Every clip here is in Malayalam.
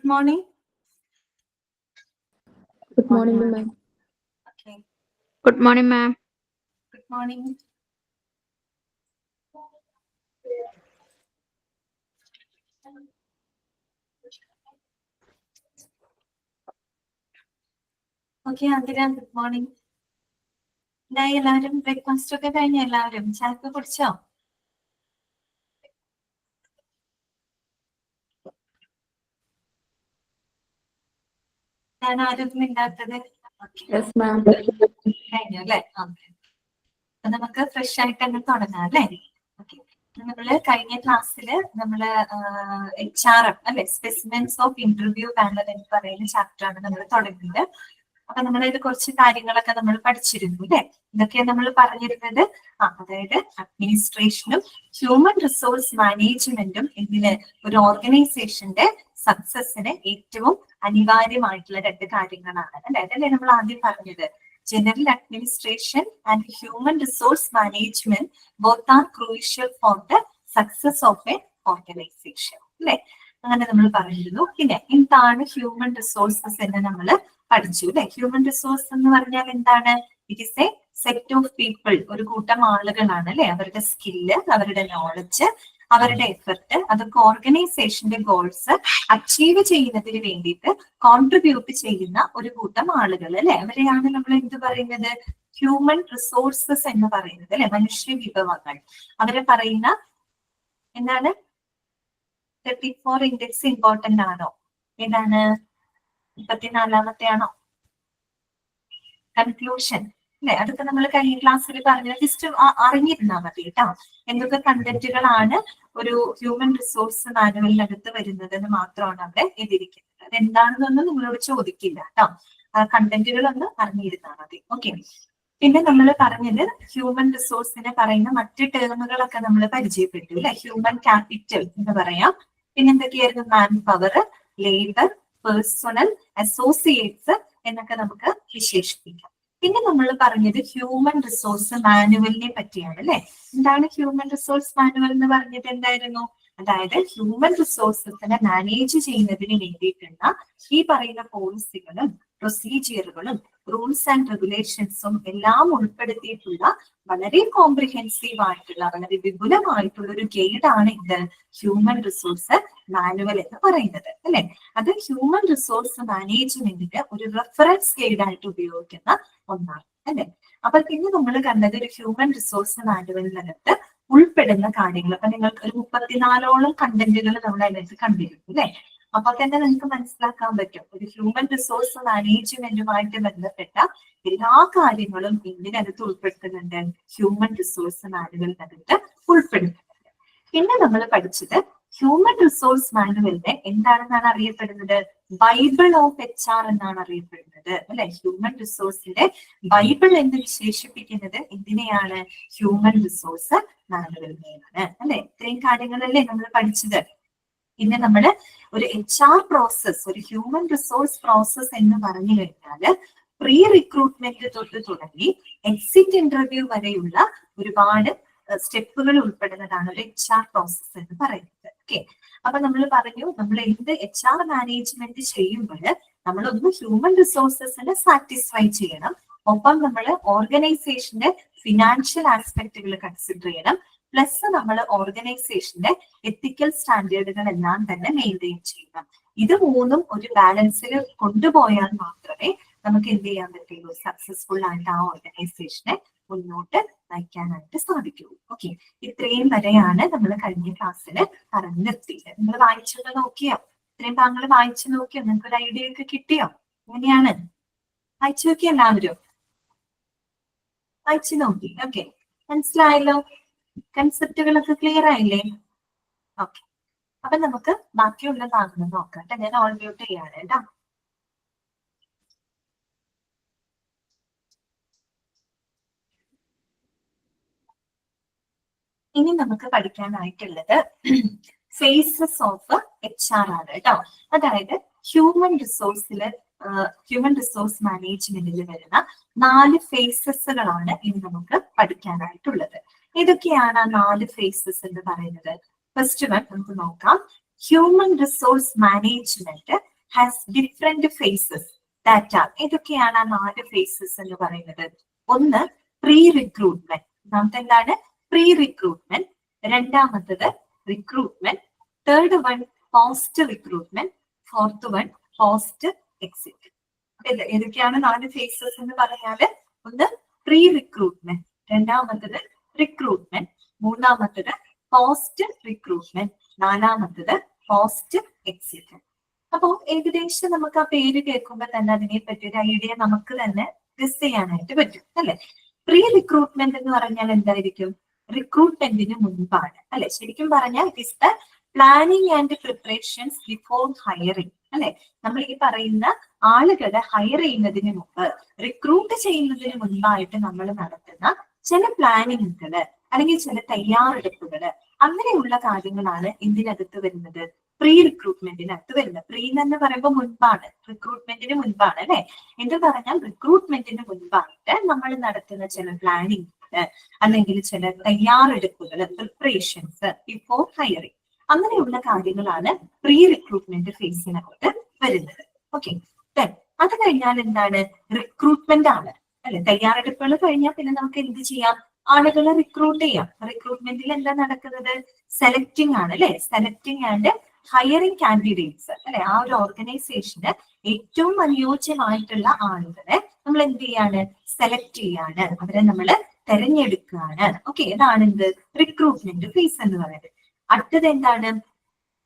Good morning. Good morning, ma'am. Okay. Good morning, ma'am. Good morning. Okay, Andira, good morning. എന്തായി എല്ലാവരും ബ്രേക്ക്ഫാസ്റ്റ് ഒക്കെ കഴിഞ്ഞ എല്ലാവരും ചായ കുടിച്ചോ? ഞാൻ ആരും ഇല്ലാത്തത് Yes, ma'am. കഴിഞ്ഞു അല്ലേ? ഓക്കെ. അപ്പൊ നമുക്ക് ഫ്രഷ് ആയിട്ട് തന്നെ തുടങ്ങാം അല്ലേ? ഓക്കെ. നമ്മള് കഴിഞ്ഞ ക്ലാസ്സില് നമ്മള് HRM അല്ലെ, സ്പെസിമെൻസ് ഓഫ് ഇന്റർവ്യൂ പാനൽ എന്ന് പറയുന്ന ചാപ്റ്റർ ആണ് നമ്മൾ തുടങ്ങിയത്. അപ്പൊ നമ്മളതിൽ കുറച്ച് കാര്യങ്ങളൊക്കെ നമ്മൾ പഠിച്ചിരുന്നു അല്ലെ? ഇതൊക്കെയാണ് നമ്മൾ പറഞ്ഞിരുന്നത്. അതായത് അഡ്മിനിസ്ട്രേഷനും ഹ്യൂമൻ റിസോഴ്സ് മാനേജ്മെന്റും ഇതിന് ഒരു ഓർഗനൈസേഷന്റെ സക്സസിന് ഏറ്റവും അനിവാര്യമായിട്ടുള്ള രണ്ട് കാര്യങ്ങളാണ് അല്ലെ? അതല്ലേ നമ്മൾ ആദ്യം പറഞ്ഞത്. General administration and human resource management both are crucial for the success of a organization. അല്ലെ? അങ്ങനെ നമ്മൾ പറഞ്ഞിരുന്നു. പിന്നെ എന്താണ് ഹ്യൂമൻ റിസോഴ്സസ് എന്ന് നമ്മൾ പഠിച്ചു അല്ലെ? ഹ്യൂമൻ റിസോഴ്സ് എന്ന് പറഞ്ഞാൽ എന്താണ്? It is A set of people, ഒരു കൂട്ടം ആളുകളാണ് അല്ലെ? അവരുടെ സ്കില്ല്, അവരുടെ നോളജ്, അവരുടെ എഫർട്ട്, അതൊക്കെ ഓർഗനൈസേഷന്റെ ഗോൾസ് അച്ചീവ് ചെയ്യുന്നതിന് വേണ്ടിയിട്ട് കോൺട്രിബ്യൂട്ട് ചെയ്യുന്ന ഒരു കൂട്ടം ആളുകൾ അല്ലെ? അവരെയാണ് നമ്മൾ എന്ത് പറയുന്നത്? ഹ്യൂമൻ റിസോഴ്സസ് എന്ന് പറയുന്നത് അല്ലെ? മനുഷ്യ വിഭവങ്ങൾ. അവരെ പറയുന്ന എന്താണ്? 34 ഇൻഡെക്സ് ഇമ്പോർട്ടന്റ് ആണോ? ഏതാണ്? 34 ആണോ? കൺക്ലൂഷൻ അല്ലെ? അതൊക്കെ നമ്മൾ കഴിഞ്ഞ ക്ലാസ്സിൽ പറഞ്ഞത് ജസ്റ്റ് അറിഞ്ഞിരുന്നാൽ മതി കേട്ടോ. എന്തൊക്കെ കണ്ടന്റുകളാണ് ഒരു ഹ്യൂമൻ റിസോഴ്സ് മാനുവലിനകത്ത് വരുന്നത് എന്ന് മാത്രമാണ് അവിടെ എഴുതിയിരിക്കുന്നത്. അതെന്താണെന്നൊന്നും നിങ്ങളോട് ചോദിക്കില്ല കേട്ടോ. കണ്ടന്റുകളൊന്ന് അറിഞ്ഞിരുന്നാൽ മതി. ഓക്കെ. പിന്നെ നമ്മൾ പറഞ്ഞത് ഹ്യൂമൻ റിസോഴ്സിനെ പറയുന്ന മറ്റ് ടേമുകളൊക്കെ നമ്മൾ പരിചയപ്പെട്ടു അല്ലെ? ഹ്യൂമൻ ക്യാപിറ്റൽ എന്ന് പറയാം. പിന്നെ എന്തൊക്കെയായിരുന്നു? Man power, labour, personal, associates എന്നൊക്കെ നമുക്ക് വിശേഷിപ്പിക്കാം. പിന്നെ നമ്മൾ പറഞ്ഞത് ഹ്യൂമൻ റിസോഴ്സ് മാനുവലിനെ പറ്റിയാണ് അല്ലെ? എന്താണ് ഹ്യൂമൻ റിസോഴ്സ് മാനുവൽ എന്ന് പറഞ്ഞത്? എന്തായിരുന്നു? അതായത് ഹ്യൂമൻ റിസോഴ്സസിനെ മാനേജ് ചെയ്യുന്നതിന് വേണ്ടിയിട്ടുള്ള ഈ പറയുന്ന പോളിസികളും പ്രൊസീജിയറുകളും റൂൾസ് ആൻഡ് റെഗുലേഷൻസും എല്ലാം ഉൾപ്പെടുത്തിയിട്ടുള്ള വളരെ കോംപ്രിഹെൻസീവ് ആയിട്ടുള്ള, വളരെ വിപുലമായിട്ടുള്ള ഒരു ഗൈഡാണ് ഇത് ഹ്യൂമൻ റിസോഴ്സ് മാനുവൽ എന്ന് പറയുന്നത് അല്ലെ? അത് ഹ്യൂമൻ റിസോഴ്സ് മാനേജ്മെന്റിന്റെ ഒരു റെഫറൻസ് ഗൈഡായിട്ട് ഉപയോഗിക്കുന്ന ഒന്നാണ് അല്ലെ? അപ്പൊ പിന്നെ നമ്മൾ കണ്ടത് ഒരു ഹ്യൂമൻ റിസോഴ്സ് മാനുവലിനകത്ത് ഉൾപ്പെടുന്ന കാര്യങ്ങൾ. അപ്പൊ നിങ്ങൾക്ക് ഒരു 34ഓളം കണ്ടന്റുകൾ നമ്മൾ അതിനകത്ത് കണ്ടിരുന്നു അല്ലെ? അപ്പൊ തന്നെ നിങ്ങൾക്ക് മനസ്സിലാക്കാൻ പറ്റും ഒരു ഹ്യൂമൻ റിസോഴ്സ് മാനേജ്മെന്റുമായിട്ട് ബന്ധപ്പെട്ട എല്ലാ കാര്യങ്ങളും ഇതിനകത്ത് ഉൾപ്പെടുത്തുന്നുണ്ട്, ഹ്യൂമൻ റിസോഴ്സ് മാനുവലിനകത്ത് ഉൾപ്പെടുത്തുന്നുണ്ട്. പിന്നെ നമ്മൾ പഠിച്ചത് ഹ്യൂമൻ റിസോഴ്സ് മാനുവലിനെ എന്താണെന്നാണ് അറിയപ്പെടുന്നത്? ബൈബിൾ ഓഫ് HR എന്നാണ് അറിയപ്പെടുന്നത് അല്ലെ? ഹ്യൂമൻ റിസോഴ്സിന്റെ ബൈബിൾ എന്ന് വിശേഷിപ്പിക്കുന്നത് എന്തിനെയാണ്? ഹ്യൂമൻ റിസോഴ്സ് മാനുവലിനെയാണ് അല്ലെ? ഇത്രയും കാര്യങ്ങളല്ലേ നമ്മൾ പഠിച്ചത്. പിന്നെ നമ്മൾ ഒരു HR പ്രോസസ്, ഒരു ഹ്യൂമൻ റിസോഴ്സ് പ്രോസസ് എന്ന് പറഞ്ഞു കഴിഞ്ഞാല് പ്രീ റിക്രൂട്ട്മെന്റ് തൊട്ട് തുടങ്ങി എക്സിറ്റ് ഇന്റർവ്യൂ വരെയുള്ള ഒരുപാട് സ്റ്റെപ്പുകൾ ഉൾപ്പെടുന്നതാണ് ഒരു HR പ്രോസസ് എന്ന് പറയുന്നത്. ഓക്കെ. അപ്പൊ നമ്മൾ പറഞ്ഞു, നമ്മൾ എന്ത് HR മാനേജ്മെന്റ് ചെയ്യുമ്പോൾ നമ്മളൊന്ന് ഹ്യൂമൻ റിസോഴ്സസിനെ സാറ്റിസ്ഫൈ ചെയ്യണം, ഒപ്പം നമ്മൾ ഓർഗനൈസേഷന്റെ ഫിനാൻഷ്യൽ ആസ്പെക്ടുകൾ കൺസിഡർ ചെയ്യണം, പ്ലസ് നമ്മൾ ഓർഗനൈസേഷന്റെ എത്തിക്കൽ സ്റ്റാൻഡേർഡുകൾ എല്ലാം തന്നെ മെയിൻറ്റെയിൻ ചെയ്യണം. ഇത് മൂന്നും ഒരു ബാലൻസിൽ കൊണ്ടുപോയാൽ മാത്രമേ നമുക്ക് എന്ത് ചെയ്യാൻ പറ്റുള്ളൂ? സക്സസ്ഫുൾ ആയിട്ട് ആ ഓർഗനൈസേഷനെ മുന്നോട്ട് നയിക്കാനായിട്ട് സാധിക്കുള്ളൂ. ഓക്കെ. ഇത്രയും വരെയാണ് നമ്മൾ കഴിഞ്ഞ ക്ലാസ്സിൽ പറഞ്ഞു നിർത്തിയത്. നിങ്ങൾ വായിച്ചത് നോക്കിയോ? ഇത്രയും താങ്കൾ വായിച്ചു നോക്കിയോ? നിങ്ങൾക്ക് ഒരു ഐഡിയ ഒക്കെ കിട്ടിയോ? എങ്ങനെയാണ്? വായിച്ചു നോക്കിയോ എല്ലാവരും? വായിച്ചു നോക്കി. ഓക്കെ. മനസ്സിലായല്ലോ? കൺസെപ്റ്റുകളൊക്കെ ക്ലിയർ ആയില്ലേ? ഓക്കെ. അപ്പൊ നമുക്ക് ബാക്കിയുള്ള ഭാഗങ്ങൾ നോക്കാം. ഞാൻ ഓൾ മ്യൂട്ട് ചെയ്യാണ് കേട്ടോ. ഇനി നമുക്ക് പഠിക്കാനായിട്ടുള്ളത് ഫേസസ് ഓഫ് HR ആണ് കേട്ടോ. അതായത് ഹ്യൂമൻ റിസോഴ്സ് മാനേജ്മെന്റിൽ വരുന്ന 4 ഫേസസുകളാണ് ഇനി നമുക്ക് പഠിക്കാനായിട്ടുള്ളത്. ഏതൊക്കെയാണ് ആ 4 ഫേസസ് എന്ന് പറയുന്നത്? ഫസ്റ്റ് വൺ നമുക്ക് നോക്കാം. Human resource management has different faces that are. ഏതൊക്കെയാണ് ആ 4 ഫേസസ് എന്ന് പറയുന്നത്? ഒന്ന് പ്രീ റിക്രൂട്ട്മെന്റ്. ഒന്നാമത്തെ എന്താണ്? Pre recruitment. രണ്ടാമത്തത് recruitment. Third one post recruitment. Fourth one post exit. ഏതൊക്കെയാണ് 4 ഫേസസ് എന്ന് പറഞ്ഞാല്? ഒന്ന് പ്രീ റിക്രൂട്ട്മെന്റ്, രണ്ടാമത്തത് റിക്രൂട്ട്മെന്റ്, മൂന്നാമത്തത് പോസ്റ്റ് റിക്രൂട്ട്മെന്റ്, നാലാമത്തത് പോസ്റ്റ് എക്സിറ്റ്. അപ്പോ ഏകദേശം നമുക്ക് ആ പേര് കേൾക്കുമ്പോൾ തന്നെ അതിനെ പറ്റി ഒരു ഐഡിയ നമുക്ക് തന്നെ ഗസ് ചെയ്യാനായിട്ട് പറ്റും അല്ലെ? പ്രീ റിക്രൂട്ട്മെന്റ് എന്ന് പറഞ്ഞാൽ എന്തായിരിക്കും? റിക്രൂട്ട്മെന്റിന് മുൻപാണ് അല്ലെ? ശരിക്കും പറഞ്ഞാൽ it is the planning and preparations before hiring അല്ലെ? നമ്മൾ ഈ പറയുന്ന ആളുകളെ ഹയർ ചെയ്യുന്നതിന് മുമ്പ്, റിക്രൂട്ട് ചെയ്യുന്നതിന് മുൻപായിട്ട് നമ്മൾ നടത്തുന്ന ചില പ്ലാനിങ്ങുകള് അല്ലെങ്കിൽ ചില തയ്യാറെടുപ്പുകള്, അങ്ങനെയുള്ള കാര്യങ്ങളാണ് ഇതിനകത്ത് വരുന്നത്, പ്രീ റിക്രൂട്ട്മെന്റിനകത്ത് വരുന്നത്. പ്രീ എന്ന് പറയുമ്പോൾ മുൻപാണ്, റിക്രൂട്ട്മെന്റിന് മുൻപാണ് അല്ലെ? എന്ന് പറഞ്ഞാൽ റിക്രൂട്ട്മെന്റിന് മുൻപായിട്ട് നമ്മൾ നടത്തുന്ന ചില പ്ലാനിങ് അല്ലെങ്കിൽ ചില തയ്യാറെടുപ്പുകൾ, പ്രിപ്പറേഷൻസ് ബിഫോർ ഹയറിംഗ്, അങ്ങനെയുള്ള കാര്യങ്ങളാണ് പ്രീ റിക്രൂട്ട്മെന്റ് ഫേസിനകത്ത് വരുന്നത്. ഓക്കെ, അത് കഴിഞ്ഞാൽ എന്താണ്? റിക്രൂട്ട്മെന്റ് ആണ് അല്ലെ? തയ്യാറെടുപ്പുകൾ കഴിഞ്ഞാൽ പിന്നെ നമുക്ക് എന്ത് ചെയ്യാം? ആളുകളെ റിക്രൂട്ട് ചെയ്യാം. റിക്രൂട്ട്മെന്റിൽ എന്താ നടക്കുന്നത്? സെലക്ടിങ് ആണ് അല്ലെ? സെലക്ടിങ് ആൻഡ് ഹയറിംഗ് കാൻഡിഡേറ്റ്സ് അല്ലെ? ആ ഒരു ഓർഗനൈസേഷന് ഏറ്റവും അനുയോജ്യമായിട്ടുള്ള ആളുകളെ നമ്മൾ എന്ത് ചെയ്യാണ്? സെലക്ട് ചെയ്യാണ്, അവരെ നമ്മൾ തെരഞ്ഞെടുക്കുകയാണ്. ഓക്കെ, ഇതാണ് എന്ത്? റിക്രൂട്ട്മെന്റ് ഫേസ് എന്ന് പറയുന്നത്. അടുത്തത് എന്താണ്?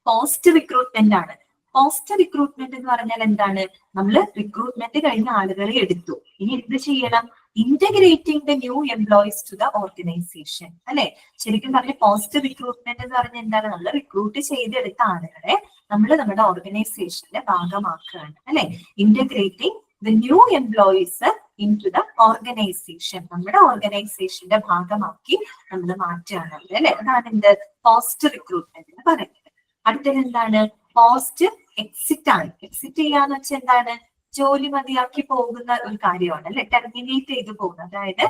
പോസ്റ്റ് റിക്രൂട്ട്മെന്റ് ആണ്. പോസ്റ്റ് റിക്രൂട്ട്മെന്റ് എന്ന് പറഞ്ഞാൽ എന്താണ്? നമ്മൾ റിക്രൂട്ട്മെന്റ് കഴിഞ്ഞ ആളുകളെ എടുത്തു, ഇനി എന്ത് ചെയ്യണം? Integrating the new employees to the organisation അല്ലെ? ശരിക്കും പറഞ്ഞ പോസ്റ്റ് റിക്രൂട്ട്മെന്റ് എന്ന് പറഞ്ഞാൽ എന്താണ്? നമ്മൾ റിക്രൂട്ട് ചെയ്തെടുത്ത ആളുകളെ നമ്മൾ നമ്മുടെ ഓർഗനൈസേഷന്റെ ഭാഗമാക്കുകയാണ് അല്ലെ? Integrating the new employees into the organisation, നമ്മുടെ ഓർഗനൈസേഷന്റെ ഭാഗമാക്കി നമ്മൾ മാറ്റുകയാണ് അല്ലെ? അതാണ് എന്ത്? പോസ്റ്റ് റിക്രൂട്ട്മെന്റ് എന്ന് പറയുന്നത്. അടുത്തത് എന്താണ്? പോസ്റ്റ് എക്സിറ്റ് ആണ്. എക്സിറ്റ് ചെയ്യാന്ന് വെച്ചാൽ എന്താണ്? ജോലി മതിയാക്കി പോകുന്ന ഒരു കാര്യമാണ് അല്ലെ? ടെർമിനേറ്റ് ചെയ്തു പോകുന്നത്. അതായത്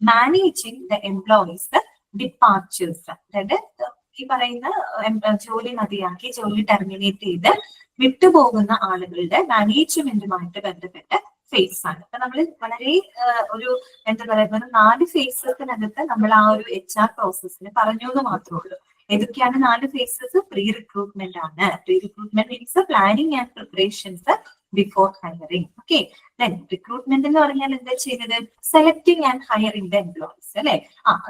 മാനേജിങ് ദ എംപ്ലോയീസ് ഡിപ്പാർച്ചേഴ്സ്, അതായത് ഈ പറയുന്ന ജോലി മതിയാക്കി, ജോലി ടെർമിനേറ്റ് ചെയ്ത് വിട്ടുപോകുന്ന ആളുകളുടെ മാനേജ്മെന്റുമായിട്ട് ബന്ധപ്പെട്ട ഫേസ് ആണ്. അപ്പൊ നമ്മൾ വളരെ ഒരു എന്താ പറയുക, 4 ഫേസസിനകത്ത് നമ്മൾ ആ ഒരു HR പ്രോസസ്സിന് പറഞ്ഞു എന്ന് മാത്രമേ ഉള്ളൂ. ഏതൊക്കെയാണ് 4 ഫേസസ്? പ്രീ റിക്രൂട്ട്മെന്റ് ആണ്. Pre recruitment means planning and preparations before hiring. Okay, then recruitment എന്ന് പറഞ്ഞാൽ എന്താ ചെയ്യുന്നത്? Selecting and hiring the employees അല്ലെ?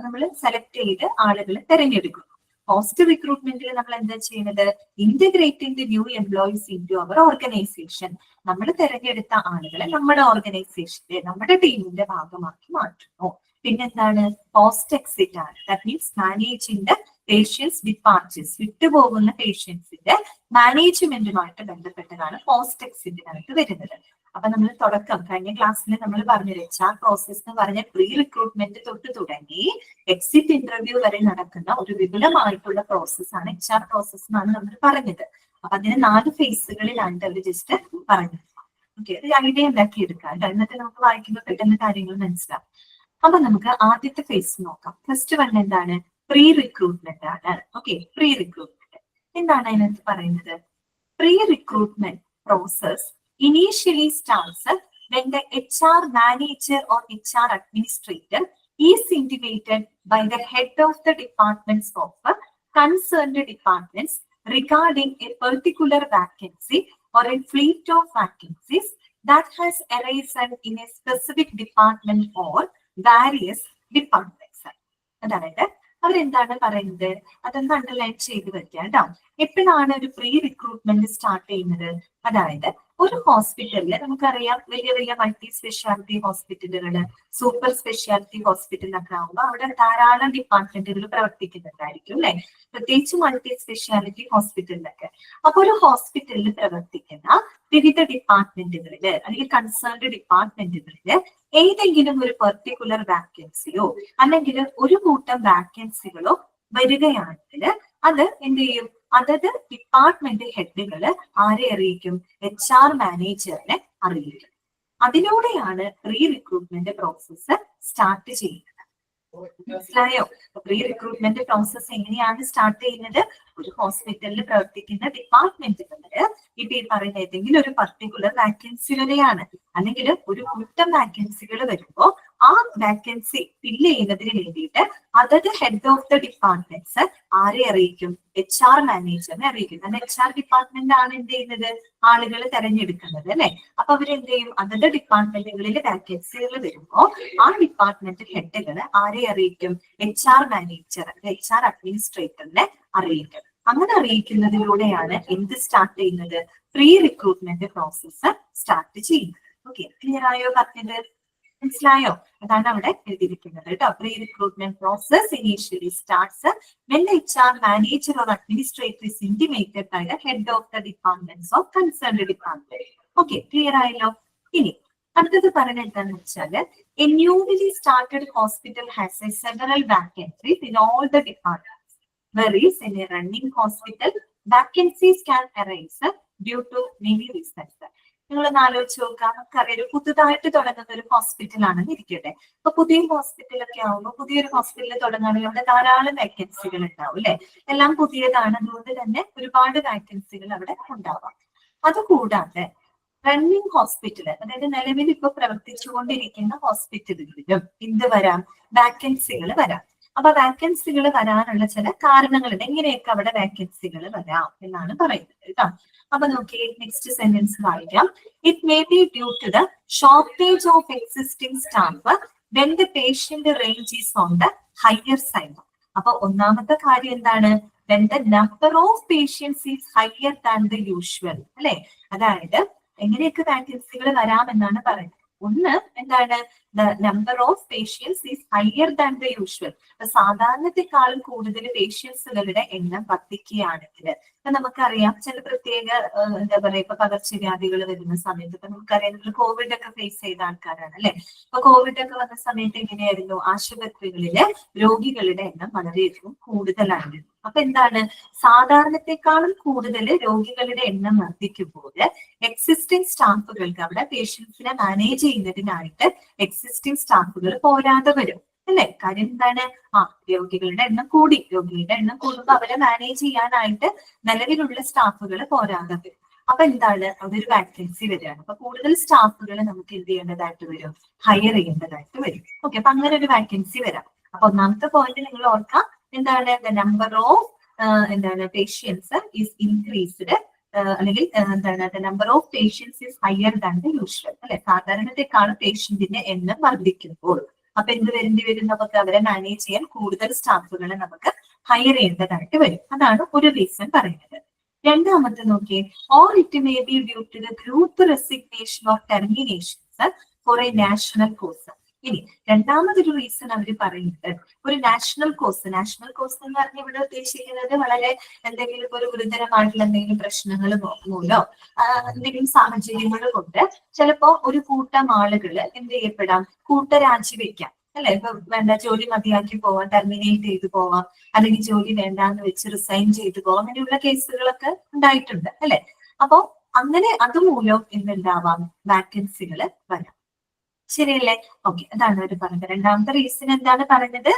നമ്മൾ സെലക്ട് ചെയ്ത് ആളുകളെ തെരഞ്ഞെടുക്കും. പോസ്റ്റ് റിക്രൂട്ട്മെന്റിൽ നമ്മൾ എന്താ ചെയ്യുന്നത്? Integrating the new employees into our organisation, നമ്മൾ തെരഞ്ഞെടുത്ത ആളുകളെ നമ്മുടെ ഓർഗനൈസേഷന്റെ, നമ്മുടെ ടീമിന്റെ ഭാഗമാക്കി മാറ്റുന്നു. പിന്നെന്താണ്? പോസ്റ്റ് എക്സിറ്റ് ആണ്. That means managing the patients departures, വിട്ടുപോകുന്ന പേഷ്യൻസിന്റെ മാനേജ്മെന്റുമായിട്ട് ബന്ധപ്പെട്ടതാണ് പോസ്റ്റ് എക്സിറ്റിനകത്ത് വരുന്നത്. അപ്പൊ നമ്മൾ കഴിഞ്ഞ ക്ലാസ്സിൽ നമ്മൾ പറഞ്ഞു, HR പ്രോസസ് എന്ന് പറഞ്ഞ പ്രീ റിക്രൂട്ട്മെന്റ് തൊട്ട് തുടങ്ങി എക്സിറ്റ് ഇന്റർവ്യൂ വരെ നടക്കുന്ന ഒരു വിപുലമായിട്ടുള്ള പ്രോസസ്സാണ് HR പ്രോസസ് എന്നാണ് നമ്മൾ പറഞ്ഞത്. അപ്പൊ അതിന് 4 ഫേസുകളിലാണ് അവർ ജസ്റ്റ് പറഞ്ഞത്. ഓക്കെ, ഒരു ഐഡിയ ഉണ്ടാക്കി എടുക്കാം. എന്നിട്ട് നമുക്ക് വായിക്കുമ്പോൾ പെട്ടെന്ന് കാര്യങ്ങൾ മനസ്സിലാവും. അപ്പൊ നമുക്ക് ആദ്യത്തെ ഫേസ് നോക്കാം. ഫസ്റ്റ് വൺ എന്താണ്? പ്രീ റിക്രൂട്ട്മെന്റ് ആണ്. ഓക്കെ, പ്രീ റിക്രൂട്ട്മെന്റ് എന്താണ് അതിനകത്ത് പറയുന്നത്? Pre recruitment process initially starts when the HR manager or HR administrator is intimated by the head of the departments of concerned departments regarding a particular vacancy or a fleet of vacancies that has arisen in a specific department or various departments. അതായത് അവരെന്താണ് പറയുന്നത്? അതൊന്ന് അണ്ടർലൈൻ ചെയ്ത് വെക്കാം കേട്ടോ. എപ്പോഴാണ് ഒരു പ്രീ റിക്രൂട്ട്മെന്റ് സ്റ്റാർട്ട് ചെയ്യുന്നത്? അതായത് ഒരു ഹോസ്പിറ്റലില് നമുക്കറിയാം, വലിയ വലിയ മൾട്ടി സ്പെഷ്യാലിറ്റി ഹോസ്പിറ്റലുകള്, സൂപ്പർ സ്പെഷ്യാലിറ്റി ഹോസ്പിറ്റലൊക്കെ ആകുമ്പോൾ അവിടെ ധാരാളം ഡിപ്പാർട്ട്മെന്റുകൾ പ്രവർത്തിക്കുന്നുണ്ടായിരിക്കും അല്ലെ? പ്രത്യേകിച്ച് മൾട്ടി സ്പെഷ്യാലിറ്റി ഹോസ്പിറ്റലിലൊക്കെ. അപ്പൊ ഒരു ഹോസ്പിറ്റലിൽ പ്രവർത്തിക്കുന്ന വിവിധ ഡിപ്പാർട്ട്മെന്റുകളില് അല്ലെങ്കിൽ കൺസേൺഡ് ഡിപ്പാർട്ട്മെന്റുകളില് ഏതെങ്കിലും ഒരു പെർട്ടിക്കുലർ വാക്കൻസിയോ അല്ലെങ്കിൽ ഒരു കൂട്ടം വാക്കൻസികളോ വരികയാണെങ്കിൽ അത് എന്ത് ചെയ്യും? അതത് ഡിപ്പാർട്ട്മെന്റ് ഹെഡുകള് ആരെ അറിയിക്കും? HR മാനേജറിനെ അറിയിക്കും. അതിലൂടെയാണ് പ്രീ റിക്രൂട്ട്മെന്റ് പ്രോസസ്സ് സ്റ്റാർട്ട് ചെയ്യുന്നത്. മനസ്സിലായോ? പ്രീ റിക്രൂട്ട്മെന്റ് പ്രോസസ് എങ്ങനെയാണ് സ്റ്റാർട്ട് ചെയ്യുന്നത്? ഒരു ഹോസ്പിറ്റലിൽ പ്രവർത്തിക്കുന്ന ഡിപ്പാർട്ട്മെന്റുകളില് ഇപ്പൊ ഈ പറയുന്ന ഏതെങ്കിലും ഒരു പർട്ടിക്കുലർ വാക്കൻസി വരെയാണ്, അല്ലെങ്കിൽ ഒരു കൂട്ടം വാക്കൻസികൾ വരുമ്പോ ആ വാക്കൻസി ഫില്ല് ചെയ്യുന്നതിന് വേണ്ടിയിട്ട് അതത് ഹെഡ് ഓഫ് ദ ഡിപ്പാർട്ട്മെന്റ്സ് ആരെ അറിയിക്കും? HR മാനേജറിനെ അറിയിക്കും. കാരണം HR ഡിപ്പാർട്ട്മെന്റ് ആണ് എന്ത് ചെയ്യുന്നത്? ആളുകൾ തെരഞ്ഞെടുക്കുന്നത് അല്ലെ. അപ്പൊ അവരെന്ത് ചെയ്യും? അതത് ഡിപ്പാർട്ട്മെന്റുകളിൽ വാക്കൻസികൾ വരുമ്പോ ആ ഡിപ്പാർട്ട്മെന്റ് ഹെഡുകൾ ആരെ അറിയിക്കും? HR മാനേജർ, HR അഡ്മിനിസ്ട്രേറ്ററിനെ അറിയിക്കും. അങ്ങനെ അറിയിക്കുന്നതിലൂടെയാണ് എന്ത് സ്റ്റാർട്ട് ചെയ്യുന്നത്? പ്രീ റിക്രൂട്ട്മെന്റ് പ്രോസസ് സ്റ്റാർട്ട് ചെയ്യുന്നത്. ഓക്കെ, ക്ലിയർ ആയോ പറഞ്ഞത്? മനസ്സിലായോ? അതാണ് അവിടെ എഴുതിയിരിക്കുന്നത് കേട്ടോ. Pre recruitment process initially starts when the HR manager or administrator is intimated by the head of the departments of concerned department. Okay, clear ആയല്ലോ? ഇനി അടുത്തത് പറയുന്നത് എന്താണെന്ന് വെച്ചാൽ a newly started hospital has a several vacancies in all the departments, whereas in a running hospital vacancies can arise due to many reasons. നിങ്ങളൊന്ന് ആലോചിച്ച് നോക്കാം. നമുക്കറിയാം ഒരു പുതുതായിട്ട് തുടങ്ങുന്ന ഒരു ഹോസ്പിറ്റൽ ആണെന്ന് ഇരിക്കട്ടെ. അപ്പൊ പുതിയ ഹോസ്പിറ്റലൊക്കെ ആവുമ്പോൾ പുതിയൊരു ഹോസ്പിറ്റലിൽ തുടങ്ങുകയാണെങ്കിൽ അവിടെ ധാരാളം വാക്കൻസികൾ ഉണ്ടാവും അല്ലെ. എല്ലാം പുതിയതാണ്, അതുകൊണ്ട് തന്നെ ഒരുപാട് വാക്കൻസികൾ അവിടെ ഉണ്ടാവാം. അതുകൂടാതെ റണ്ണിങ് ഹോസ്പിറ്റൽ, അതായത് നിലവിൽ ഇപ്പൊ പ്രവർത്തിച്ചുകൊണ്ടിരിക്കുന്ന ഹോസ്പിറ്റലുകളിലും എന്ത് വരാം? വാക്കൻസികൾ വരാം. അപ്പൊ വാക്കൻസികൾ വരാനുള്ള ചില കാരണങ്ങളുണ്ട്. എങ്ങനെയൊക്കെ അവിടെ വാക്കൻസികൾ വരാം എന്നാണ് പറയുന്നത് കേട്ടോ. അപ്പൊ നോക്കിയേ, നെക്സ്റ്റ് സെന്റൻസ് വായിക്കാം. It may be due to the shortage of existing staff when the patient range is on the higher side. അപ്പൊ ഒന്നാമത്തെ കാര്യം എന്താണ്? When the number of patients is higher than the usual അല്ലെ. അതായത് എങ്ങനെയൊക്കെ വാക്കൻസികൾ വരാം എന്നാണ് പറയുന്നത്. ഒന്ന് എന്താണ്? The number of patients is higher than the usual. സാധാരണത്തെക്കാളും കൂടുതൽ പേഷ്യൻസുകളുടെ എണ്ണം വർദ്ധിക്കുകയാണെങ്കിൽ നമുക്കറിയാം ചില പ്രത്യേക എന്താ പറയാ ഇപ്പൊ പകർച്ചവ്യാധികൾ വരുന്ന സമയത്ത് ഇപ്പൊ നമുക്കറിയാം നിങ്ങൾ കോവിഡ് ഒക്കെ ഫേസ് ചെയ്ത ആൾക്കാരാണ് അല്ലെ. ഇപ്പൊ കോവിഡ് ഒക്കെ വന്ന സമയത്ത് എങ്ങനെയായിരുന്നു? ആശുപത്രികളിലെ രോഗികളുടെ എണ്ണം വളരെയധികം കൂടുതലായിരുന്നു. അപ്പൊ എന്താണ്? സാധാരണത്തെക്കാളും കൂടുതൽ രോഗികളുടെ എണ്ണം വർദ്ധിക്കുമ്പോൾ എക്സിസ്റ്റിംഗ് സ്റ്റാഫുകൾക്ക് അവിടെ പേഷ്യൻസിനെ മാനേജ് ചെയ്യുന്നതിനായിട്ട് എക്സിസ്റ്റിംഗ് സ്റ്റാഫുകൾ പോരാതെ വരും അല്ലെ. കാര്യം എന്താണ്? രോഗികളുടെ എണ്ണം കൂടി. രോഗികളുടെ എണ്ണം കൂടുമ്പോൾ അവരെ മാനേജ് ചെയ്യാനായിട്ട് നിലവിലുള്ള സ്റ്റാഫുകൾ പോരാതെ വരും. അപ്പൊ എന്താണ്? അതൊരു വാക്കൻസി വരികയാണ്. അപ്പൊ കൂടുതൽ സ്റ്റാഫുകൾ നമുക്ക് എന്ത് ചെയ്യേണ്ടതായിട്ട് വരും? ഹയർ ചെയ്യേണ്ടതായിട്ട് വരും. ഓക്കെ, അപ്പൊ അങ്ങനെ ഒരു വാക്കൻസി വരാം. അപ്പൊ ഒന്നാമത്തെ പോയിന്റ് നിങ്ങൾ ഓർക്കാം. എന്താണ്? ദ നമ്പർ ഓഫ് എന്താണ് പേഷ്യൻസ് ഈസ് ഇൻക്രീസ്ഡ്, അല്ലെങ്കിൽ എന്താണ്? The number of patients is higher than the usual അല്ലെ. സാധാരണത്തെക്കാളും പേഷ്യന്റിന്റെ എണ്ണം വർദ്ധിക്കുമ്പോൾ അപ്പൊ എന്ത് വരേണ്ടി വരും? നമുക്ക് അവരെ മാനേജ് ചെയ്യാൻ കൂടുതൽ സ്റ്റാഫുകളെ നമുക്ക് ഹയർ ചെയ്യേണ്ടതായിട്ട് വരും. അതാണ് ഒരു റീസൺ പറയുന്നത്. രണ്ടാമത്തെ നോക്കിയേ, or it may be due to the group resignation of terminations for a national course. ഇനി രണ്ടാമതൊരു റീസൺ അവർ പറയുന്നത് ഒരു നാഷണൽ കോഴ്സ് എന്ന് പറഞ്ഞ ഇവിടെ ഉദ്ദേശിക്കുന്നത് വളരെ എന്തെങ്കിലും ഒരു ഗുരുതരമായിട്ടുള്ള എന്തെങ്കിലും പ്രശ്നങ്ങൾ മൂലോ എന്തെങ്കിലും സാഹചര്യങ്ങൾ കൊണ്ട് ചിലപ്പോ ഒരു കൂട്ടം ആളുകൾ എന്ത് ചെയ്യപ്പെടാം? കൂട്ടരാജിവെക്കാം അല്ലെ. ഇപ്പൊ വേണ്ട ജോലി മതിയാക്കി പോവാം, ടെർമിനേറ്റ് ചെയ്തു പോവാം, അല്ലെങ്കിൽ ജോലി വേണ്ടാന്ന് വെച്ച് റിസൈൻ ചെയ്തു പോവാം. അങ്ങനെയുള്ള കേസുകളൊക്കെ ഉണ്ടായിട്ടുണ്ട് അല്ലെ. അപ്പൊ അങ്ങനെ അതുമൂലം എന്തുണ്ടാവാം? വാക്കൻസികൾ വരാം. ശരിയല്ലേ? ഓക്കെ, അതാണ് അവർ പറഞ്ഞത്. രണ്ടാമത്തെ റീസൺ എന്താണ് പറഞ്ഞത്?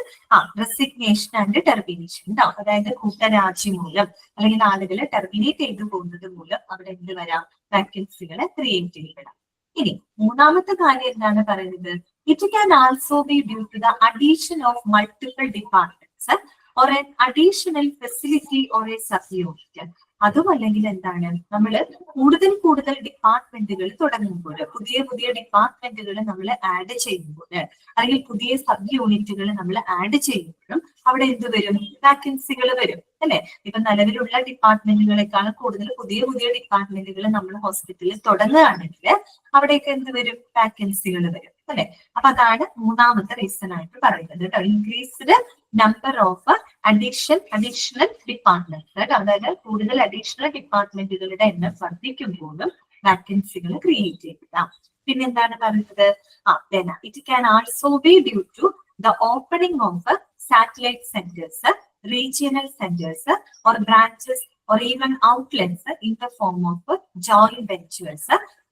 റെസിഗ്നേഷൻ ആൻഡ് ടെർമിനേഷൻ ഉണ്ടാവും. അതായത് കൂട്ടരാജി മൂലം അല്ലെങ്കിൽ ആളുകളെ ടെർമിനേറ്റ് ചെയ്തു പോകുന്നത് മൂലം അവിടെ എന്ത് വരാം? വാക്കൻസികളെ ക്രിയേറ്റ് ചെയ്യപ്പെടാം. ഇനി മൂന്നാമത്തെ കാര്യം എന്താണ് പറയുന്നത്? It can also be due to the addition of multiple departments or an additional facility or a sub unit. അതും അല്ലെങ്കിൽ എന്താണ്? നമ്മൾ കൂടുതൽ ഡിപ്പാർട്ട്മെന്റുകൾ തുടങ്ങുമ്പോൾ, പുതിയ ഡിപ്പാർട്ട്മെന്റുകൾ നമ്മൾ ആഡ് ചെയ്യുമ്പോൾ, അല്ലെങ്കിൽ പുതിയ സബ് യൂണിറ്റുകൾ നമ്മൾ ആഡ് ചെയ്യുമ്പോഴും അവിടെ എന്ത് വരും? വാക്കൻസികൾ വരും അല്ലെ. ഇപ്പൊ നിലവിലുള്ള ഡിപ്പാർട്ട്മെന്റുകളെക്കാളും കൂടുതൽ പുതിയ ഡിപ്പാർട്ട്മെന്റുകൾ നമ്മൾ ഹോസ്പിറ്റലിൽ തുടങ്ങുകയാണെങ്കിൽ അവിടേക്ക് എന്ത് വരും? വാക്കൻസികൾ വരും അല്ലെ. അപ്പൊ അതാണ് മൂന്നാമത്തെ റീസൺ ആയിട്ട് പറയുന്നത് കേട്ടോ. Increased number of additional department കേട്ടോ. അതായത് കൂടുതൽ അഡീഷണൽ ഡിപ്പാർട്ട്മെന്റുകളുടെ എണ്ണം വർദ്ധിക്കുമ്പോഴും വാക്കൻസികൾ ക്രിയേറ്റ് ചെയ്യപ്പെടാം. പിന്നെന്താണ് പറയുന്നത്? It can also be due to the opening of satellite centres, regional centers or branches or even outlets in the form of joint ventures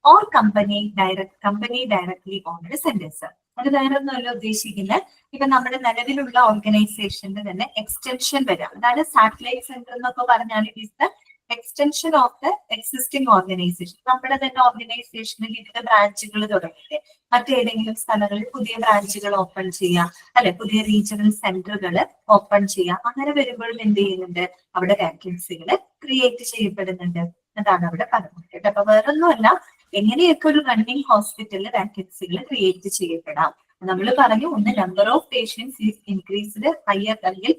or company directly owned centers. അത് വേറെ ഒന്നുമല്ല ഉദ്ദേശിക്കുന്നത്. ഇപ്പൊ നമ്മുടെ നിലവിലുള്ള ഓർഗനൈസേഷന്റെ തന്നെ എക്സ്റ്റൻഷൻ വരാം. അതായത് സാറ്റലൈറ്റ് സെന്റർ എന്നൊക്കെ പറഞ്ഞാൽ it is the extension of the existing organisation. നമ്മുടെ തന്നെ ഓർഗനൈസേഷനിൽ വിവിധ ബ്രാഞ്ചുകൾ തുടങ്ങിയിട്ട് മറ്റേതെങ്കിലും സ്ഥലങ്ങളിൽ പുതിയ ബ്രാഞ്ചുകൾ ഓപ്പൺ ചെയ്യാം, അല്ലെ പുതിയ റീജിയണൽ സെന്ററുകൾ ഓപ്പൺ ചെയ്യാം. അങ്ങനെ വരുമ്പോഴും എന്ത് ചെയ്യുന്നുണ്ട്, അവിടെ വാക്കൻസികൾ ക്രിയേറ്റ് ചെയ്യപ്പെടുന്നുണ്ട്. അതാണ് അവിടെ പറഞ്ഞത്. അപ്പൊ വേറൊന്നുമല്ല, എങ്ങനെയൊക്കെ ഒരു റണ്ണിങ് ഹോസ്പിറ്റലിൽ വാക്കൻസികൾ ക്രിയേറ്റ് ചെയ്യപ്പെടാം. നമ്മൾ പറഞ്ഞു, ഒന്ന് number of patients is increased higher, അല്ലെങ്കിൽ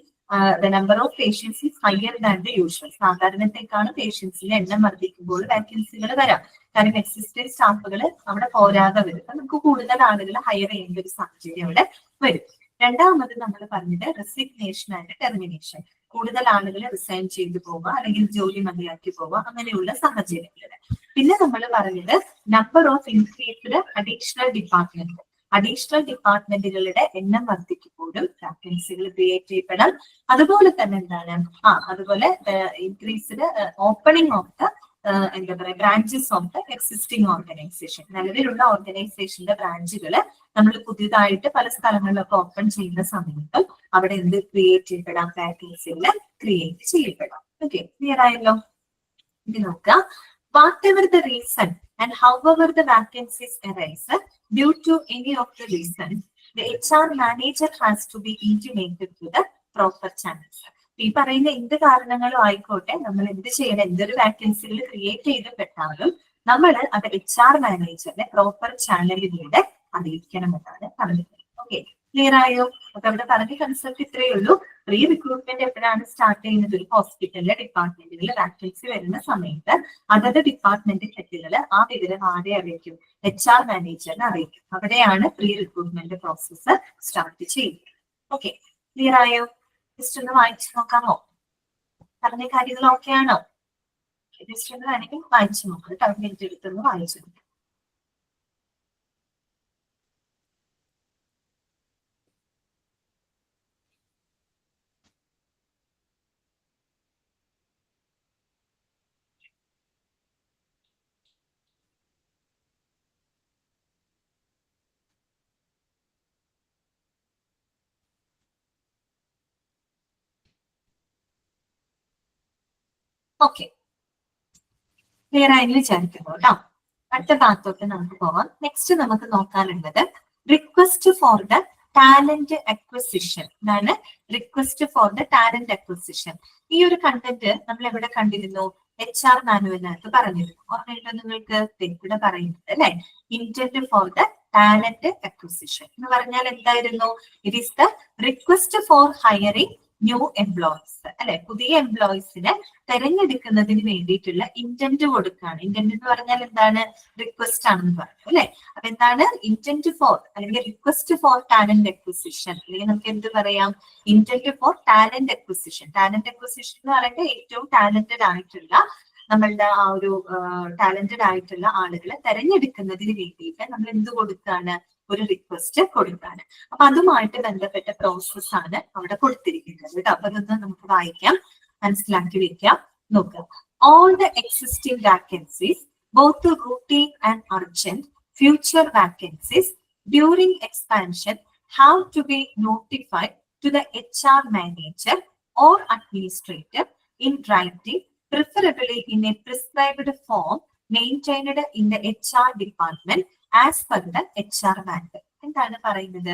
the number of patients is higher than the usual. സാധാരണത്തെക്കാണ് പേഷ്യൻസിന്റെ എണ്ണം വർദ്ധിക്കുമ്പോൾ വാക്കൻസികൾ വരാം. കാരണം എക്സിസ്റ്റൻസ് സ്റ്റാഫുകൾ അവിടെ പോരാതെ വരും. നമുക്ക് കൂടുതൽ ആളുകൾ ഹയർ ചെയ്യേണ്ട ഒരു സാഹചര്യം അവിടെ വരും. രണ്ടാമത് നമ്മൾ പറഞ്ഞത് റെസിഗ്നേഷൻ ആൻഡ് ടെർമിനേഷൻ. കൂടുതൽ ആളുകൾ റിസൈൻ ചെയ്തു പോവുക, അല്ലെങ്കിൽ ജോലി മതിയാക്കി പോവുക, അങ്ങനെയുള്ള സാഹചര്യങ്ങൾ. പിന്നെ നമ്മൾ പറഞ്ഞത് number of increased additional department. അഡീഷണൽ ഡിപ്പാർട്ട്മെന്റുകളുടെ എണ്ണം വർദ്ധിക്കുമ്പോഴും വാക്കൻസികൾ ക്രിയേറ്റ് ചെയ്യപ്പെടാം. അതുപോലെ തന്നെ എന്താണ്, അതുപോലെ ഇൻക്രീസ്ഡ് ഓപ്പണിംഗ് ഓഫ് ദ എന്താ പറയുക branches of the existing organisation. നിലവിലുള്ള ഓർഗനൈസേഷന്റെ ബ്രാഞ്ചുകൾ നമ്മൾ പുതിയതായിട്ട് പല സ്ഥലങ്ങളിലൊക്കെ ഓപ്പൺ ചെയ്യുന്ന സമയത്തും അവിടെ എന്ത് ക്രിയേറ്റ് ചെയ്യപ്പെടാം, വാക്കൻസികൾ ക്രിയേറ്റ് ചെയ്യപ്പെടാം. ഓക്കെ, ക്ലിയർ ആയല്ലോ? ഇത് നോക്കാം. Whatever the reason and however the vacancies arise, due to any of the reasons, the HR manager has to be intimated to the proper channels. ഈ പറയുന്ന എന്ത് കാരണങ്ങളും ആയിക്കോട്ടെ, നമ്മൾ എന്ത് ചെയ്യണം, എന്തൊരു വാക്കൻസികൾ ക്രിയേറ്റ് ചെയ്യപ്പെട്ടാലും നമ്മൾ അത് HR മാനേജറിനെ പ്രോപ്പർ ചാനലിലൂടെ അറിയിക്കണമെന്നാണ് പറഞ്ഞത്. ഓക്കെ, ക്ലിയർ ആയോ? അപ്പൊ അവിടെ പറഞ്ഞ കൺസെപ്റ്റ് ഇത്രയേ ഉള്ളൂ. പ്രീ റിക്രൂട്ട്മെന്റ് എപ്പോഴാണ് സ്റ്റാർട്ട് ചെയ്യുന്നത്? ഒരു ഹോസ്പിറ്റലിലെ ഡിപ്പാർട്ട്മെന്റുകളിൽ വാക്കൻസി വരുന്ന സമയത്ത് അതത് ഡിപ്പാർട്ട്മെന്റ് ഹെഡുകൾ ആ വിവരം ആരെ അറിയിക്കും? HR മാനേജറിനെ അറിയിക്കും. അവിടെയാണ് പ്രീ റിക്രൂട്ട്മെന്റ് പ്രോസസ്സ് സ്റ്റാർട്ട് ചെയ്യുന്നത്. ഓക്കെ, ക്ലിയർ ആയോ? ജസ്റ്റ് ഒന്ന് വായിച്ചു നോക്കാമോ? പറഞ്ഞ കാര്യങ്ങൾ ഓക്കെ ആണോ? ജസ്റ്റ് ഒന്ന് വേണമെങ്കിൽ വായിച്ചു നോക്കാം. 10 മിനിറ്റ് എടുത്തൊന്ന് വായിച്ചു നോക്കാം. ഓക്കെ, ക്ലിയർ ആയെന്ന് വിചാരിക്കുന്നു കേട്ടോ. അടുത്ത ഭാഗത്തോട്ട് നമുക്ക് പോവാം. നെക്സ്റ്റ് നമുക്ക് നോക്കാനുള്ളത് request for the talent acquisition. ഇതാണ് request for the talent acquisition. ഈ ഒരു കണ്ടന്റ് നമ്മൾ എവിടെ കണ്ടിരുന്നു? HR മാനുവലിനകത്ത് പറഞ്ഞിരുന്നു. ഓർമ്മയുണ്ടോ നിങ്ങൾക്ക്? ഇവിടെ പറയുന്നത് അല്ലെ, intent four the talent acquisition എന്ന് പറഞ്ഞാൽ എന്തായിരുന്നു? It is the request for hiring new employees, അല്ലെ, പുതിയ എംപ്ലോയീസിനെ തെരഞ്ഞെടുക്കുന്നതിന് വേണ്ടിയിട്ടുള്ള ഇന്റന്റ് കൊടുക്കുകയാണ്. ഇന്റന്റ് എന്ന് പറഞ്ഞാൽ എന്താണ്? റിക്വസ്റ്റ് ആണെന്ന് പറഞ്ഞു അല്ലെ. അപ്പൊ എന്താണ് ഇന്റന്റ് ഫോർ, അല്ലെങ്കിൽ റിക്വസ്റ്റ് ഫോർ ടാലന്റ് അക്വിസിഷൻ, അല്ലെങ്കിൽ നമുക്ക് എന്ത് പറയാം? Intent for talent acquisition. Talent acquisition എന്ന് പറയുന്നത് ഏറ്റവും ടാലന്റഡ് ആയിട്ടുള്ള നമ്മളുടെ ആ ഒരു ടാലന്റഡ് ആയിട്ടുള്ള ആളുകളെ തെരഞ്ഞെടുക്കുന്നതിന് വേണ്ടിയിട്ട് നമ്മൾ എന്ത് കൊടുക്കുകയാണ്? ഒരു റിക്വസ്റ്റ് കൊടുക്കുകയാണ്. അപ്പൊ അതുമായിട്ട് ബന്ധപ്പെട്ട പ്രോസസ് ആണ് അവിടെ കൊടുത്തിരിക്കുന്നത് കേട്ടോ. അപ്പൊ അതൊന്ന് നമുക്ക് വായിക്കാം, മനസ്സിലാക്കി വെക്കാം. നോക്കുക. All the existing vacancies, both the routine and urgent future vacancies during expansion have to be notified to the HR manager or administrator in writing, preferably in a prescribed form maintained in the HR department as per the HR manual. എന്താണ് പറയുന്നത്?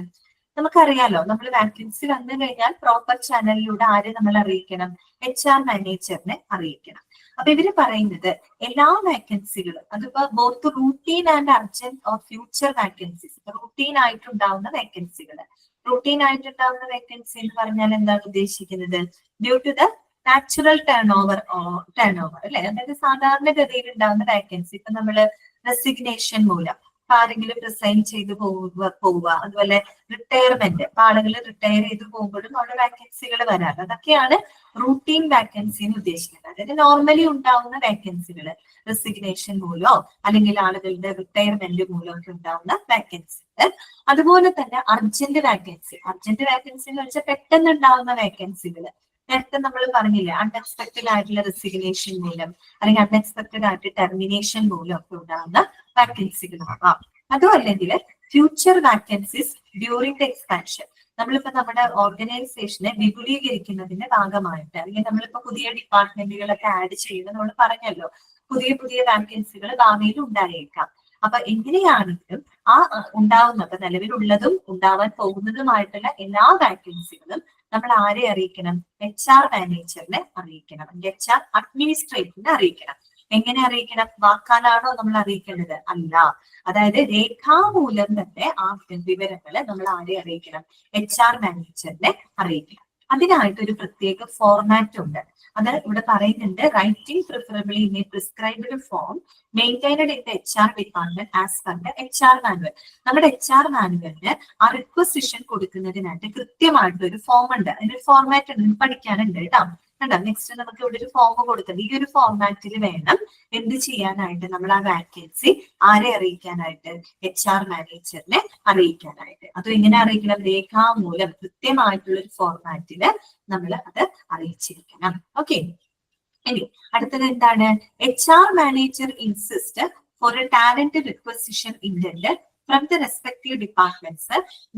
നമുക്കറിയാലോ, നമ്മൾ വാക്കൻസി വന്നു കഴിഞ്ഞാൽ പ്രോപ്പർ ചാനലിലൂടെ ആരെ നമ്മൾ അറിയിക്കണം? HR മാനേജറിനെ അറിയിക്കണം. അപ്പൊ ഇവര് പറയുന്നത് എല്ലാ വാക്കൻസികളും, അതിപ്പോ both routine and urgent or future vacancies, routine ആയിട്ടുണ്ടാവുന്ന വാക്കൻസികൾ. റൂട്ടീൻ ആയിട്ടുണ്ടാവുന്ന വേക്കൻസി എന്ന് പറഞ്ഞാൽ എന്താണ് ഉദ്ദേശിക്കുന്നത്? Due to the natural turnover അല്ലെ, അതായത് സാധാരണഗതിയിൽ ഉണ്ടാവുന്ന വാക്കൻസി. ഇപ്പൊ നമ്മള് റെസിഗ്നേഷൻ മൂലം ആരെങ്കിലും റിസൈൻ ചെയ്ത് പോവുക, അതുപോലെ റിട്ടയർമെന്റ്, ആളുകൾ റിട്ടയർ ചെയ്ത് പോകുമ്പോഴും അവിടെ വാക്കൻസികൾ വരാറ്. അതൊക്കെയാണ് റൂട്ടീൻ വാക്കൻസി എന്ന് ഉദ്ദേശിക്കുന്നത്. അതായത് നോർമലി ഉണ്ടാവുന്ന വാക്കൻസികൾ, റെസിഗ്നേഷൻ മൂലമോ അല്ലെങ്കിൽ ആളുകളുടെ റിട്ടയർമെന്റ് മൂലമോ ഒക്കെ ഉണ്ടാവുന്ന വാക്കൻസികൾ. അതുപോലെ തന്നെ അർജന്റ് വാക്കൻസി എന്ന് വെച്ചാൽ പെട്ടെന്ന് ഉണ്ടാവുന്ന വാക്കൻസികൾ. നേരത്തെ നമ്മൾ പറഞ്ഞില്ലേ, അൺഎക്സ്പെക്ടഡ് ആയിട്ടുള്ള റെസിഗ്നേഷൻ മൂലം അല്ലെങ്കിൽ അൺഎക്സ്പെക്ടഡ് ആയിട്ട് ടെർമിനേഷൻ മൂലം ഒക്കെ ഉണ്ടാകുന്ന വാക്കൻസികളാവാം. അതും അല്ലെങ്കിൽ future vacancies during the expansion. നമ്മളിപ്പോ നമ്മുടെ ഓർഗനൈസേഷനെ വിപുലീകരിക്കുന്നതിന്റെ ഭാഗമായിട്ട്, അല്ലെങ്കിൽ നമ്മളിപ്പോ പുതിയ ഡിപ്പാർട്ട്മെന്റുകളൊക്കെ ആഡ് ചെയ്യുന്നത് നമ്മൾ പറഞ്ഞല്ലോ, പുതിയ പുതിയ വാക്കൻസികൾ ഭാവിയിൽ ഉണ്ടായേക്കാം. അപ്പൊ എങ്ങനെയാണെങ്കിലും ആ ഉണ്ടാവുന്ന, അപ്പൊ നിലവിലുള്ളതും ഉണ്ടാവാൻ പോകുന്നതുമായിട്ടുള്ള എല്ലാ വാക്കൻസികളും നമ്മൾ ആരെ അറിയിക്കണം? HR മാനേജറിനെ അറിയിക്കണം, HR അഡ്മിനിസ്ട്രേറ്ററിനെ അറിയിക്കണം. എങ്ങനെ അറിയിക്കണം? വാക്കാലാണോ നമ്മൾ അറിയിക്കേണ്ടത്? അല്ല. അതായത് രേഖാമൂലം തന്നെ ആ വിവരങ്ങള് നമ്മൾ ആരെ അറിയിക്കണം? HR മാനേജറിനെ അറിയിക്കണം. അതിനായിട്ട് ഒരു പ്രത്യേക ഫോർമാറ്റ് ഉണ്ട്. അത് ഇവിടെ പറയുന്നുണ്ട്, writing preferably in a prescribed form maintained in the HR department as per the HR manual. നമ്മുടെ HR മാനുവലിന് ആ റിക്വസിഷൻ കൊടുക്കുന്നതിനായിട്ട് കൃത്യമായിട്ട് ഒരു ഫോം ഉണ്ട്. അതിനൊരു ഫോർമാറ്റ് ഉണ്ട്, പഠിക്കാനുണ്ട് കേട്ടോ. കണ്ടോ, നെക്സ്റ്റ് നമുക്ക് ഇവിടെ ഒരു ഫോം കൊടുക്കുന്നത്. ഈ ഒരു ഫോർമാറ്റിൽ വേണം എന്ത് ചെയ്യാനായിട്ട്? നമ്മൾ ആ വാക്കൻസി ആരെ അറിയിക്കാനായിട്ട്? HR മാനേജറിനെ അറിയിക്കാനായിട്ട്. അതും എങ്ങനെ അറിയിക്കണം? രേഖാമൂലം കൃത്യമായിട്ടുള്ള ഒരു ഫോർമാറ്റില് നമ്മൾ അത് അറിയിച്ചിരിക്കണം. ഓക്കെ, ഇനി അടുത്തത് എന്താണ്? HR manager insist for a talent requisition intend from the respective departments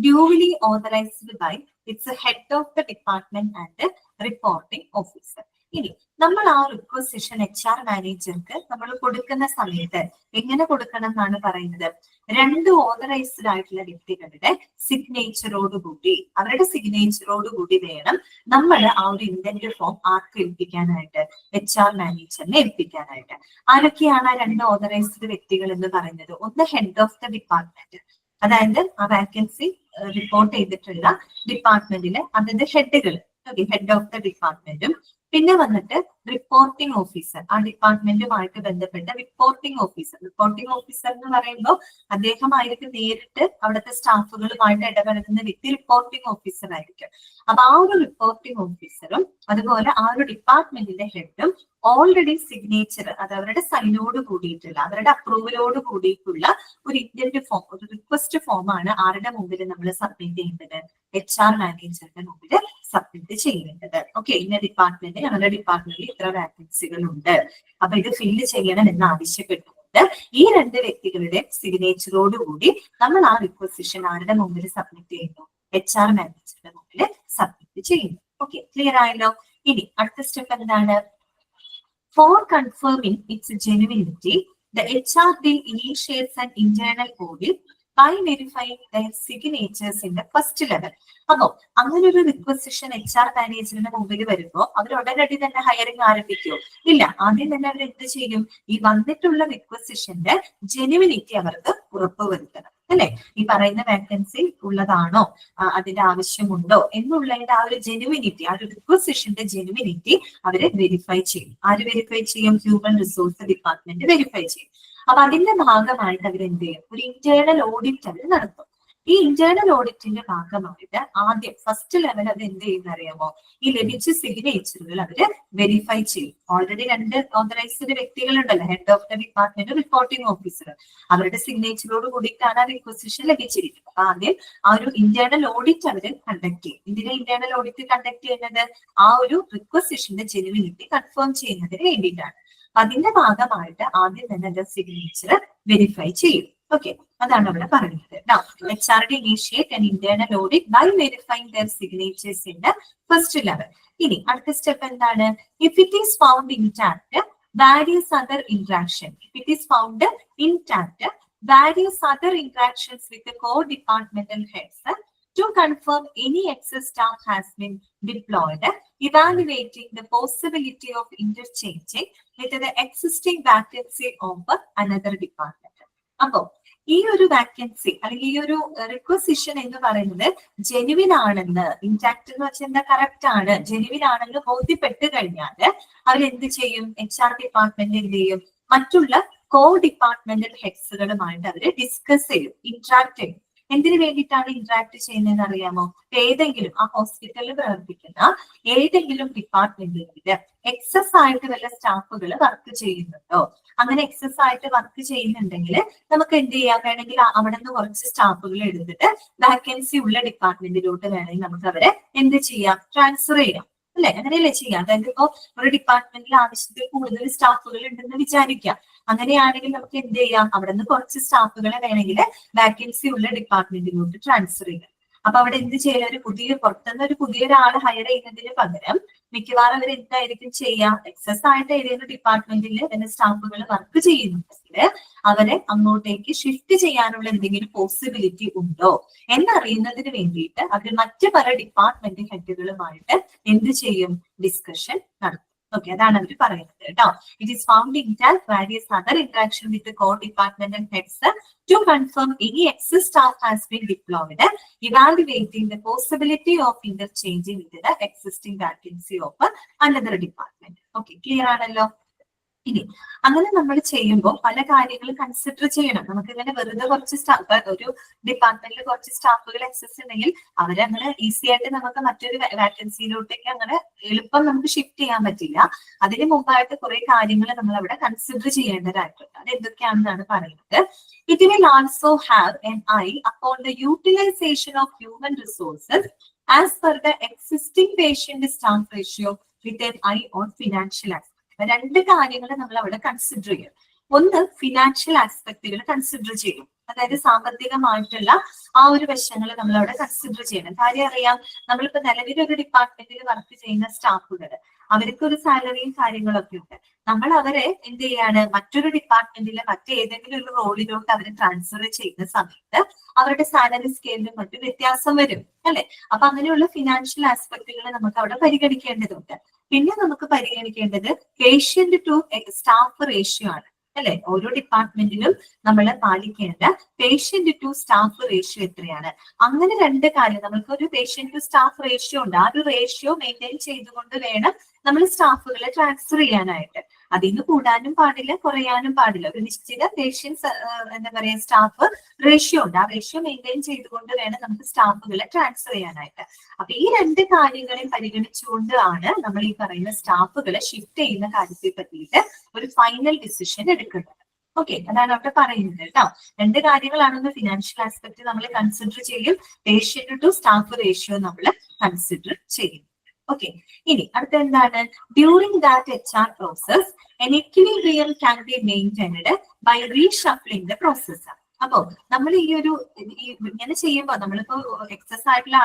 duly authorized by its head of the department and the reporting officer. ഇനി നമ്മൾ ആ റിക്വസിഷൻ HR മാനേജർക്ക് നമ്മൾ കൊടുക്കുന്ന സമയത്ത് എങ്ങനെ കൊടുക്കണം എന്നാണ് പറയുന്നത്? 2 ഓതറൈസ്ഡ് ആയിട്ടുള്ള വ്യക്തികളുടെ സിഗ്നേച്ചറോടുകൂടി, അവരുടെ സിഗ്നേച്ചറോടുകൂടി വേണം നമ്മൾ ആ ഒരു ഇന്റന്റ് ഫോം ആർക്ക് ഏൽപ്പിക്കാനായിട്ട്? HR മാനേജറിനെ ഏൽപ്പിക്കാനായിട്ട്. ആരൊക്കെയാണ് ആ 2 ഓതറൈസ്ഡ് വ്യക്തികൾ എന്ന് പറയുന്നത്? ഒന്ന് ഹെഡ് ഓഫ് ദ ഡിപ്പാർട്ട്മെന്റ്, അതായത് ആ വാക്കൻസി റിപ്പോർട്ട് ചെയ്തിട്ടുള്ള ഡിപ്പാർട്ട്മെന്റിലെ അതിന്റെ ഹെഡുകൾ, ഹെഡ് ഓഫ് ദ ഡിപ്പാർട്ട്മെന്റും, പിന്നെ വന്നിട്ട് റിപ്പോർട്ടിംഗ് ഓഫീസർ, ആ ഡിപ്പാർട്ട്മെന്റുമായിട്ട് ബന്ധപ്പെട്ട റിപ്പോർട്ടിംഗ് ഓഫീസർ. റിപ്പോർട്ടിംഗ് ഓഫീസർ എന്ന് പറയുമ്പോൾ അദ്ദേഹമായിരിക്കും നേരിട്ട് അവിടുത്തെ സ്റ്റാഫുകളുമായിട്ട് ഇടപെടുന്ന വ്യക്തി റിപ്പോർട്ടിംഗ് ഓഫീസർ ആയിരിക്കും. അപ്പൊ ആ ഒരു റിപ്പോർട്ടിംഗ് ഓഫീസറും അതുപോലെ ആ ഒരു ഡിപ്പാർട്ട്മെന്റിന്റെ ഹെഡും ഓൾറെഡി സിഗ്നേച്ചർ, അത് അവരുടെ സൈനോട് കൂടിയിട്ടുള്ള, അവരുടെ അപ്രൂവലോട് കൂടിയിട്ടുള്ള ഒരു ഇന്റന്റ് ഫോം, ഒരു റിക്വസ്റ്റ് ഫോമാണ് ആരുടെ മുമ്പിൽ നമ്മൾ സബ്മിറ്റ് ചെയ്യേണ്ടത്? HR മാനേജറിന്റെ മുമ്പിൽ സബ്മിറ്റ് ചെയ്യേണ്ടത്. ഓക്കെ, ഇന്ന ഡിപ്പാർട്ട്മെന്റ്, ഞങ്ങളുടെ ഡിപ്പാർട്ട്മെന്റിൽ ഇത്ര വാക്കൻസികൾ ഉണ്ട്, അപ്പൊ ഇത് ഫില്ല് ചെയ്യണം എന്ന് ആവശ്യപ്പെട്ടുകൊണ്ട് ഈ 2 വ്യക്തികളുടെ സിഗ്നേച്ചറോടുകൂടി നമ്മൾ ആ റിക്വസിഷൻ ആരുടെ മുമ്പിൽ സബ്മിറ്റ് ചെയ്യുന്നു? HR മാനേജറിന്റെ മുമ്പിൽ സബ്മിറ്റ് ചെയ്യുന്നു. ഓക്കെ, ക്ലിയർ ആയല്ലോ? ഇനി അടുത്ത സ്റ്റെപ്പ് എന്താണ്? For confirming its genuinity, the HRD initiates an internal audit by verifying their signatures in the first level. അപ്പോ അങ്ങനെ ഒരു റിക്വസിഷൻ HR മാനേജറിന്റെ മുമ്പിൽ വരുമ്പോ അവർ ഉടനടി തന്നെ ഹയറിംഗ് ആരംഭിക്കുമോ? ഇല്ല. ആദ്യം തന്നെ അവർ എന്ത് ചെയ്യും? ഈ വന്നിട്ടുള്ള റിക്വസിഷന്റെ ജെനുവിനിറ്റി അവർക്ക് ഉറപ്പുവരുത്തണം, അല്ലെ? ഈ പറയുന്ന വാക്കൻസി ഉള്ളതാണോ, അതിന്റെ ആവശ്യമുണ്ടോ എന്നുള്ളതിന്റെ ആ ഒരു ജെനുവിനിറ്റി, ആ ഒരു റിക്വസിഷന്റെ ജെനുവിനിറ്റി അവര് വെരിഫൈ ചെയ്യും. ആര് വെരിഫൈ ചെയ്യും? ഹ്യൂമൻ റിസോഴ്സ് ഡിപ്പാർട്ട്മെന്റ് വെരിഫൈ ചെയ്യും. അപ്പൊ അതിന്റെ ഭാഗമായിട്ട് അവർ എന്ത് ചെയ്യും? ഒരു ഇന്റേണൽ ഓഡിറ്റ് അവർ നടത്തും. ഈ ഇന്റേണൽ ഓഡിറ്റിന്റെ ഭാഗമായിട്ട് ആദ്യം ഫസ്റ്റ് ലെവൽ അത് എന്ത് ചെയ്യുന്ന അറിയാമോ? ഈ ലഭിച്ച സിഗ്നേച്ചറുകൾ അവര് വെരിഫൈ ചെയ്യും. ഓൾറെഡി 2 ഓതറൈസ്ഡ് വ്യക്തികളുണ്ടല്ലോ, head of the department, reporting officer. അവരുടെ സിഗ്നേച്ചറോട് കൂടിയിട്ടാണ് ആ റിക്വസിഷൻ ലഭിച്ചിരിക്കുന്നത്. അപ്പൊ ആദ്യം ആ ഒരു ഇന്റേണൽ ഓഡിറ്റ് അവര് കണ്ടക്ട് ചെയ്യും. ഇതിനെ ഇന്റേണൽ ഓഡിറ്റ് കണ്ടക്ട് ചെയ്യുന്നത് ആ ഒരു റിക്വസിഷന്റെ ജെനുവിനിറ്റി കൺഫേം ചെയ്യുന്നതിന് വേണ്ടിയിട്ടാണ്. അതിന്റെ ഭാഗമായിട്ട് ആദ്യം തന്നെ അത് സിഗ്നേച്ചർ വെരിഫൈ ചെയ്യും. ഓക്കെ, അതാണ് അവിടെ പറയുന്നത്. HRD initiate an internal audit by verifying their signatures in the first level. ഇനി അടുത്ത സ്റ്റെപ്പ് എന്താണ്? If it is found intact, various other interaction. If it is found intact, various other interactions with the core departmental heads to confirm any excess staff has been deployed, evaluating the possibility of interchanging with the existing vacancy of another department. അപ്പോ ഈ ഒരു വാക്കൻസി അല്ലെങ്കിൽ ഈ ഒരു റിക്വസിഷൻ എന്ന് പറയുന്നത് ജെനുവിൻ ആണെന്ന്, ഇൻടാക്ട് എന്ന് വെച്ചാൽ എന്താ, കറക്റ്റ് ആണ്, ജെനുവിൻ ആണെന്ന് ബോധ്യപ്പെട്ട് കഴിഞ്ഞാൽ അവരെന്ത് ചെയ്യും? HR ഡിപ്പാർട്ട്മെന്റ് എന്ത് ചെയ്യും? മറ്റുള്ള കോ ഡിപ്പാർട്ട്മെന്റൽ ഹെഡ്സുകളുമായിട്ട് അവര് ഡിസ്കസ് ചെയ്യും, ഇന്ററാക്ട് ചെയ്യും. എന്തിനു വേണ്ടിയിട്ടാണ് ഇന്ററാക്ട് ചെയ്യുന്നതെന്ന് അറിയാമോ? ഏതെങ്കിലും ആ ഹോസ്പിറ്റലിൽ പ്രവർത്തിക്കുന്ന ഏതെങ്കിലും ഡിപ്പാർട്ട്മെന്റുകളിൽ എക്സസ് ആയിട്ട് വല്ല സ്റ്റാഫുകൾ വർക്ക് ചെയ്യുന്നുണ്ടോ? അങ്ങനെ എക്സസ് ആയിട്ട് വർക്ക് ചെയ്യുന്നുണ്ടെങ്കിൽ നമുക്ക് എന്ത് ചെയ്യാം? വേണമെങ്കിൽ അവിടെ നിന്ന് കുറച്ച് സ്റ്റാഫുകൾ എടുത്തിട്ട് വാക്കൻസി ഉള്ള ഡിപ്പാർട്ട്മെന്റിലോട്ട് വേണമെങ്കിൽ നമുക്ക് അവരെ എന്ത് ചെയ്യാം? ട്രാൻസ്ഫർ ചെയ്യാം, അല്ലെ? അങ്ങനെയല്ലേ ചെയ്യാം. അതായത് ഇപ്പോ ഒരു ഡിപ്പാർട്ട്മെന്റിൽ ആവശ്യത്തിൽ കൂടുതൽ സ്റ്റാഫുകൾ ഉണ്ടെന്ന് വിചാരിക്കാം. അങ്ങനെയാണെങ്കിൽ നമുക്ക് എന്ത് ചെയ്യാം, അവിടെ നിന്ന് കുറച്ച് സ്റ്റാഫുകളെ വേണമെങ്കിൽ വാക്കൻസി ഉള്ള ഡിപ്പാർട്ട്മെന്റിലോട്ട് ട്രാൻസ്ഫർ ചെയ്യാം. അപ്പൊ അവിടെ എന്ത് ചെയ്യാം, പുറത്തുനിന്ന് ഒരു പുതിയൊരാളെ ഹയർ ചെയ്യുന്നതിന് പകരം മിക്കവാറും അവർ എന്തായിരിക്കും ചെയ്യാം, എക്സസ് ആയിട്ട് ഏതെങ്കിലും ഡിപ്പാർട്ട്മെന്റിൽ തന്നെ സ്റ്റാഫുകൾ വർക്ക് ചെയ്യുന്നുണ്ടെങ്കിൽ അവരെ അങ്ങോട്ടേക്ക് ഷിഫ്റ്റ് ചെയ്യാനുള്ള എന്തെങ്കിലും പോസിബിലിറ്റി ഉണ്ടോ എന്നറിയുന്നതിന് വേണ്ടിയിട്ട് അവർ മറ്റ് പല ഡിപ്പാർട്ട്മെന്റ് ഹെഡുകളുമായിട്ട് എന്ത് ചെയ്യും, ഡിസ്കഷൻ നടത്തും. ഓക്കെ, അതാണ് അവർ പറയുന്നത് കേട്ടോ. It is found in various other interaction with the core departmental heads to confirm any excess staff has been deployed, evaluating the possibility of interchanging with the existing vacancy of another department. Okay, clear ആണല്ലോ. ഇനി അങ്ങനെ നമ്മൾ ചെയ്യുമ്പോൾ പല കാര്യങ്ങളും കൺസിഡർ ചെയ്യണം. നമുക്ക് ഇങ്ങനെ വെറുതെ കുറച്ച് ഒരു ഡിപ്പാർട്ട്മെന്റിൽ കുറച്ച് സ്റ്റാഫുകൾ എക്സസ് ഉണ്ടെങ്കിൽ അവരങ്ങനെ ഈസി ആയിട്ട് നമുക്ക് മറ്റൊരു വാക്കൻസിയിലോട്ടേക്ക് അങ്ങനെ എളുപ്പം നമുക്ക് ഷിഫ്റ്റ് ചെയ്യാൻ പറ്റില്ല. അതിന് മുമ്പായിട്ട് കുറെ കാര്യങ്ങൾ നമ്മൾ അവിടെ കൺസിഡർ ചെയ്യേണ്ടതായിട്ടുണ്ട്. അത് എന്തൊക്കെയാണെന്നാണ് പറയുന്നത്. It will also have an eye upon the utilisation of human resources as per the existing patient staff ratio with an eye on financial aspect. രണ്ട് കാര്യങ്ങൾ നമ്മൾ അവിടെ കൺസിഡർ ചെയ്യും. ഒന്ന്, ഫിനാൻഷ്യൽ ആസ്പെക്ടുകൾ കൺസിഡർ ചെയ്യും, അതായത് സാമ്പത്തികമായിട്ടുള്ള ആ ഒരു വശങ്ങൾ നമ്മൾ അവിടെ കൺസിഡർ ചെയ്യണം. കാര്യം അറിയാം, നമ്മളിപ്പോ നിലവിലൊരു ഡിപ്പാർട്ട്മെന്റിൽ വർക്ക് ചെയ്യുന്ന സ്റ്റാഫുകൾ അവർക്ക് ഒരു സാലറിയും കാര്യങ്ങളൊക്കെ ഉണ്ട്. നമ്മൾ അവരെ എന്ത് ചെയ്യാണ്, മറ്റൊരു ഡിപ്പാർട്ട്മെന്റിലെ മറ്റേതെങ്കിലും ഒരു റോളിലോട്ട് അവരെ ട്രാൻസ്ഫർ ചെയ്യുന്ന സമയത്ത് അവരുടെ സാലറി സ്കെയിലും മറ്റു വ്യത്യാസം വരും അല്ലെ. അപ്പൊ അങ്ങനെയുള്ള ഫിനാൻഷ്യൽ ആസ്പെക്ടുകൾ നമുക്ക് അവിടെ പരിഗണിക്കേണ്ടതുണ്ട്. പിന്നെ നമുക്ക് പരിഗണിക്കേണ്ടത് പേഷ്യന്റ് ടു സ്റ്റാഫ് റേഷ്യോ ആണ് അല്ലെ. ഓരോ ഡിപ്പാർട്ട്മെന്റിലും നമ്മൾ പാലിക്കേണ്ട പേഷ്യന്റ് ടു സ്റ്റാഫ് റേഷ്യോ എത്രയാണ്. അങ്ങനെ രണ്ട് കാര്യം, നമുക്ക് ഒരു പേഷ്യന്റ് ടു സ്റ്റാഫ് റേഷ്യോ ഉണ്ട്. ആ ഒരു റേഷ്യോ മെയിൻറ്റെയിൻ ചെയ്തുകൊണ്ട് വേണം നമ്മൾ സ്റ്റാഫുകളെ ട്രാൻസ്ഫർ ചെയ്യാനായിട്ട്. അതിന് കൂടാനും പാടില്ല, കുറയാനും പാടില്ല. ഒരു നിശ്ചിത പേഷ്യൻസ് എന്താ പറയാ സ്റ്റാഫ് റേഷ്യോ ഉണ്ട്. ആ റേഷ്യോ മെയിൻറ്റെയിൻ ചെയ്തുകൊണ്ട് വേണം നമുക്ക് സ്റ്റാഫുകളെ ട്രാൻസ്ഫർ ചെയ്യാനായിട്ട്. അപ്പൊ ഈ രണ്ട് കാര്യങ്ങളെ പരിഗണിച്ചുകൊണ്ട് ആണ് നമ്മൾ ഈ പറയുന്ന സ്റ്റാഫുകളെ ഷിഫ്റ്റ് ചെയ്യുന്ന കാര്യത്തെ പറ്റിയിട്ട് ഒരു ഫൈനൽ ഡിസിഷൻ എടുക്കുന്നത്. ഓക്കെ, അതാണ് അവിടെ പറയുന്നത് കേട്ടോ. രണ്ട് കാര്യങ്ങളാണെന്ന് ഫിനാൻഷ്യൽ ആസ്പെക്ട് നമ്മൾ കൺസിഡർ ചെയ്യും, പേഷ്യന്റ് ടു സ്റ്റാഫ് റേഷ്യോ നമ്മൾ കൺസിഡർ ചെയ്യും. ഓക്കെ, ഇനി അടുത്ത എന്താണ്, during that HR process an equilibrium can be maintained by reshuffling the process. അപ്പോ നമ്മൾ ഈ ഒരു ഇങ്ങനെ ചെയ്യുമ്പോൾ നമ്മളിപ്പോ എക്സസ് ആയിട്ടുള്ള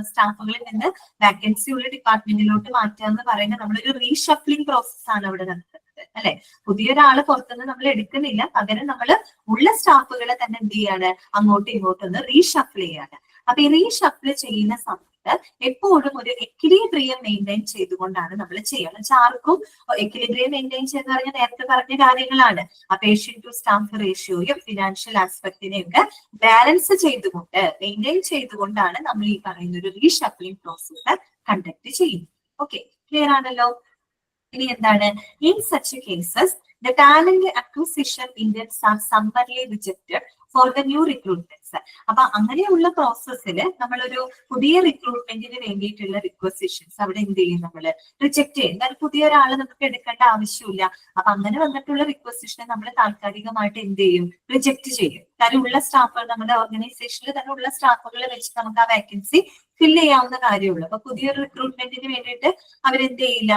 സ്റ്റാഫുകളിൽ നിന്ന് വാക്കൻസി ഉള്ള ഡിപ്പാർട്ട്മെന്റിലോട്ട് മാറ്റുക എന്ന് പറയുന്നത് നമ്മളൊരു റീഷഫ്ലിംഗ് പ്രോസസ് ആണ് അവിടെ നടത്തുന്നത് അല്ലെ. പുതിയൊരാള് പുറത്തുനിന്ന് നമ്മൾ എടുക്കുന്നില്ല, പകരം നമ്മൾ ഉള്ള സ്റ്റാഫുകളെ തന്നെ എന്ത് ചെയ്യാണ്, അങ്ങോട്ടും ഇങ്ങോട്ടും ഒന്ന് റീഷഫിൾ ചെയ്യാണ്. അപ്പൊ ഈ റീഷഫിൾ ചെയ്യുന്ന സമയത്ത് എപ്പോഴും ഒരു എക്വിലിബ്രിയം മെയിൻറ്റെയിൻ ചെയ്തുകൊണ്ടാണ് നമ്മൾ ചെയ്യുന്നത്. ആർക്കും എക്വിലിബ്രിയം മെയിൻറ്റെയിൻ ചെയ്ത് പറഞ്ഞാൽ നേരത്തെ പറഞ്ഞ കാര്യങ്ങളാണ്. ആ പേഷ്യന്റ് ടു സ്റ്റാഫ് റേഷ്യോയും ഫിനാൻഷ്യൽ ആസ്പെക്ടിനെയും ഒക്കെ ബാലൻസ് ചെയ്തുകൊണ്ട് മെയിൻറ്റെയിൻ ചെയ്തുകൊണ്ടാണ് നമ്മൾ ഈ പറയുന്ന ഒരു റീഷഫ്ലിംഗ് പ്രോസസ് കണ്ടക്ട് ചെയ്യുന്നത്. ഓക്കെ, ക്ലിയർ ആണല്ലോ. ഇനി എന്താണ്, in such cases the talent acquisition Indians are summarily rejected for the new recruitments. അപ്പൊ അങ്ങനെയുള്ള പ്രോസസ്സിൽ നമ്മളൊരു പുതിയ റിക്രൂട്ട്മെന്റിന് വേണ്ടിയിട്ടുള്ള റിക്വസിഷൻസ് അവിടെ എന്ത് ചെയ്യും, നമ്മൾ റിജക്ട് ചെയ്യും. കാരണം പുതിയ ഒരാളെ നമുക്ക് എടുക്കേണ്ട ആവശ്യമില്ല. അപ്പൊ അങ്ങനെ വന്നിട്ടുള്ള റിക്വസിഷനെ നമ്മൾ താൽക്കാലികമായിട്ട് എന്ത് ചെയ്യും, റിജക്ട് ചെയ്യും. കാരണം ഉള്ള സ്റ്റാഫുകൾ നമ്മുടെ ഓർഗനൈസേഷനിൽ തന്നെ ഉള്ള സ്റ്റാഫുകളെ വെച്ച് നമുക്ക് ആ വേക്കൻസി ഫില്ല് ചെയ്യാവുന്ന കാര്യമുള്ളൂ. അപ്പൊ പുതിയൊരു റിക്രൂട്ട്മെന്റിന് വേണ്ടിയിട്ട് അവരെന്ത് ചെയ്യില്ല,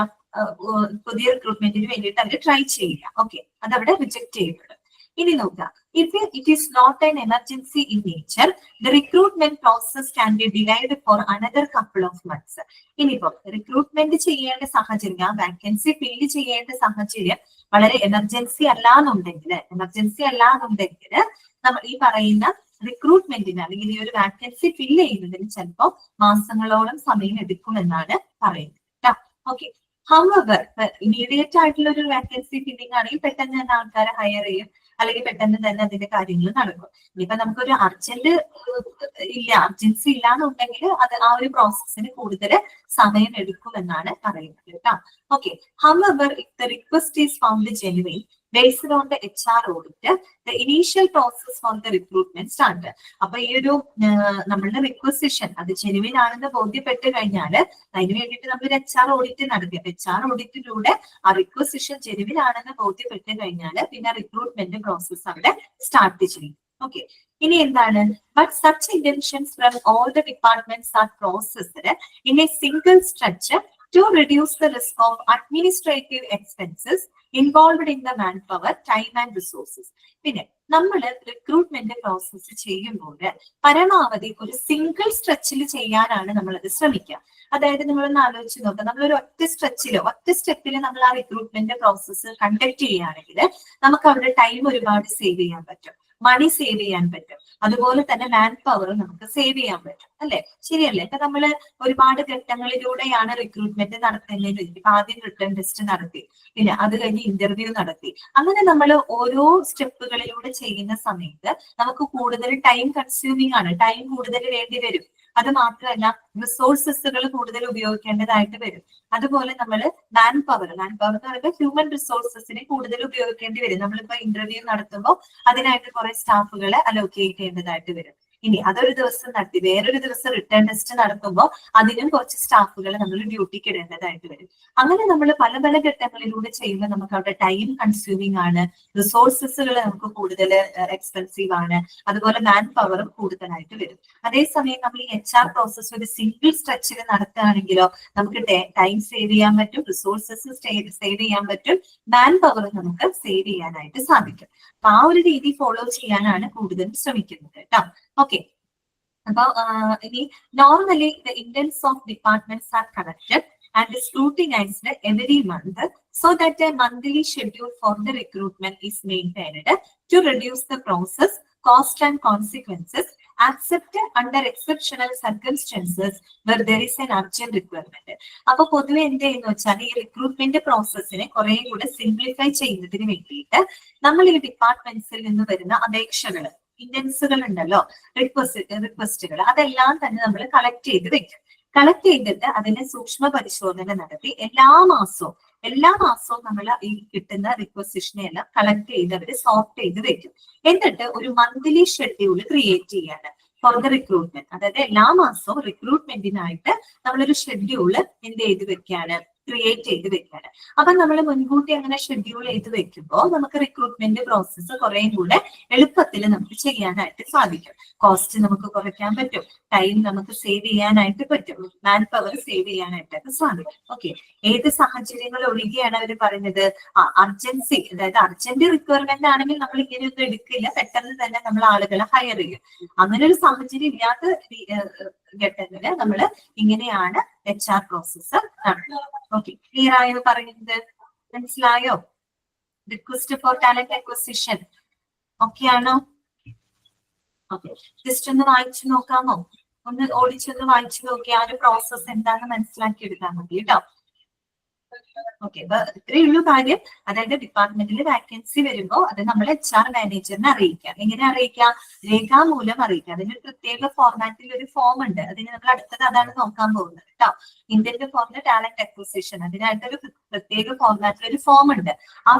പുതിയ റിക്രൂട്ട്മെന്റിന് വേണ്ടിയിട്ട് അവർ ട്രൈ ചെയ്യില്ല. ഓക്കെ, അതവിടെ റിജക്ട് ചെയ്യപ്പെടും. ഇനി നോക്കുക, if it is not an emergency in nature the recruitment process can be delayed for another couple of months. ഇനിയിപ്പോ റിക്രൂട്ട്മെന്റ് ചെയ്യേണ്ട സാഹചര്യം, ആ വാക്കൻസി ഫില്ല് ചെയ്യേണ്ട സാഹചര്യം വളരെ എമർജൻസി അല്ലാന്നുണ്ടെങ്കിൽ നമ്മൾ ഈ പറയുന്ന റിക്രൂട്ട്മെന്റിന് അല്ലെങ്കിൽ ഈ ഒരു വാക്കൻസി ഫില്ല് ചെയ്യുന്നതിന് ചിലപ്പോൾ മാസങ്ങളോളം സമയം എടുക്കുമെന്നാണ് പറയുന്നത്. ഓക്കെ, ഹൗവർ ഇമീഡിയറ്റ് ആയിട്ടുള്ള ഒരു വാക്കൻസി ഫില്ലിംഗ് ആണെങ്കിൽ പെട്ടെന്ന് തന്നെ ആൾക്കാരെ ഹയർ ചെയ്യും, അല്ലെങ്കിൽ പെട്ടെന്ന് തന്നെ അതിന്റെ കാര്യങ്ങൾ നടക്കും. ഇനിയിപ്പോ നമുക്കൊരു അർജൻസി ഇല്ലാന്നുണ്ടെങ്കിൽ അത് ആ ഒരു പ്രോസസ്സിന് കൂടുതൽ സമയം എടുക്കുമെന്നാണ് പറയുന്നത് കേട്ടോ. Okay, however if the request is found genuine based on the HR audit, the initial process for the recruitment start. അപ്പൊ ഈ ഒരു നമ്മളുടെ റിക്വസിഷൻ അത് ജെനുവിൻ ആണെന്ന് ബോധ്യപ്പെട്ട് കഴിഞ്ഞാൽ അതിന് വേണ്ടിയിട്ട് നമ്മൾ HR ഓഡിറ്റ് നടത്തി. HR ഓഡിറ്റിലൂടെ ആ റിക്വസിഷൻ ജെനുവിൻ ആണെന്ന് ബോധ്യപ്പെട്ട് കഴിഞ്ഞാൽ പിന്നെ റിക്രൂട്ട്മെന്റ് പ്രോസസ് അവിടെ സ്റ്റാർട്ട് ചെയ്യും. ഓക്കെ, ഇനി എന്താണ്, but such intentions from all the departments are processed in a single structure to reduce the risk of administrative expenses involved in the manpower, time and resources. പിന്നെ നമ്മൾ റിക്രൂട്ട്മെന്റ് പ്രോസസ്സ് ചെയ്യുമ്പോൾ പരമാവധി ഒരു സിംഗിൾ സ്ട്രെച്ചിൽ ചെയ്യാനാണ് നമ്മളത് ശ്രമിക്കുക. അതായത് നമ്മളൊന്ന് ആലോചിച്ച് നോക്കാം, നമ്മളൊരു ഒറ്റ സ്ട്രെച്ചിലോ ഒറ്റ സ്റ്റെപ്പിൽ നമ്മൾ ആ റിക്രൂട്ട്മെന്റ് പ്രോസസ്സ് കണ്ടക്ട് ചെയ്യുകയാണെങ്കിൽ നമുക്ക് അവിടെ ടൈം ഒരുപാട് സേവ് ചെയ്യാൻ പറ്റും, മണി സേവ് ചെയ്യാൻ പറ്റും, അതുപോലെ തന്നെ മാൻ പവർ നമുക്ക് സേവ് ചെയ്യാൻ പറ്റും, അല്ലെ? ശരിയല്ലേ? ഇപ്പൊ നമ്മള് ഒരുപാട് ഘട്ടങ്ങളിലൂടെയാണ് റിക്രൂട്ട്മെന്റ് നടത്തുന്നത്. ഇപ്പൊ ആദ്യം റിട്ടേൺ ടെസ്റ്റ് നടത്തി, പിന്നെ അത് കഴിഞ്ഞ് ഇന്റർവ്യൂ നടത്തി. അങ്ങനെ നമ്മൾ ഓരോ സ്റ്റെപ്പുകളിലൂടെ ചെയ്യുന്ന സമയത്ത് നമുക്ക് കൂടുതൽ ടൈം കൺസ്യൂമിംഗ് ആണ്, ടൈം കൂടുതൽ വേണ്ടി വരും. അത് മാത്രമല്ല റിസോഴ്സസുകൾ കൂടുതൽ ഉപയോഗിക്കേണ്ടതായിട്ട് വരും. അതുപോലെ നമ്മൾ മാൻ പവർ എന്ന് പറയുമ്പോൾ ഹ്യൂമൻ റിസോഴ്സസിനെ കൂടുതൽ ഉപയോഗിക്കേണ്ടി വരും. നമ്മളിപ്പോ ഇന്റർവ്യൂ നടത്തുമ്പോൾ അതിനായിട്ട് കുറെ സ്റ്റാഫുകളെ അലോക്കേറ്റ് ചെയ്യേണ്ടതായിട്ട് വരും. ഇനി അതൊരു ദിവസം നടത്തി വേറൊരു ദിവസം റിട്ടേൺ ടെസ്റ്റ് നടത്തുമ്പോൾ അതിനും കുറച്ച് സ്റ്റാഫുകളെ നമ്മൾ ഡ്യൂട്ടിക്ക് ഇടേണ്ടതായിട്ട് വരും. അങ്ങനെ നമ്മൾ പല പല ഘട്ടങ്ങളിലൂടെ ചെയ്യുമ്പോൾ നമുക്ക് അവിടെ ടൈം കൺസ്യൂമിംഗ് ആണ്, റിസോഴ്സസുകൾ നമുക്ക് കൂടുതൽ എക്സ്പെൻസീവ് ആണ്, അതുപോലെ മാൻ പവറും കൂടുതലായിട്ട് വരും. അതേസമയം നമ്മൾ ഈ HR പ്രോസസ് ഒരു സിംഗിൾ സ്ട്രെച്ചിൽ നടത്തുകയാണെങ്കിലോ നമുക്ക് ടൈം സേവ് ചെയ്യാൻ പറ്റും, റിസോഴ്സസ് സേവ് ചെയ്യാൻ പറ്റും, മാൻ പവർ നമുക്ക് സേവ് ചെയ്യാനായിട്ട് സാധിക്കും. അപ്പൊ ആ ഒരു രീതി ഫോളോ ചെയ്യാനാണ് കൂടുതൽ ശ്രമിക്കുന്നത് കേട്ടോ. ഓക്കെ, അപ്പൊ ഇനി normally the intense of departments are connected and scrutinized every month so that a monthly schedule for the recruitment is maintained to reduce the process, cost and consequences, except under exceptional circumstances where there is an urgent requirement. അപ്പൊ പൊതുവെ എന്ത് ചെയ്യുന്ന വെച്ചാൽ ഈ റിക്രൂട്ട്മെന്റ് പ്രോസസ്സിനെ കുറെ കൂടെ സിംപ്ലിഫൈ ചെയ്യുന്നതിന് വേണ്ടിയിട്ട് നമ്മൾ ഈ ഡിപ്പാർട്ട്മെന്റ്സിൽ നിന്ന് വരുന്ന അപേക്ഷകൾ, ഇന്റൻസുകൾ ഉണ്ടല്ലോ, റിക്വസ്റ്റുകൾ, അതെല്ലാം തന്നെ നമ്മൾ കളക്ട് ചെയ്ത് വെക്കും. കളക്ട് ചെയ്തിട്ട് അതിനെ സൂക്ഷ്മ പരിശോധന നടത്തി എല്ലാ മാസവും നമ്മൾ ഈ കിട്ടുന്ന റിക്വസിഷനെ എല്ലാം കളക്ട് ചെയ്ത് അവര് സോർട്ട് ചെയ്ത് വെക്കും. എന്നിട്ട് ഒരു മന്ത്ലി ഷെഡ്യൂൾ ക്രിയേറ്റ് ചെയ്യാണ് ഫോർ ദ റിക്രൂട്ട്മെന്റ്. അതായത് എല്ലാ മാസവും റിക്രൂട്ട്മെന്റിനായിട്ട് നമ്മളൊരു ഷെഡ്യൂള് എന്ത് ചെയ്ത് വെക്കാണ്, ക്രിയേറ്റ് ചെയ്ത് വെക്കാണ്. അപ്പൊ നമ്മൾ മുൻകൂട്ടി അങ്ങനെ ഷെഡ്യൂൾ ചെയ്ത് വെക്കുമ്പോൾ നമുക്ക് റിക്രൂട്ട്മെന്റ് പ്രോസസ്സ് കുറെ കൂടെ എളുപ്പത്തിൽ നമുക്ക് ചെയ്യാനായിട്ട് സാധിക്കും. കോസ്റ്റ് നമുക്ക് കുറയ്ക്കാൻ പറ്റും, ടൈം നമുക്ക് സേവ് ചെയ്യാനായിട്ട് പറ്റും, മാൻ പവർ സേവ് ചെയ്യാനായിട്ടൊക്കെ സാധിക്കും. ഓക്കെ, ഏത് സാഹചര്യങ്ങൾ ഒഴികെയാണ് അവർ പറയുന്നത്? അർജൻസി, അതായത് അർജന്റ് റിക്വയർമെന്റ് ആണെങ്കിൽ നമ്മൾ ഇങ്ങനെയൊന്നും എടുക്കില്ല, പെട്ടെന്ന് തന്നെ നമ്മൾ ആളുകളെ ഹയർ ചെയ്യും. അങ്ങനെ ഒരു സാഹചര്യം ഇല്ലാത്ത ഘട്ടത്തില് നമ്മൾ ഇങ്ങനെയാണ് HR പ്രോസസ്സ് നടത്തുന്നത്. ഓക്കെ, ക്ലിയർ ആയോ പറയുന്നത്? മനസ്സിലായോ? Request for talent acquisition okay ആണോ? ഓക്കെ, ജസ്റ്റ് ഒന്ന് വായിച്ചു നോക്കാമോ? ഒന്ന് ഓടിച്ചൊന്ന് വായിച്ചു നോക്കി ആ ഒരു പ്രോസസ്സ് എന്താണെന്ന് മനസ്സിലാക്കി എടുക്കാൻ മതി കേട്ടോ. ഓക്കെ, അപ്പൊ ഇത്രയേ ഉള്ളൂ കാര്യം. അതായത് ഡിപ്പാർട്ട്മെന്റിൽ വാക്കൻസി വരുമ്പോൾ അത് നമ്മൾ HR മാനേജറിനെ അറിയിക്കാം. എങ്ങനെ അറിയിക്കാം? രേഖാമൂലം അറിയിക്കാം. അതിനൊരു പ്രത്യേക ഫോർമാറ്റിൽ ഒരു ഫോം ഉണ്ട്, അതിന് നമ്മൾ അടുത്തത് അതാണ് നോക്കാൻ പോകുന്നത് കേട്ടോ. Indent for the talent acquisition, അതിനായിട്ടൊരു പ്രത്യേക ഫോർമാറ്റിൽ ഒരു ഫോം ഉണ്ട്. ആ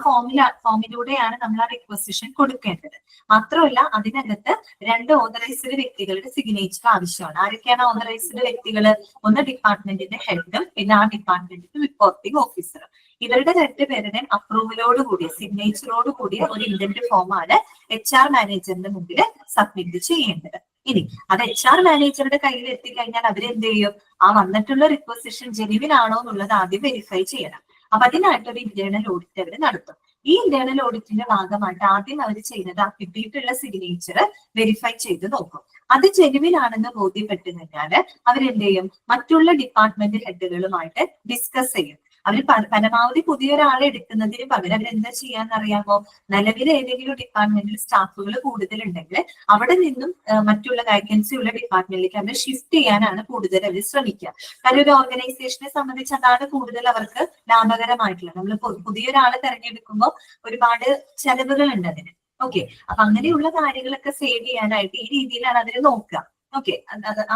ഫോമിലൂടെയാണ് നമ്മൾ ആ റിക്വസിഷൻ കൊടുക്കേണ്ടത്. മാത്രമല്ല അതിനകത്ത് 2 ഓതറൈസ്ഡ് വ്യക്തികളുടെ സിഗ്നേച്ചർ ആവശ്യമാണ്. ആരൊക്കെയാണ് ഓതറൈസ്ഡ് വ്യക്തികൾ? ഒന്ന് ഡിപ്പാർട്ട്മെന്റിന്റെ ഹെഡും പിന്നെ ആ ഡിപ്പാർട്ട്മെന്റിന്റെ റിപ്പോർട്ടിംഗ് ഓഫീസർ. ഇവരുടെ 2 പേരുടെയും അപ്രൂവലോട് കൂടിയ, സിഗ്നേച്ചറോട് കൂടിയ ഒരു ഇന്റന്റ് ഫോമാണ് HR മാനേജറിന്റെ മുമ്പിൽ സബ്മിറ്റ് ചെയ്യേണ്ടത്. ഇനി അത് HR മാനേജറുടെ കയ്യിൽ എത്തിക്കഴിഞ്ഞാൽ അവരെന്ത് ചെയ്യും? ആ വന്നിട്ടുള്ള റിക്വസിഷൻ ജെന്യുവിൻ ആണോ എന്നുള്ളത് ആദ്യം വെരിഫൈ ചെയ്യണം. അപ്പൊ അതിനായിട്ടൊരു ഇന്റേണൽ ഓഡിറ്റ് അവർ നടത്തും. ഈ ഇന്റേണൽ ഓഡിറ്റിന്റെ ഭാഗമായിട്ട് ആദ്യം അവർ ചെയ്യുന്നത് ആ കിട്ടിയിട്ടുള്ള സിഗ്നേച്ചർ വെരിഫൈ ചെയ്ത് നോക്കും. അത് ജെന്യുവിൻ ആണെന്ന് ബോധ്യപ്പെട്ടു കഴിഞ്ഞാല് അവരെന്ത് ചെയ്യും? മറ്റുള്ള ഡിപ്പാർട്ട്മെന്റ് ഹെഡുകളുമായിട്ട് ഡിസ്കസ് ചെയ്യും. അവർ പരമാവധി പുതിയൊരാളെ എടുക്കുന്നതിന് പകരം അവരെന്താ ചെയ്യാന്നറിയാമോ? നിലവിൽ ഏതെങ്കിലും ഡിപ്പാർട്ട്മെന്റിൽ സ്റ്റാഫുകൾ കൂടുതലുണ്ടെങ്കിൽ അവിടെ നിന്നും മറ്റുള്ള വാക്കൻസി ഉള്ള ഡിപ്പാർട്ട്മെന്റിലേക്ക് അവർ ഷിഫ്റ്റ് ചെയ്യാനാണ് കൂടുതൽ അവർ ശ്രമിക്കുക. കാരണം ഒരു ഓർഗനൈസേഷനെ സംബന്ധിച്ച് അതാണ് കൂടുതൽ അവർക്ക് ലാഭകരമായിട്ടുള്ളത്. നമ്മൾ പുതിയൊരാളെ തെരഞ്ഞെടുക്കുമ്പോൾ ഒരുപാട് ചെലവുകൾ ഉണ്ട് അതിന്. ഓക്കെ, അപ്പൊ അങ്ങനെയുള്ള കാര്യങ്ങളൊക്കെ സേവ് ചെയ്യാനായിട്ട് ഈ രീതിയിലാണ് അതിന് നോക്കുക. ഓക്കെ,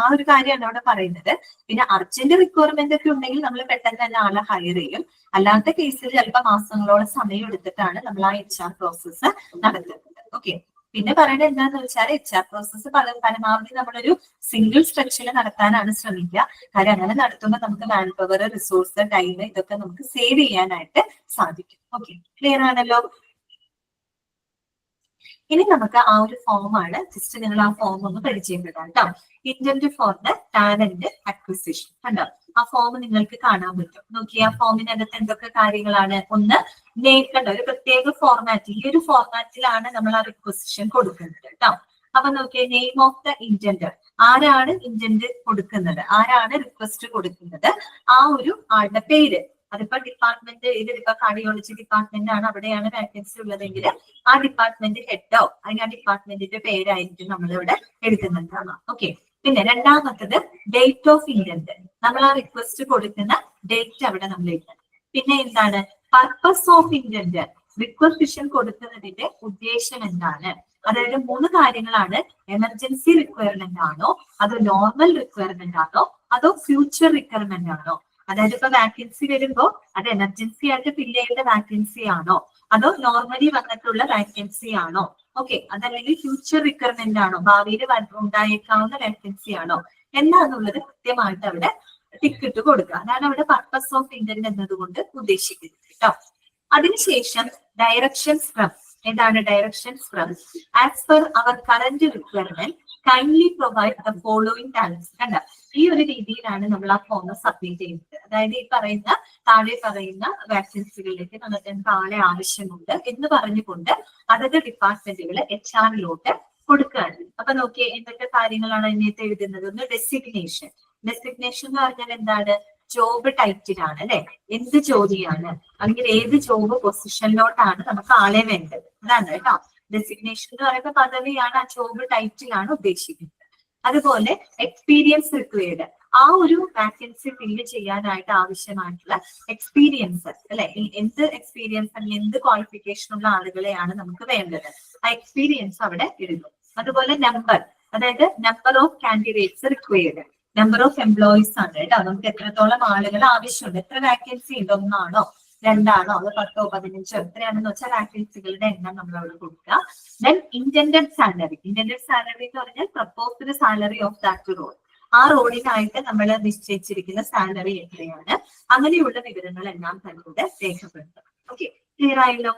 ആ ഒരു കാര്യമാണ് അവിടെ പറയുന്നത്. പിന്നെ അർജന്റ് റിക്വയർമെന്റ് ഒക്കെ ഉണ്ടെങ്കിൽ നമ്മൾ പെട്ടെന്ന് തന്നെ ആളെ ഹയർ ചെയ്യും. അല്ലാത്ത കേസിൽ ചിലപ്പോൾ മാസങ്ങളോളം സമയം എടുത്തിട്ടാണ് നമ്മൾ ആ HR പ്രോസസ്സ് നടത്തുന്നത്. ഓക്കെ, പിന്നെ പറയുന്നത് എന്താണെന്ന് വെച്ചാൽ HR പ്രോസസ്സ് പരമാവധി നമ്മളൊരു സിംഗിൾ സ്ട്രെച്ചിൽ നടത്താനാണ് ശ്രമിക്കുക. കാര്യം അങ്ങനെ നടത്തുമ്പോൾ നമുക്ക് മാൻ പവർ, റിസോഴ്സ്, ടൈം ഇതൊക്കെ നമുക്ക് സേവ് ചെയ്യാനായിട്ട് സാധിക്കും. ഓക്കെ, ക്ലിയർ ആണല്ലോ? ഇനി നമുക്ക് ആ ഒരു ഫോമാണ് ജസ്റ്റ് നിങ്ങൾ ആ ഫോം ഒന്ന് പരിചയപ്പെടാം കേട്ടോ. Intent four the talent acquisition കണ്ടോ, ആ ഫോം നിങ്ങൾക്ക് കാണാൻ പറ്റും. നോക്കി ആ ഫോമിനകത്ത് എന്തൊക്കെ കാര്യങ്ങളാണ്. ഒന്ന് നെയിം കണ്ടോ, ഒരു പ്രത്യേക ഫോർമാറ്റ്, ഈ ഒരു ഫോർമാറ്റിലാണ് നമ്മൾ ആ റിക്വസിഷൻ കൊടുക്കുന്നത് കേട്ടോ. അപ്പൊ നോക്കിയേ, നെയിം ഓഫ് ദ ഇന്റന്റ്, ആരാണ് ഇന്റന്റ് കൊടുക്കുന്നത്, ആരാണ് റിക്വസ്റ്റ് കൊടുക്കുന്നത്, ആ ഒരു ആളുടെ പേര്. അതിപ്പോ ഡിപ്പാർട്ട്മെന്റ്, ഇതിപ്പോ കാർഡിയോളജി ഡിപ്പാർട്ട്മെന്റ് ആണ്, അവിടെയാണ് വാക്കൻസി ഉള്ളതെങ്കിൽ ആ ഡിപ്പാർട്ട്മെന്റ് ഹെഡോ അല്ലെങ്കിൽ ആ ഡിപ്പാർട്ട്മെന്റിന്റെ പേരായിരിക്കും നമ്മളിവിടെ എഴുതുന്നുണ്ടാവുക. ഓക്കെ. പിന്നെ രണ്ടാമത്തത് ഡേറ്റ് ഓഫ് ഇന്റന്റ്, നമ്മൾ ആ റിക്വസ്റ്റ് കൊടുക്കുന്ന ഡേറ്റ് അവിടെ നമ്മൾ എഴുതണം. പിന്നെ എന്താണ് പർപ്പസ് ഓഫ് ഇന്റന്റ്, റിക്വസിഷൻ കൊടുക്കുന്നതിന്റെ ഉദ്ദേശം എന്താണ്. അതായത് 3 കാര്യങ്ങളാണ്. എമർജൻസി റിക്വയർമെന്റ് ആണോ, അതോ നോർമൽ റിക്വയർമെന്റ് ആണോ, അതോ ഫ്യൂച്ചർ റിക്വയർമെന്റ് ആണോ. അതായത് ഇപ്പൊ വാക്കൻസി വരുമ്പോ അത് എമർജൻസി ആയിട്ട് ഫില്ല് ചെയ്യേണ്ട വാക്കൻസി ആണോ, അതോ നോർമലി വന്നിട്ടുള്ള വാക്കൻസി ആണോ. ഓക്കെ. അതല്ലെങ്കിൽ ഫ്യൂച്ചർ റിക്വയർമെന്റ് ആണോ, ഭാവിയിൽ ഉണ്ടായേക്കാവുന്ന വാക്കൻസി ആണോ എന്നാന്നുള്ളത് കൃത്യമായിട്ട് അവിടെ ടിക്ക് ഇട്ട് കൊടുക്കുക. അതാണ് അവിടെ പർപ്പസ് ഓഫ് ഇന്റന്റ് എന്നതുകൊണ്ട് ഉദ്ദേശിക്കുന്നത് കേട്ടോ. അതിനുശേഷം ഡയറക്ഷൻസ് ഫ്രം, എന്താണ് directions from, as per hour current requirement kindly provide the following talents. കണ്ട, ഈ ഒരു രീതിയിലാണ് നമ്മൾ ആ ഫോം സബ്മിറ്റ് ചെയ്യുന്നത്. അതായത് ഈ പറയുന്ന താഴെ പറയുന്ന വാക്കൻസികളിലേക്ക് നമുക്ക് ആളെ ആവശ്യമുണ്ട് എന്ന് പറഞ്ഞുകൊണ്ട് അതത് ഡിപ്പാർട്ട്മെന്റുകൾ HR കൊടുക്കുകയാണ്. അപ്പൊ നോക്കിയേ, എന്തൊക്കെ കാര്യങ്ങളാണ് അതിനകത്ത് എഴുതുന്നത്. ഒന്ന് ഡെസിഗ്നേഷൻ. ഡെസിഗ്നേഷൻ എന്ന് പറഞ്ഞാൽ എന്താണ്, ജോബ് ടൈറ്റിൽ ആണ് അല്ലെ, എന്ത് ജോലിയാണ് അല്ലെങ്കിൽ ഏത് ജോബ് പൊസിഷനിലോട്ടാണ് നമുക്ക് ആളെ വേണ്ടത്, അതാണ് കേട്ടോ. ഡെസിഗ്നേഷൻ എന്ന് പറയുമ്പോൾ പദവിയാണ്, ആ ജോബ് ടൈറ്റിലാണ് ഉദ്ദേശിക്കുന്നത്. അതുപോലെ എക്സ്പീരിയൻസ് റിക്വയർഡ്, ആ ഒരു വാക്കൻസി ഫില്ല് ചെയ്യാനായിട്ട് ആവശ്യമായിട്ടുള്ള എക്സ്പീരിയൻസ് അല്ലെ, എന്ത് എക്സ്പീരിയൻസ് അല്ലെങ്കിൽ എന്ത് ക്വാളിഫിക്കേഷൻ ഉള്ള ആളുകളെയാണ് നമുക്ക് വേണ്ടത്, ആ എക്സ്പീരിയൻസ് അവിടെ എഴുതും. അതുപോലെ നമ്പർ, അതായത് number of candidates required, number of employees ആണ് കേട്ടോ. നമുക്ക് എത്രത്തോളം ആളുകൾ ആവശ്യമുണ്ട്, എത്ര വാക്കൻസി ഉണ്ട്, 1 ആണോ 2 ആണോ അത് 10 15 എത്രയാണെന്ന് വെച്ചാൽ വാക്കൻസികളുടെ എണ്ണം നമ്മൾ അവിടെ കൊടുക്കുക. Then intended salary. Intended salary എന്ന് പറഞ്ഞാൽ proposed salary of that role, ആ റോളിനായിട്ട് നമ്മൾ നിശ്ചയിച്ചിരിക്കുന്ന സാലറി എത്രയാണ്, അങ്ങനെയുള്ള വിവരങ്ങളെല്ലാം തന്നെ ഇവിടെ രേഖപ്പെടുത്തും. ഓക്കെ, ക്ലിയർ ആയല്ലോ.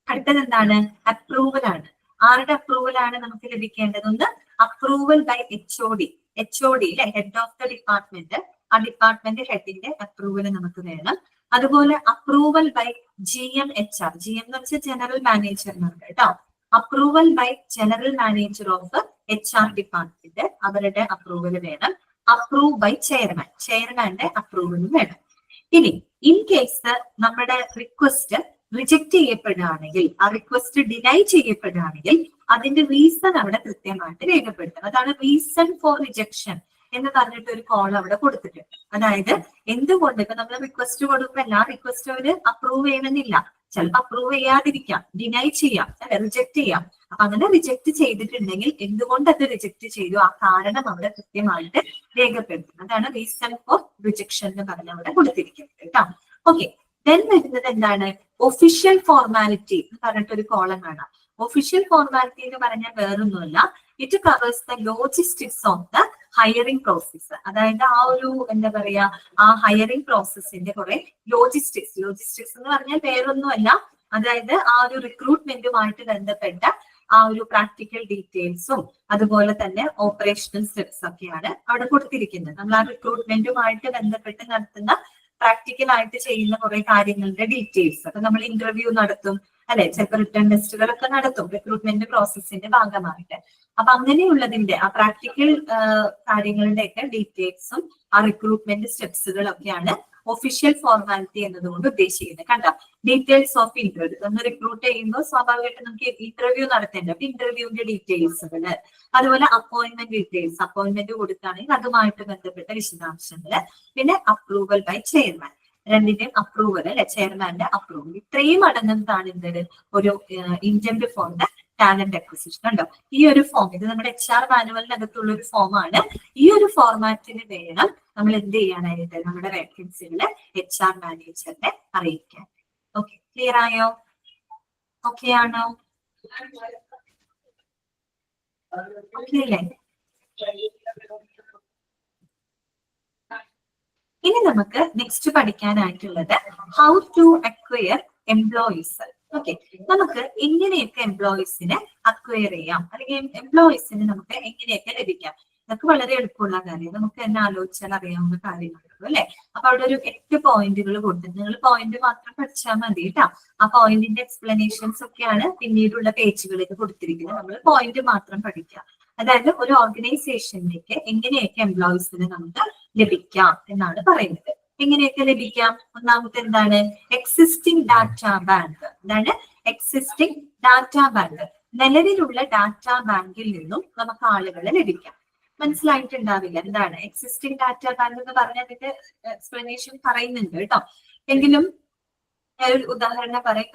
അടുത്തത് എന്താണ്, അപ്രൂവൽ ആണ്. ആരുടെ അപ്രൂവൽ ആണ് നമുക്ക് ലഭിക്കേണ്ടത്. ഒന്ന് അപ്രൂവൽ ബൈ HOD അല്ലെ, ഹെഡ് ഓഫ് ദ ഡിപ്പാർട്ട്മെന്റ്, ആ ഡിപ്പാർട്ട്മെന്റ് ഹെഡിന്റെ അപ്രൂവൽ നമുക്ക് വേണം. അതുപോലെ approval by GM HR, GM എന്ന് വെച്ചാൽ ജനറൽ മാനേജർ എന്നാണ് കേട്ടോ. Approval by general manager of HR department, അവരുടെ അപ്രൂവൽ വേണം. അപ്രൂവ് ബൈ ചെയർമാന്റെ അപ്രൂവലും വേണം. ഇനി ഇൻ കേസ് നമ്മുടെ റിക്വസ്റ്റ് റിജക്ട് ചെയ്യപ്പെടുകയാണെങ്കിൽ, ആ റിക്വസ്റ്റ് ഡിനൈ ചെയ്യപ്പെടുകയാണെങ്കിൽ അതിന്റെ റീസൺ അവിടെ കൃത്യമായിട്ട് രേഖപ്പെടുത്തണം. അതാണ് റീസൺ ഫോർ റിജക്ഷൻ എന്ന് പറഞ്ഞിട്ട് ഒരു കോൾ അവിടെ കൊടുത്തിട്ടുണ്ട്. അതായത് എന്തുകൊണ്ട് ഇപ്പൊ നമ്മൾ റിക്വസ്റ്റ് കൊടുക്കുമ്പോൾ എല്ലാ റിക്വസ്റ്റും അവര് അപ്രൂവ് ചെയ്യണമെന്നില്ല, ചിലപ്പോൾ അപ്രൂവ് ചെയ്യാതിരിക്കാം, ഡിനൈ ചെയ്യാം, റിജക്ട് ചെയ്യാം. അപ്പൊ അങ്ങനെ റിജക്ട് ചെയ്തിട്ടുണ്ടെങ്കിൽ എന്തുകൊണ്ട് അത് റിജക്ട് ചെയ്തു, ആ കാരണം അവിടെ കൃത്യമായിട്ട് രേഖപ്പെടുത്തും. അതാണ് റീസൺ ഫോർ റിജക്ഷൻ എന്ന് പറഞ്ഞ അവിടെ കൊടുത്തിരിക്കുന്നത് കേട്ടോ. ഓക്കെ, ദെൻ വരുന്നത് എന്താണ്, ഒഫീഷ്യൽ ഫോർമാലിറ്റി എന്ന് പറഞ്ഞിട്ട് ഒരു കോളം കാണാം. ഒഫീഷ്യൽ ഫോർമാലിറ്റി എന്ന് പറഞ്ഞാൽ വേറൊന്നുമല്ല, it covers the logistics of the hiring process. അതായത് ആ ഒരു എന്താ പറയാ, ആ ഹയറിംഗ് പ്രോസസ്സിന്റെ കുറെ ലോജിസ്റ്റിക്സ് എന്ന് പറഞ്ഞാൽ വേറൊന്നുമല്ല, അതായത് ആ ഒരു റിക്രൂട്ട്മെന്റുമായിട്ട് ബന്ധപ്പെട്ട ആ ഒരു പ്രാക്ടിക്കൽ ഡീറ്റെയിൽസും അതുപോലെ തന്നെ ഓപ്പറേഷണൽ സ്റ്റെപ്സ് ഒക്കെയാണ് അവിടെ കൊടുത്തിരിക്കുന്നത്. നമ്മൾ ആ റിക്രൂട്ട്മെന്റുമായിട്ട് ബന്ധപ്പെട്ട് നടത്തുന്ന പ്രാക്ടിക്കൽ ആയിട്ട് ചെയ്യുന്ന കുറെ കാര്യങ്ങളുടെ ഡീറ്റെയിൽസ്. അപ്പൊ നമ്മൾ ഇന്റർവ്യൂ നടത്തും അല്ലെ, ചിലപ്പോൾ റിട്ടേൺ ടെസ്റ്റുകളൊക്കെ നടത്തും റിക്രൂട്ട്മെന്റ് പ്രോസസ്സിന്റെ ഭാഗമായിട്ട്. അപ്പൊ അങ്ങനെയുള്ളതിന്റെ ആ പ്രാക്ടിക്കൽ കാര്യങ്ങളുടെ ഒക്കെ ഡീറ്റെയിൽസും ആ റിക്രൂട്ട്മെന്റ് സ്റ്റെപ്സുകളൊക്കെയാണ് ഒഫീഷ്യൽ ഫോർമാലിറ്റി എന്നതുകൊണ്ട് ഉദ്ദേശിക്കുന്നത്. കണ്ടോ, ഡീറ്റെയിൽസ് ഓഫ് ഇന്റർവ്യൂ, നമ്മൾ റിക്രൂട്ട് ചെയ്യുമ്പോൾ സ്വാഭാവികമായിട്ട് നമുക്ക് ഇന്റർവ്യൂ നടത്തേണ്ടത്, അപ്പൊ ഇന്റർവ്യൂവിന്റെ ഡീറ്റെയിൽസുകള്, അതുപോലെ അപ്പോയിന്റ്മെന്റ് ഡീറ്റെയിൽസ്, അപ്പോയിന്റ്മെന്റ് കൊടുക്കുകയാണെങ്കിൽ അതുമായിട്ട് ബന്ധപ്പെട്ട വിശദാംശങ്ങള്, പിന്നെ അപ്രൂവൽ ബൈ ചെയർമാൻ, രണ്ടിന്റെയും അപ്രൂവൽ അല്ലെ, ചെയർമാന്റെ അപ്രൂവൽ, ഇത്രയും അടങ്ങുന്നതാണ് എന്തൊരു ഒരു intent four the talent acquisition. ഉണ്ടോ, ഈ ഒരു ഫോം, ഇത് നമ്മുടെ HR മാനുവലിനകത്തുള്ള ഒരു ഫോമാണ്. ഈ ഒരു ഫോർമാറ്റിന് വേണം നമ്മൾ എന്ത് ചെയ്യാനായിട്ട് നമ്മുടെ വേക്കൻസികള് HR മാനേജറിനെ അറിയിക്കാൻ. ഓക്കെ, ക്ലിയർ ആയോ? ഓക്കെ ആണോ? ഓക്കെ അല്ലേ? ഇനി നമുക്ക് നെക്സ്റ്റ് പഠിക്കാനായിട്ടുള്ളത് how to acquire employees. Okay, നമുക്ക് എങ്ങനെയൊക്കെ എംപ്ലോയീസിനെ അക്വയർ ചെയ്യാം, അല്ലെങ്കിൽ എംപ്ലോയീസിന് നമുക്ക് എങ്ങനെയൊക്കെ ലഭിക്കാം. ഇതൊക്കെ വളരെ എളുപ്പമുള്ള കാര്യം, നമുക്ക് തന്നെ ആലോചിച്ചാൽ അറിയാവുന്ന കാര്യങ്ങളുള്ളൂ അല്ലെ. അപ്പൊ അവിടെ ഒരു 8 പോയിന്റുകൾ കൊടുത്തിട്ട് നിങ്ങൾ പോയിന്റ് മാത്രം പഠിച്ചാൽ മതി കേട്ടോ. ആ പോയിന്റിന്റെ എക്സ്പ്ലനേഷൻസ് ഒക്കെയാണ് പിന്നീടുള്ള പേജുകളിൽ കൊടുത്തിരിക്കുന്നത്. നമ്മൾ പോയിന്റ് മാത്രം പഠിക്കുക. അതായത് ഒരു ഓർഗനൈസേഷനിലേക്ക് എങ്ങനെയൊക്കെ എംപ്ലോയീസിന് നമുക്ക് ലഭിക്കാം എന്നാണ് പറയുന്നത്. എങ്ങനെയൊക്കെ ലഭിക്കാം? ഒന്നാമത്തെ എന്താണ്? Existing data bank. എന്താണ് എക്സിസ്റ്റിംഗ് ഡാറ്റ ബാങ്ക്? നിലവിലുള്ള ഡാറ്റ ബാങ്കിൽ നിന്നും നമുക്ക് ആളുകളെ ലഭിക്കാം. മനസ്സിലായിട്ടുണ്ടാവില്ല എന്താണ് എക്സിസ്റ്റിംഗ് ഡാറ്റ ബാങ്ക് എന്ന് പറഞ്ഞാൽ അതിന്റെ എക്സ്പ്ലനേഷൻ പറയുന്നുണ്ട് കേട്ടോ. എങ്കിലും ഒരു ഉദാഹരണം പറയാം.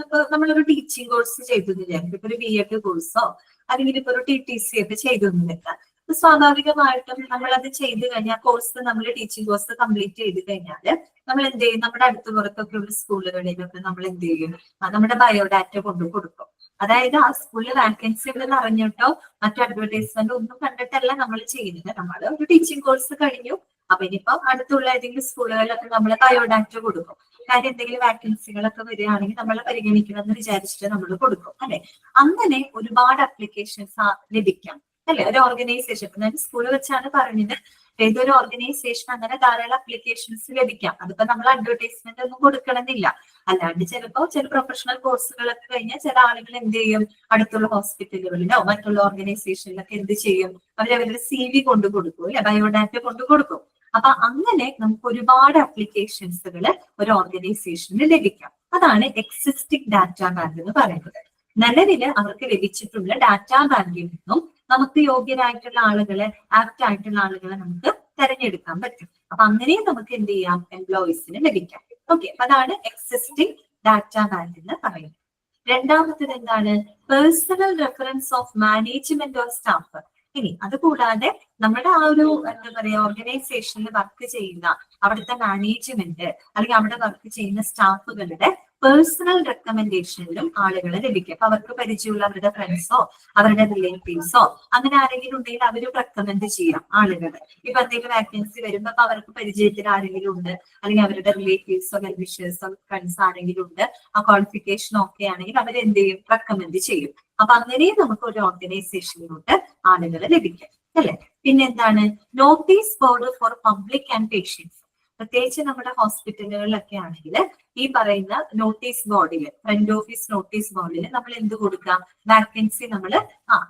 ഇപ്പൊ നമ്മളൊരു ടീച്ചിങ് കോഴ്സ് ചെയ്തു വിചാരിക്കും. ഇപ്പൊ ഒരു BEd കോഴ്സോ അല്ലെങ്കിൽ ഇപ്പൊ ഒരു TTC ഒക്കെ ചെയ്തു നിൽക്കാം. സ്വാഭാവികമായിട്ടും നമ്മളത് ചെയ്ത് കഴിഞ്ഞാൽ കോഴ്സ് നമ്മൾ ടീച്ചിങ് കോഴ്സ് കംപ്ലീറ്റ് ചെയ്ത് കഴിഞ്ഞാൽ നമ്മൾ എന്ത് ചെയ്യും? നമ്മുടെ അടുത്ത് പുറത്തൊക്കെ ഉള്ള സ്കൂളുകളിലൊക്കെ നമ്മൾ എന്ത് ചെയ്യും? നമ്മുടെ ബയോഡാറ്റ കൊണ്ട് കൊടുക്കും. അതായത് ആ സ്കൂളിൽ വാക്കൻസി ഉണ്ടെന്ന് അറിഞ്ഞിട്ടോ മറ്റു അഡ്വർടൈസ്മെന്റ് ഒന്നും കണ്ടിട്ടല്ല നമ്മൾ ചെയ്യുന്നത്. നമ്മൾ ഒരു ടീച്ചിങ് കോഴ്സ് കഴിഞ്ഞു, അപ്പൊ ഇനിയിപ്പോ അടുത്തുള്ള ഏതെങ്കിലും സ്കൂളുകളിലൊക്കെ നമ്മൾ ബയോഡാറ്റ കൊടുക്കും. കാര്യം എന്തെങ്കിലും വാക്കൻസികളൊക്കെ വരികയാണെങ്കിൽ നമ്മളെ പരിഗണിക്കണം എന്ന് വിചാരിച്ചിട്ട് നമ്മൾ കൊടുക്കും അല്ലെ. അങ്ങനെ ഒരുപാട് അപ്ലിക്കേഷൻസ് ലഭിക്കാം അല്ലെ. ഒരു ഓർഗനൈസേഷൻ, ഞാൻ സ്കൂളിൽ വെച്ചാണ് പറഞ്ഞത്, ഏതൊരു ഓർഗനൈസേഷൻ അങ്ങനെ ധാരാളം അപ്ലിക്കേഷൻസ് ലഭിക്കാം. അതിപ്പോ നമ്മൾ അഡ്വർടൈസ്മെന്റ് ഒന്നും കൊടുക്കണമെന്നില്ല. അല്ലാണ്ട് ചില പ്രൊഫഷണൽ കോഴ്സുകളൊക്കെ കഴിഞ്ഞാൽ ചില ആളുകൾ എന്ത് ചെയ്യും? അടുത്തുള്ള ഹോസ്പിറ്റലുകളിലോ മറ്റുള്ള ഓർഗനൈസേഷനിലൊക്കെ എന്ത് ചെയ്യും? അവരവരുടെ CV കൊണ്ട് കൊടുക്കും അല്ലെ, ബയോഡാറ്റ കൊണ്ട് കൊടുക്കും. അപ്പൊ അങ്ങനെ നമുക്ക് ഒരുപാട് അപ്ലിക്കേഷൻസുകൾ ഒരു ഓർഗനൈസേഷന് ലഭിക്കാം. അതാണ് എക്സിസ്റ്റിംഗ് ഡാറ്റ ബാങ്ക് എന്ന് പറയുന്നത്. നിലവില് അവർക്ക് ലഭിച്ചിട്ടുള്ള ഡാറ്റ ബാങ്കിൽ നിന്നും നമുക്ക് യോഗ്യരായിട്ടുള്ള ആളുകളെ, ആപ്റ്റ് ആയിട്ടുള്ള ആളുകളെ നമുക്ക് തെരഞ്ഞെടുക്കാൻ പറ്റും. അപ്പൊ അങ്ങനെ നമുക്ക് എന്ത് ചെയ്യാം? എംപ്ലോയീസിന് ലഭിക്കാം. ഓക്കെ, അപ്പൊ അതാണ് എക്സിസ്റ്റിംഗ് ഡാറ്റ ബാങ്ക് എന്ന് പറയുന്നത്. രണ്ടാമത്തേത് എന്താണ്? Personal reference of management or staff. ഇനി അതുകൂടാതെ നമ്മുടെ ആ ഒരു എന്താ പറയാ ഓർഗനൈസേഷനിൽ വർക്ക് ചെയ്യുന്ന അവിടുത്തെ മാനേജ്മെന്റ് അല്ലെങ്കിൽ അവിടെ വർക്ക് ചെയ്യുന്ന സ്റ്റാഫുകളുടെ പേഴ്സണൽ റെക്കമെൻഡേഷനിലും ആളുകളെ ലഭിക്കും. അപ്പൊ അവർക്ക് പരിചയമുള്ള അവരുടെ ഫ്രണ്ട്സോ അവരുടെ റിലേറ്റീവ്സോ അങ്ങനെ ആരെങ്കിലും ഉണ്ടെങ്കിൽ അവർ റെക്കമെൻഡ് ചെയ്യാം ആളുകളെ. ഇപ്പൊ എന്തെങ്കിലും വാക്കൻസി വരുമ്പോ അപ്പൊ അവർക്ക് പരിചയത്തിൽ ആരെങ്കിലും ഉണ്ട്, അല്ലെങ്കിൽ അവരുടെ റിലേറ്റീവ്സോ വെൽവിഷേഴ്സോ ഫ്രണ്ട്സ് ആരെങ്കിലും ഉണ്ട്, ആ ക്വാളിഫിക്കേഷൻ ഒക്കെ ആണെങ്കിൽ അവർ എന്ത് ചെയ്യും? റെക്കമെൻഡ് ചെയ്യും. അപ്പൊ അങ്ങനെ നമുക്ക് ഒരു ഓർഗനൈസേഷനിലോട്ട് ആളുകളെ ലഭിക്കും അല്ലെ. പിന്നെ എന്താണ്? Notice board for public and patients. പ്രത്യേകിച്ച് നമ്മുടെ ഹോസ്പിറ്റലുകളിലൊക്കെ ആണെങ്കിൽ ഈ പറയുന്ന നോട്ടീസ് ബോർഡിൽ, ഫ്രണ്ട് ഓഫീസ് നോട്ടീസ് ബോർഡിൽ നമ്മൾ എന്ത് കൊടുക്കാം? വാക്കൻസി നമ്മൾ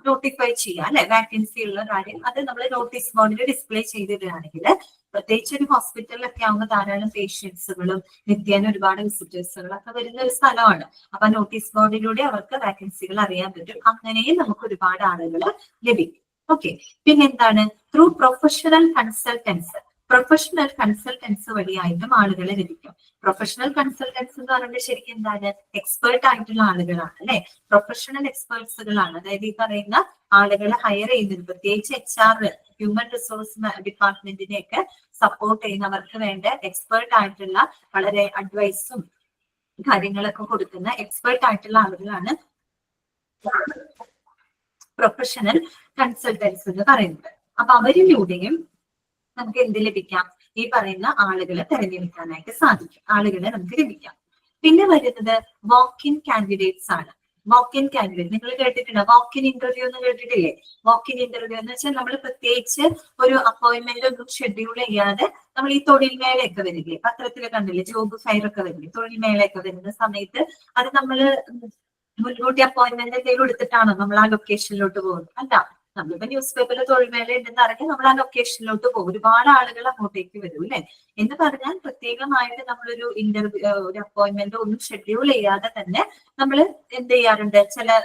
നോട്ടിഫൈ ചെയ്യാം അല്ലെ. വാക്കൻസി ഉള്ള കാര്യം അത് നമ്മൾ നോട്ടീസ് ബോർഡിൽ ഡിസ്പ്ലേ ചെയ്തിടുകയാണെങ്കിൽ, പ്രത്യേകിച്ച് ഒരു ഹോസ്പിറ്റലിലൊക്കെ ആവുമ്പോൾ ധാരാളം പേഷ്യൻസുകളും നിത്യേന ഒരുപാട് വിസിറ്റേഴ്സുകളൊക്കെ വരുന്ന ഒരു സ്ഥലമാണ്. അപ്പൊ നോട്ടീസ് ബോർഡിലൂടെ അവർക്ക് വാക്കൻസികൾ അറിയാൻ പറ്റും. അങ്ങനെയും നമുക്ക് ഒരുപാട് ആളുകൾ ലഭിക്കും. ഓക്കെ, പിന്നെന്താണ്? ത്രൂ പ്രൊഫഷണൽ കൺസൾട്ടൻസ് വഴിയായിട്ടും ആളുകളെ ലഭിക്കും. പ്രൊഫഷണൽ കൺസൾട്ടൻസ് എന്ന് പറയുന്നത് ശരിക്കും എന്താണ്? എക്സ്പേർട്ട് ആയിട്ടുള്ള ആളുകളാണ് അല്ലെ. പ്രൊഫഷണൽ എക്സ്പേർട്സുകളാണ്. അതായത് ഈ പറയുന്ന ആളുകളെ ഹയർ ചെയ്യുന്നത്, പ്രത്യേകിച്ച് HR ഹ്യൂമൻ റിസോഴ്സ് ഡിപ്പാർട്ട്മെന്റിനെയൊക്കെ സപ്പോർട്ട് ചെയ്യുന്നവർക്ക് വേണ്ട എക്സ്പേർട്ട് ആയിട്ടുള്ള വളരെ അഡ്വൈസും കാര്യങ്ങളൊക്കെ കൊടുക്കുന്ന എക്സ്പേർട്ട് ആയിട്ടുള്ള ആളുകളാണ് പ്രൊഫഷണൽ കൺസൾട്ടൻസ് എന്ന് പറയുന്നത്. അപ്പൊ അവരിലൂടെയും നമുക്ക് എന്ത് ലഭിക്കാം? ഈ പറയുന്ന ആളുകളെ തെരഞ്ഞെടുക്കാനായിട്ട് സാധിക്കും. ആളുകളെ നമുക്ക് ലഭിക്കാം. പിന്നെ വരുന്നത് വാക്ക്-ഇൻ കാൻഡിഡേറ്റ്സ് ആണ്. വാക്ക്-ഇൻ കാൻഡിഡേറ്റ് നിങ്ങൾ കേട്ടിട്ടുണ്ടോ? വാക്ക്-ഇൻ ഇന്റർവ്യൂ എന്ന് കേട്ടിട്ടില്ലേ? വാക്ക്-ഇൻ ഇന്റർവ്യൂ എന്ന് വെച്ചാൽ നമ്മൾ പ്രത്യേകിച്ച് ഒരു അപ്പോയിന്റ്മെന്റ് ഒന്നും ഷെഡ്യൂൾ ചെയ്യാതെ നമ്മൾ ഈ തൊഴിൽ മേളയൊക്കെ വരില്ലേ, പത്രത്തിൽ കണ്ടില്ലേ, ജോബ് ഫെയർ ഒക്കെ വരില്ലേ, തൊഴിൽ മേളയൊക്കെ വരുന്ന സമയത്ത് അത് നമ്മൾ മുൻകൂട്ടി അപ്പോയിന്റ്മെന്റ് എന്തെങ്കിലും എടുത്തിട്ടാണോ നമ്മൾ ആ ലൊക്കേഷനിലോട്ട് പോകുന്നത്? അല്ല, നമ്മളിപ്പോ ന്യൂസ് പേപ്പറിൽ തൊഴിൽ മേള ഉണ്ടെന്ന് അറിഞ്ഞാൽ നമ്മൾ ആ ലൊക്കേഷനിലോട്ട് പോകും. ഒരുപാട് ആളുകൾ അങ്ങോട്ടേക്ക് വരും അല്ലെ. എന്ന് പറഞ്ഞാൽ പ്രത്യേകമായിട്ട് നമ്മളൊരു ഇന്റർവ്യൂ, ഒരു അപ്പോയിന്റ്മെന്റ് ഒന്നും ഷെഡ്യൂൾ ചെയ്യാതെ തന്നെ നമ്മൾ എന്ത് ചെയ്യാറുണ്ട്? ചില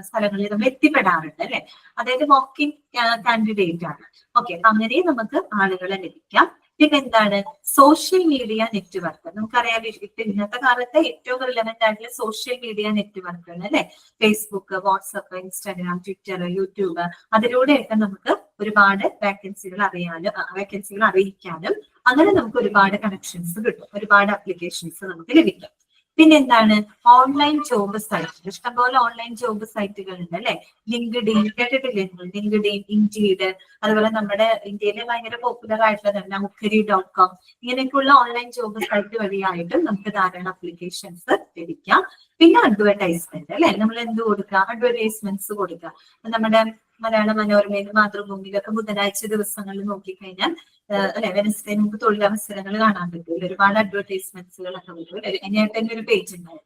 സ്ഥലങ്ങളിൽ നമ്മൾ എത്തിപ്പെടാറുണ്ട് അല്ലെ. അതായത് വാക്ക്-ഇൻ കാൻഡിഡേറ്റ് ആണ്. ഓക്കെ, അപ്പൊ അങ്ങനെ നമുക്ക് ആളുകളെ ലഭിക്കാം. പിന്നെ എന്താണ്? Social media network. നമുക്കറിയാം ഇന്നത്തെ കാലത്ത് ഏറ്റവും റിലവന്റ് ആയിട്ടുള്ള സോഷ്യൽ മീഡിയ നെറ്റ്വർക്കാണ് അല്ലെ. Facebook, WhatsApp, Instagram, Twitter, YouTube. അതിലൂടെയൊക്കെ നമുക്ക് ഒരുപാട് വാക്കൻസികൾ അറിയിക്കാനും അങ്ങനെ നമുക്ക് ഒരുപാട് കണക്ഷൻസ് കിട്ടും, ഒരുപാട് അപ്ലിക്കേഷൻസ് നമുക്ക് ലഭിക്കും. പിന്നെ എന്താണ് ഓൺലൈൻ ജോബ് സൈറ്റ്, ഇഷ്ടംപോലെ ഓൺലൈൻ ജോബ് സൈറ്റുകൾ ഉണ്ട് അല്ലെ. ലിങ്ക്ഡിൻ കേട്ടിട്ടില്ലേ, ലിങ്ക്ഡിൻ, ഇൻഡീഡ്, അതുപോലെ നമ്മുടെ ഇന്ത്യയിലെ ഭയങ്കര പോപ്പുലർ ആയിട്ടുള്ളത് Naukri.com, ഇങ്ങനെയൊക്കെയുള്ള ഓൺലൈൻ ജോബ് സൈറ്റ് വഴിയായിട്ട് നമുക്ക് ധാരാളം അപ്ലിക്കേഷൻസ് ലഭിക്കാം. പിന്നെ അഡ്വർടൈസ്മെന്റ് അല്ലെ, നമ്മൾ എന്ത് കൊടുക്കുക, അഡ്വർടൈസ്മെന്റ്സ് കൊടുക്കുക. നമ്മുടെ മലയാള മനോരമയിലും മാതൃഭൂമിയിലൊക്കെ ബുധനാഴ്ച ദിവസങ്ങളിൽ നോക്കിക്കഴിഞ്ഞാൽ അല്ലെ, വെനസ്ഡേ നമുക്ക് തൊഴിലവസരങ്ങൾ കാണാൻ പറ്റും. ഒരുപാട് അഡ്വർടൈസ്മെന്റ്സുകളൊക്കെ വരും. അതിനായിട്ട് തന്നെ ഒരു പേജ് ഉണ്ടാവും.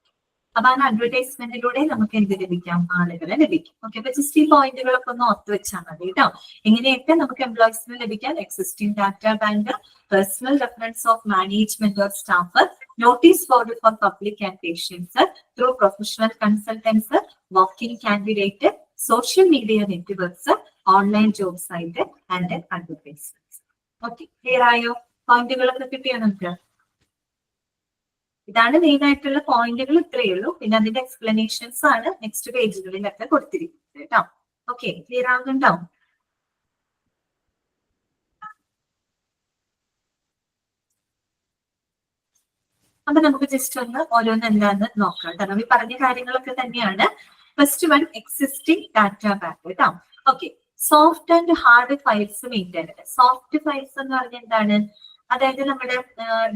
അപ്പൊ ആ അഡ്വർടൈസ്മെന്റിലൂടെ നമുക്ക് എന്ത് ലഭിക്കാം, ആളുകളെ ലഭിക്കും. ഓക്കെ, അപ്പൊ ജസ്റ്റ് ഈ പോയിന്റുകളൊക്കെ ഒന്ന് ഓർത്ത് വെച്ചാൽ മതി കേട്ടോ. എങ്ങനെയൊക്കെ നമുക്ക് എംപ്ലോയീസിന് ലഭിക്കാം, existing data bank, personal reference of management or staff, notice board for public and patients through professional consultants, working candidate, social media networks, online job site and advertisement. Okay, clear ആയോ? പോയിന്റുകളൊക്കെ കിട്ടിയോ നമുക്ക്? ഇതാണ് മെയിൻ ആയിട്ടുള്ള പോയിന്റുകൾ, ഇത്രയേ ഉള്ളൂ. പിന്നെ അതിന്റെ എക്സ്പ്ലനേഷൻസ് ആണ് നെക്സ്റ്റ് പേജുകളിലൊക്കെ കൊടുത്തിരിക്കുന്നത് കേട്ടോ. ഓക്കെ, ക്ലിയർ ആകുന്നുണ്ടോ? അപ്പൊ നമുക്ക് ജസ്റ്റ് ഒന്ന് ഓരോന്ന് എന്താന്ന് നോക്കാം കേട്ടോ. ഈ പറഞ്ഞ കാര്യങ്ങളൊക്കെ തന്നെയാണ്. First one, existing data bank കേട്ടോ. Okay, soft and hard files maintain. Soft files എന്ന് പറഞ്ഞാൽ എന്താണ്, അതായത് നമ്മുടെ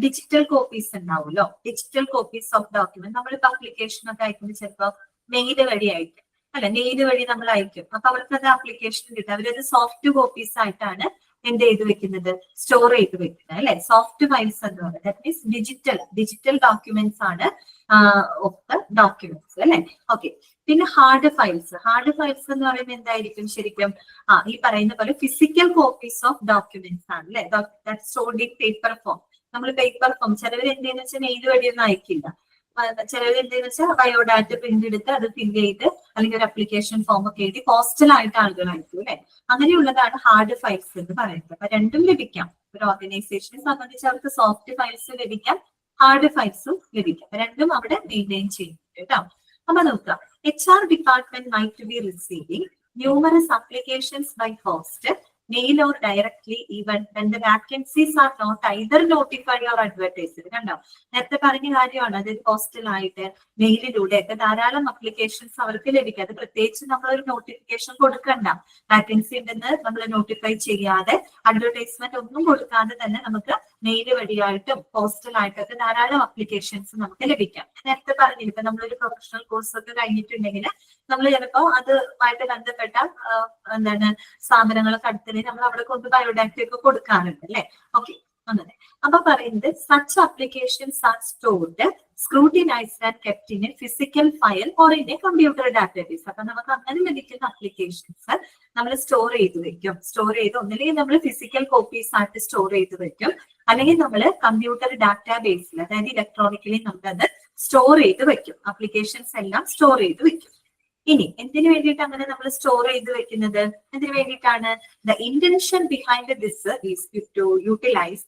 ഡിജിറ്റൽ കോപ്പീസ് ഉണ്ടാവുമല്ലോ, ഡിജിറ്റൽ കോപ്പീസ് ഓഫ് ഡോക്യുമെന്റ്. നമ്മളിപ്പോ അപ്ലിക്കേഷൻ ഒക്കെ അയക്കുമ്പോൾ ചിലപ്പോൾ മെയിൽ വഴി അയക്കും അല്ലെ, മെയിൽ വഴി നമ്മൾ അയക്കും. അപ്പൊ അവർക്ക് അത് ആപ്ലിക്കേഷൻ കിട്ടും. അവരത് സോഫ്റ്റ് കോപ്പീസ് ആയിട്ടാണ് എന്ത് ചെയ്ത് വെക്കുന്നത്, സ്റ്റോർ ചെയ്ത് വെക്കുന്നത് അല്ലെ. സോഫ്റ്റ് ഫയൽസ് എന്ന് പറയുന്നത് ദാറ്റ് മീൻസ് ഡിജിറ്റൽ ഡോക്യുമെന്റ്സ് ആണ് ഓഫ് ദ ഡോക്യുമെന്റ്സ് അല്ലെ. ഓക്കെ, പിന്നെ ഹാർഡ് ഫയൽസ് എന്ന് പറയുന്നത് എന്തായിരിക്കും ശരിക്കും, ഈ പറയുന്ന പോലെ ഫിസിക്കൽ കോപ്പീസ് ഓഫ് ഡോക്യുമെന്റ്സ് ആണ് അല്ലെ. That stored in paper form. നമ്മൾ പേപ്പർ ഫോം, ചിലവർ എന്തെന്ന് വെച്ചാൽ മെയിൽ വഴിയൊന്നും അയക്കില്ല. ചിലവർ എന്തെന്ന് വെച്ചാൽ ബയോഡാറ്റ പ്രിന്റ് എടുത്ത് അത് ഫില്ല് ചെയ്ത് അല്ലെങ്കിൽ ഒരു അപ്ലിക്കേഷൻ ഫോം ഒക്കെ എഴുതി പോസ്റ്റൽ ആയിട്ട് ആളുകൾ അയക്കും അല്ലെ. അങ്ങനെയുള്ളതാണ് ഹാർഡ് ഫയൽസ് എന്ന് പറയുന്നത്. അപ്പൊ രണ്ടും ലഭിക്കാം. ഒരു ഓർഗനൈസേഷനെ സംബന്ധിച്ച് അവർക്ക് സോഫ്റ്റ് ഫയൽസ് ലഭിക്കാം, ഹാർഡ് ഫയൽസും ലഭിക്കാം. രണ്ടും അവിടെ മെയിൻറ്റെയിൻ ചെയ്യുന്നുണ്ട് കേട്ടോ. അപ്പൊ നോക്കുക, HR department might be receiving numerous applications by post, mail or directly, even when the vacancies are not either notified or advertised. കണ്ടോ, നേരത്തെ പറഞ്ഞ കാര്യമാണ്. അതായത് പോസ്റ്റലായിട്ട് മെയിലിലൂടെ ഒക്കെ ധാരാളം അപ്ലിക്കേഷൻസ് അവർക്ക് ലഭിക്കും. അത് പ്രത്യേകിച്ച് നമ്മളൊരു നോട്ടിഫിക്കേഷൻ കൊടുക്കണ്ട. വാക്കൻസി ഉണ്ടെന്ന് നമ്മൾ നോട്ടിഫൈ ചെയ്യാതെ, അഡ്വർടൈസ്മെന്റ് ഒന്നും കൊടുക്കാതെ തന്നെ നമുക്ക് മെയിൽ വഴിയായിട്ടും പോസ്റ്റലായിട്ടൊക്കെ ധാരാളം അപ്ലിക്കേഷൻസ് നമുക്ക് ലഭിക്കാം. നേരത്തെ പറഞ്ഞില്ല, ഇപ്പൊ നമ്മളൊരു പ്രൊഫഷണൽ കോഴ്സ് ഒക്കെ കഴിഞ്ഞിട്ടുണ്ടെങ്കിൽ നമ്മൾ ചിലപ്പോ അതുമായിട്ട് ബന്ധപ്പെട്ട എന്താണ് സ്ഥാപനങ്ങളൊക്കെ അടുത്തതിന് നമ്മൾ അവിടെ കൊണ്ട് ബയോഡാറ്റ ഒക്കെ കൊടുക്കാറുണ്ട് അല്ലെ. ഓക്കെ, അങ്ങനെ. അപ്പൊ പറയുന്നത് such applications are stored, scrutinized and kept in a physical file or in a computer database. അപ്പൊ നമുക്ക് അങ്ങനെ ലഭിക്കുന്ന അപ്ലിക്കേഷൻസ് നമ്മൾ സ്റ്റോർ ചെയ്ത് വെക്കും. ഒന്നില്ലെങ്കിൽ നമ്മൾ ഫിസിക്കൽ കോപ്പീസ് ആയിട്ട് സ്റ്റോർ ചെയ്ത് വെക്കും, അല്ലെങ്കിൽ നമ്മൾ കമ്പ്യൂട്ടർ ഡാറ്റാബേസിൽ, അതായത് ഇലക്ട്രോണിക്കലി നമ്മളത് സ്റ്റോർ ചെയ്ത് വെക്കും. അപ്ലിക്കേഷൻസ് എല്ലാം സ്റ്റോർ ചെയ്ത് വെക്കും. ഇനി എന്തിനു വേണ്ടിയിട്ട് അങ്ങനെ നമ്മൾ സ്റ്റോർ ചെയ്ത് വെക്കുന്നത്, എന്തിനു വേണ്ടിയിട്ടാണ്? The intention behind this is to utilise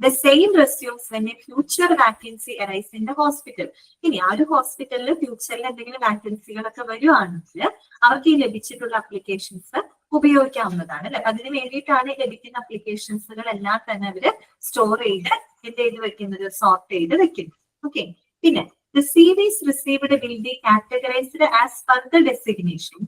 the same resumes when a future vacancy arise in the hospital. ഇനി ആ ഒരു ഹോസ്പിറ്റലിൽ ഫ്യൂച്ചറിൽ എന്തെങ്കിലും വാക്കൻസികളൊക്കെ വരുവാണെങ്കിൽ അവർക്ക് ഈ ലഭിച്ചിട്ടുള്ള അപ്ലിക്കേഷൻസ് ഉപയോഗിക്കാവുന്നതാണ് അല്ലെ. അതിന് വേണ്ടിയിട്ടാണ് ലഭിക്കുന്ന അപ്ലിക്കേഷൻസുകൾ എല്ലാം തന്നെ അവര് സ്റ്റോർ ചെയ്ത് എന്ത് ചെയ്ത് വെക്കുന്നത്, സോർട്ട് ചെയ്ത് വെക്കുന്നത്. ഓക്കെ, പിന്നെ the CVs received will be categorized as per the designation.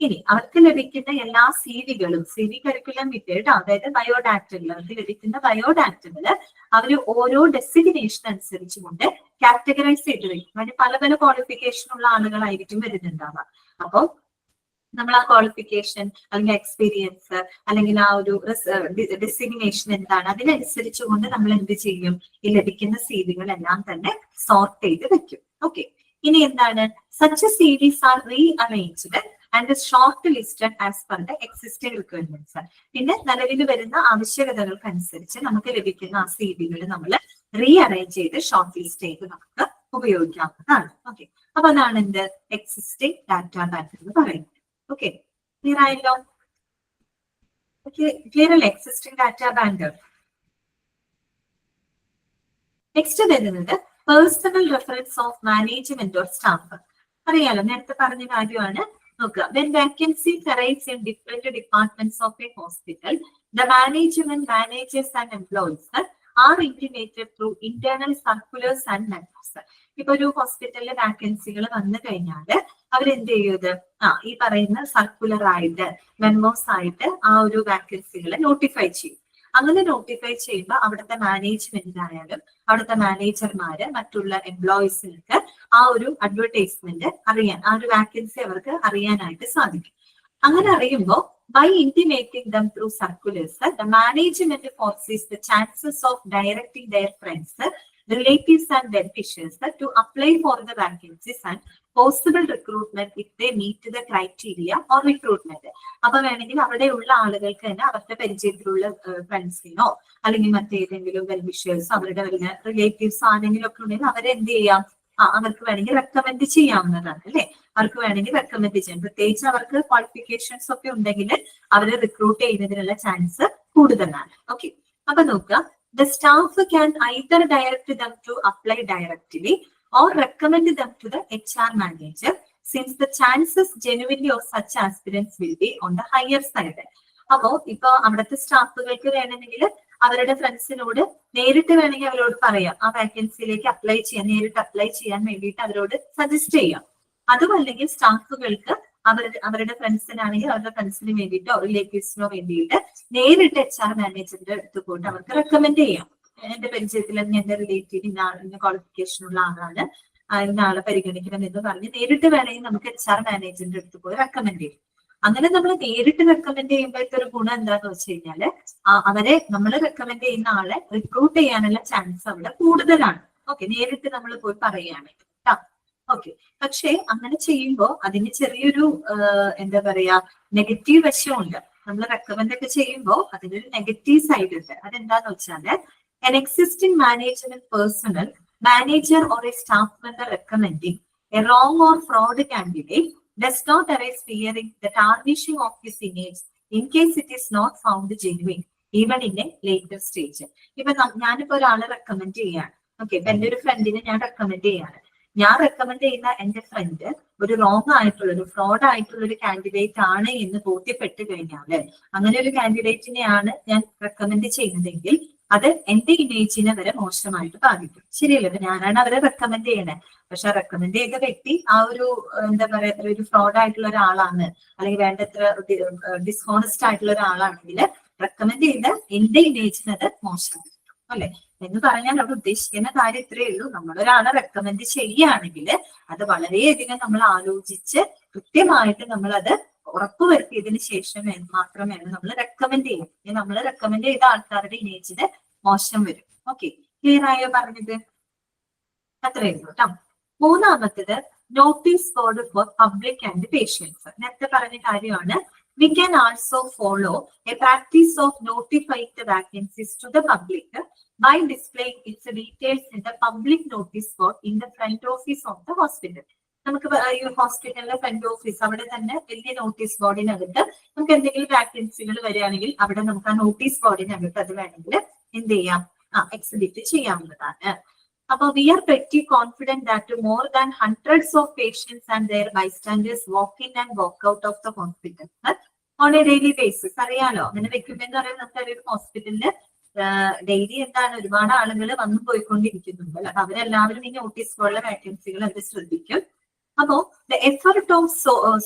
ഇനി അവർക്ക് ലഭിക്കുന്ന എല്ലാ സിവികളും, CV കരിക്കുലം വിത്ത് കേട്ടോ, അതായത് ബയോഡാറ്റകൾ, അവർക്ക് ലഭിക്കുന്ന ബയോഡാറ്റകള് അവർ ഓരോ ഡെസിഗ്നേഷൻ അനുസരിച്ചുകൊണ്ട് കാറ്റഗറൈസ് ചെയ്ത് വയ്ക്കും. അതിന് പല പല ക്വാളിഫിക്കേഷൻ ഉള്ള ആളുകളായിരിക്കും വരുന്നുണ്ടാവുക. അപ്പോൾ നമ്മൾ ആ ക്വാളിഫിക്കേഷൻ അല്ലെങ്കിൽ എക്സ്പീരിയൻസ് അല്ലെങ്കിൽ ആ ഒരു ഡെസിഗ്നേഷൻ എന്താണ്, അതിനനുസരിച്ച് കൊണ്ട് നമ്മൾ എന്ത് ചെയ്യും, ഈ ലഭിക്കുന്ന സിവികളെല്ലാം തന്നെ സോർട്ട് ചെയ്ത് വെക്കും. ഓക്കെ, ഇനി എന്താണ്, such CVs are rearranged and short listed as per the existing requirements. പിന്നെ നിലവിൽ വരുന്ന ആവശ്യകതകൾക്കനുസരിച്ച് നമുക്ക് ലഭിക്കുന്ന ആ സിവികൾ നമ്മൾ റീഅറേഞ്ച് ചെയ്ത് ഷോർട്ട് ലിസ്റ്റ് ചെയ്ത് നമുക്ക് ഉപയോഗിക്കാവുന്നതാണ്. ഓക്കെ, അപ്പൊ അതാണ് എന്ത്, എക്സിസ്റ്റിംഗ് ഡാറ്റ ബാങ്ക് എന്ന് പറയുന്നത്. ഓക്കെ, ക്ലിയർ ആയല്ലോ? ക്ലിയർ അല്ലേ എക്സിസ്റ്റിംഗ് ഡാറ്റ ബാങ്ക്? നെക്സ്റ്റ് വരുന്നത് personal reference of management or staff. അറിയാലോ, നേരത്തെ പറഞ്ഞ കാര്യമാണ്. നോക്കുക, when vacancies arise in different departments of a hospital, the management, managers and employees are intimated through internal circulars and memos. ഇപ്പൊ ഒരു ഹോസ്പിറ്റലിലെ വാക്കൻസികൾ വന്നു കഴിഞ്ഞാൽ അവരെന്ത് ചെയ്യത് ഈ പറയുന്ന സർക്കുലർ ആയിട്ട് മെമ്മോസ് ആയിട്ട് ആ ഒരു വാക്കൻസികളെ നോട്ടിഫൈ ചെയ്യും. അങ്ങനെ നോട്ടിഫൈ ചെയ്യുമ്പോൾ അവിടുത്തെ മാനേജ്മെന്റ് ആയാലും അവിടുത്തെ മാനേജർമാര് മറ്റുള്ള എംപ്ലോയീസിനൊക്കെ ആ ഒരു അഡ്വർടൈസ്മെന്റ് അറിയാൻ, ആ ഒരു വാക്കൻസി അവർക്ക് അറിയാനായിട്ട് സാധിക്കും. അങ്ങനെ അറിയുമ്പോൾ by intimating them through circulars, the management foresees the chances of directing their friends, relatives and well-wishers to apply for the vacancies and possible recruitment if they meet the criteria or recruitment. അപ്പൊ വേണമെങ്കിൽ അവിടെ ഉള്ള ആളുകൾക്ക് തന്നെ അവരുടെ പരിചയത്തിലുള്ള ഫ്രണ്ട്സിനോ അല്ലെങ്കിൽ മറ്റേതെങ്കിലും വെൽവിഷേഴ്സോ അവരുടെ വല്ല റിലേറ്റീവ്സോ ആണെങ്കിലും ഒക്കെ ഉണ്ടെങ്കിൽ അവരെ എന്ത് ചെയ്യാം, അവർക്ക് വേണമെങ്കിൽ റെക്കമെൻഡ് ചെയ്യാവുന്നതാണ് അല്ലെ. അവർക്ക് വേണമെങ്കിൽ റെക്കമെൻഡ് ചെയ്യാം. പ്രത്യേകിച്ച് അവർക്ക് ക്വാളിഫിക്കേഷൻസ് ഒക്കെ ഉണ്ടെങ്കിൽ അവരെ റിക്രൂട്ട് ചെയ്യുന്നതിനുള്ള ചാൻസ് കൂടുതലാണ്. ഓക്കെ, അപ്പൊ നോക്കുക, the staff can either direct them to apply directly or recommend them to the HR manager, since the chances genuinely of such aspirants will be on the higher side. അപ്പോ ഇപ്പൊ അവിടുത്തെ സ്റ്റാഫുകൾക്ക് വേണമെങ്കിൽ അവരുടെ ഫ്രണ്ട്സിനോട് നേരിട്ട് വേണമെങ്കിൽ അവരോട് പറയാം ആ വാക്കൻസിയിലേക്ക് അപ്ലൈ ചെയ്യാൻ, നേരിട്ട് അപ്ലൈ ചെയ്യാൻ വേണ്ടിയിട്ട് അവരോട് സജസ്റ്റ് ചെയ്യാം. അതുമല്ലെങ്കിൽ സ്റ്റാഫുകൾക്ക് അവരുടെ ഫ്രണ്ട്സിനാണെങ്കിൽ അവരുടെ ഫ്രണ്ട്സിന് വേണ്ടിയിട്ടോ റിലേറ്റീവ്സിനോ വേണ്ടിയിട്ട് നേരിട്ട് HR മാനേജറിന്റെ അടുത്ത് പോയിട്ട് അവർക്ക് റെക്കമെൻഡ് ചെയ്യാം. എന്റെ പരിചയത്തിൽ എന്റെ റിലേറ്റീവ് ഇന്ന ക്വാളിഫിക്കേഷൻ ഉള്ള ആളാണ്, ഇന്ന ആളെ പരിഗണിക്കണം എന്ന് പറഞ്ഞ് നേരിട്ട് വേണമെങ്കിൽ നമുക്ക് HR മാനേജറിന്റെ അടുത്ത് പോയി റെക്കമെൻഡ് ചെയ്യും. അങ്ങനെ നമ്മൾ നേരിട്ട് റെക്കമെൻഡ് ചെയ്യുമ്പോഴത്തെ ഒരു ഗുണം എന്താന്ന് വെച്ച് കഴിഞ്ഞാല് അവരെ നമ്മൾ റെക്കമെൻഡ് ചെയ്യുന്ന ആളെ റിക്രൂട്ട് ചെയ്യാനുള്ള ചാൻസ് അവിടെ കൂടുതലാണ്. ഓക്കെ, നേരിട്ട് നമ്മൾ പോയി പറയുകയാണെങ്കിൽ കേട്ടോ. ഓക്കെ, പക്ഷെ അങ്ങനെ ചെയ്യുമ്പോൾ അതിന് ചെറിയൊരു എന്താ പറയാ നെഗറ്റീവ് വശമുണ്ട്. നമ്മൾ റെക്കമെൻഡ് ഒക്കെ ചെയ്യുമ്പോൾ അതിനൊരു നെഗറ്റീവ് സൈഡ് ഉണ്ട്. അതെന്താന്ന് വെച്ചാല് an existing management personnel, manager or a staff member recommending a wrong or fraud candidate does not arise fearing the tarnishing of his image in case it is not found genuine even in a later stage. ഇപ്പൊ ഞാനിപ്പോ ഒരാളെ റെക്കമെൻഡ് ചെയ്യാണ്. ഓക്കെ, ഇപ്പൊ എന്റെ ഒരു ഫ്രണ്ടിനെ ഞാൻ റെക്കമെൻഡ് ചെയ്യാണ്. ഞാൻ റെക്കമെൻഡ് ചെയ്യുന്ന എന്റെ ഫ്രണ്ട് ഒരു റോങ് ആയിട്ടുള്ള ഒരു ഫ്രോഡ് ആയിട്ടുള്ള ഒരു കാൻഡിഡേറ്റ് ആണ് എന്ന് ബോധ്യപ്പെട്ട് കഴിഞ്ഞാല്, അങ്ങനെ ഒരു കാൻഡിഡേറ്റിനെയാണ് ഞാൻ റെക്കമെൻഡ് ചെയ്യുന്നതെങ്കിൽ അത് എന്റെ ഇമേജിനെ വരെ മോശമായിട്ട് ബാധിക്കും. ശരിയല്ലേ? അപ്പൊ ഞാനാണ് അവരെ റെക്കമെൻഡ് ചെയ്യണേ. പക്ഷെ ആ റെക്കമെൻഡ് ചെയ്ത വ്യക്തി ആ ഒരു എന്താ പറയാ ഒരു ഫ്രോഡ് ആയിട്ടുള്ള ഒരാളാണ്, അല്ലെങ്കിൽ വേണ്ടത്ര ഡിസ്ഹോണസ്റ്റ് ആയിട്ടുള്ള ഒരാളാണെങ്കിൽ റെക്കമെൻഡ് ചെയ്ത എന്റെ ഇമേജിന് അത് മോശമാണ് അല്ലെ. എന്ന് പറഞ്ഞാൽ അവിടെ ഉദ്ദേശിക്കുന്ന കാര്യം ഇത്രയേ ഉള്ളൂ. നമ്മളൊരാളെ റെക്കമെൻഡ് ചെയ്യുകയാണെങ്കിൽ അത് വളരെയധികം നമ്മൾ ആലോചിച്ച് കൃത്യമായിട്ട് നമ്മൾ അത് ഉറപ്പുവരുത്തിയതിനു ശേഷം മാത്രമേ നമ്മൾ റെക്കമെൻഡ് ചെയ്യും. നമ്മൾ റെക്കമെൻഡ് ചെയ്ത ആൾക്കാരുടെ ഇമേജിന് മോശം വരും. ഓക്കെ, ക്ലിയർ ആയോ പറഞ്ഞത്? അത്രയേ ഉള്ളൂ കേട്ടോ. മൂന്നാമത്തത് notice board for public and patients. നേരത്തെ പറഞ്ഞ കാര്യമാണ്. We can also follow a practice of notifying the vacancies to the public by displaying its details in the public notice board in the front office of the hospital. നമുക്ക് ഈ ഹോസ്പിറ്റലിലെ ഫ്രണ്ട് ഓഫീസ് അവിടെ തന്നെ വലിയ നോട്ടീസ് ബോർഡിനകത്ത് നമുക്ക് എന്തെങ്കിലും വാക്കൻസികൾ വരികയാണെങ്കിൽ അവിടെ നമുക്ക് ആ നോട്ടീസ് ബോർഡിനകത്ത് അത് വേണമെങ്കിൽ എന്ത് ചെയ്യാം, എക്സിബിറ്റ് ചെയ്യാവുന്നതാണ്. അപ്പൊ we are pretty confident that more than hundreds of patients and their bystanders walk in and walk out of the hospital on a daily basis. അറിയാലോ, അങ്ങനെ വെക്കുമ്പോൾ എന്ന് പറയുന്നത് നമുക്ക് ഒരു ഹോസ്പിറ്റലില് ഡെയിലി എന്താണ് ഒരുപാട് ആളുകൾ വന്നു പോയിക്കൊണ്ടിരിക്കുന്നുണ്ട്. അപ്പൊ അവരെല്ലാവരും ഈ നോട്ടീസ് ബോർഡിലെ വാക്കൻസികൾ അത് ശ്രദ്ധിക്കും. അപ്പോ ദ എഫർട്ട് ഓഫ്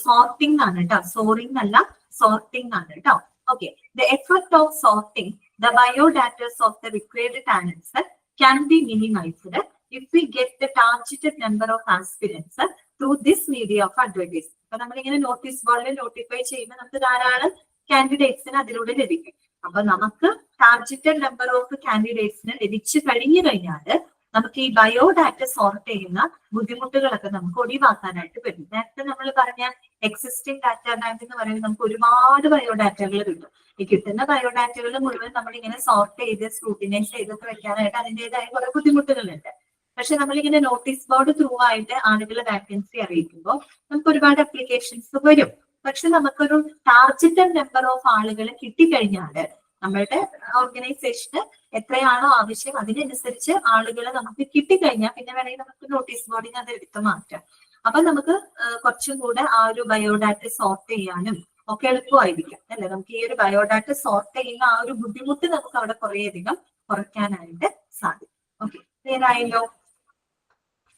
സോർട്ടിംഗ് ആണ് കേട്ടോ, സോറിംഗ് അല്ല സോർട്ടിംഗ് ആണ് കേട്ടോ. Okay, the effort of sorting the biodatas of the required talents can be minimized if we get the targeted number of aspirants through this media of advertising. അപ്പൊ നമ്മളിങ്ങനെ നോട്ടീസ് ബോർഡിൽ നോട്ടിഫൈ ചെയ്യുമ്പോൾ നമുക്ക് ധാരാളം കാൻഡിഡേറ്റ്സിന് അതിലൂടെ ലഭിക്കും. അപ്പൊ നമുക്ക് ടാർജറ്റഡ് നമ്പർ ഓഫ് കാൻഡിഡേറ്റ്സിന് ലഭിച്ചു കഴിഞ്ഞു കഴിഞ്ഞാൽ നമുക്ക് ഈ ബയോഡാറ്റ സോർട്ട് ചെയ്യുന്ന ബുദ്ധിമുട്ടുകളൊക്കെ നമുക്ക് ഒഴിവാക്കാനായിട്ട് പറ്റും. നേരത്തെ നമ്മൾ പറഞ്ഞ എക്സിസ്റ്റിംഗ് ഡാറ്റ ബാങ്ക് എന്ന് പറയുന്നത് നമുക്ക് ഒരുപാട് ബയോഡാറ്റകൾ കിട്ടും. ഈ കിട്ടുന്ന ബയോഡാറ്റകൾ മുഴുവൻ നമ്മളിങ്ങനെ സോർട്ട് ചെയ്ത് സ്ക്രൂട്ടിനൈസ് ചെയ്തൊക്കെ വെക്കാനായിട്ട് അതിൻ്റെതായ കുറെ ബുദ്ധിമുട്ടുകളുണ്ട്. പക്ഷെ നമ്മളിങ്ങനെ നോട്ടീസ് ബോർഡ് ത്രൂ ആയിട്ട് ആളുകളെ വാക്കൻസി അറിയിക്കുമ്പോൾ നമുക്ക് ഒരുപാട് അപ്ലിക്കേഷൻസ് വരും. പക്ഷെ നമുക്കൊരു ടാർജറ്റഡ് നമ്പർ ഓഫ് ആളുകളെ കിട്ടിക്കഴിഞ്ഞാൽ നമ്മളുടെ ഓർഗനൈസേഷന് എത്രയാണോ ആവശ്യം അതിനനുസരിച്ച് ആളുകളെ നമുക്ക് കിട്ടിക്കഴിഞ്ഞാൽ പിന്നെ വേണമെങ്കിൽ നമുക്ക് നോട്ടീസ് ബോർഡിന് അത് എടുത്ത് മാറ്റാം. അപ്പൊ നമുക്ക് കുറച്ചും കൂടെ ആ ഒരു ബയോഡാറ്റ സോർട്ട് ചെയ്യാനും ഒക്കെ എളുപ്പമായിരിക്കും അല്ലെ. നമുക്ക് ഈ ഒരു ബയോഡാറ്റ സോർട്ട് ചെയ്യുന്ന ആ ഒരു ബുദ്ധിമുട്ട് നമുക്ക് അവിടെ കുറേയധികം കുറയ്ക്കാനായിട്ട് സാധിക്കും. ഓക്കെ, ക്ലിയർ ആയല്ലോ?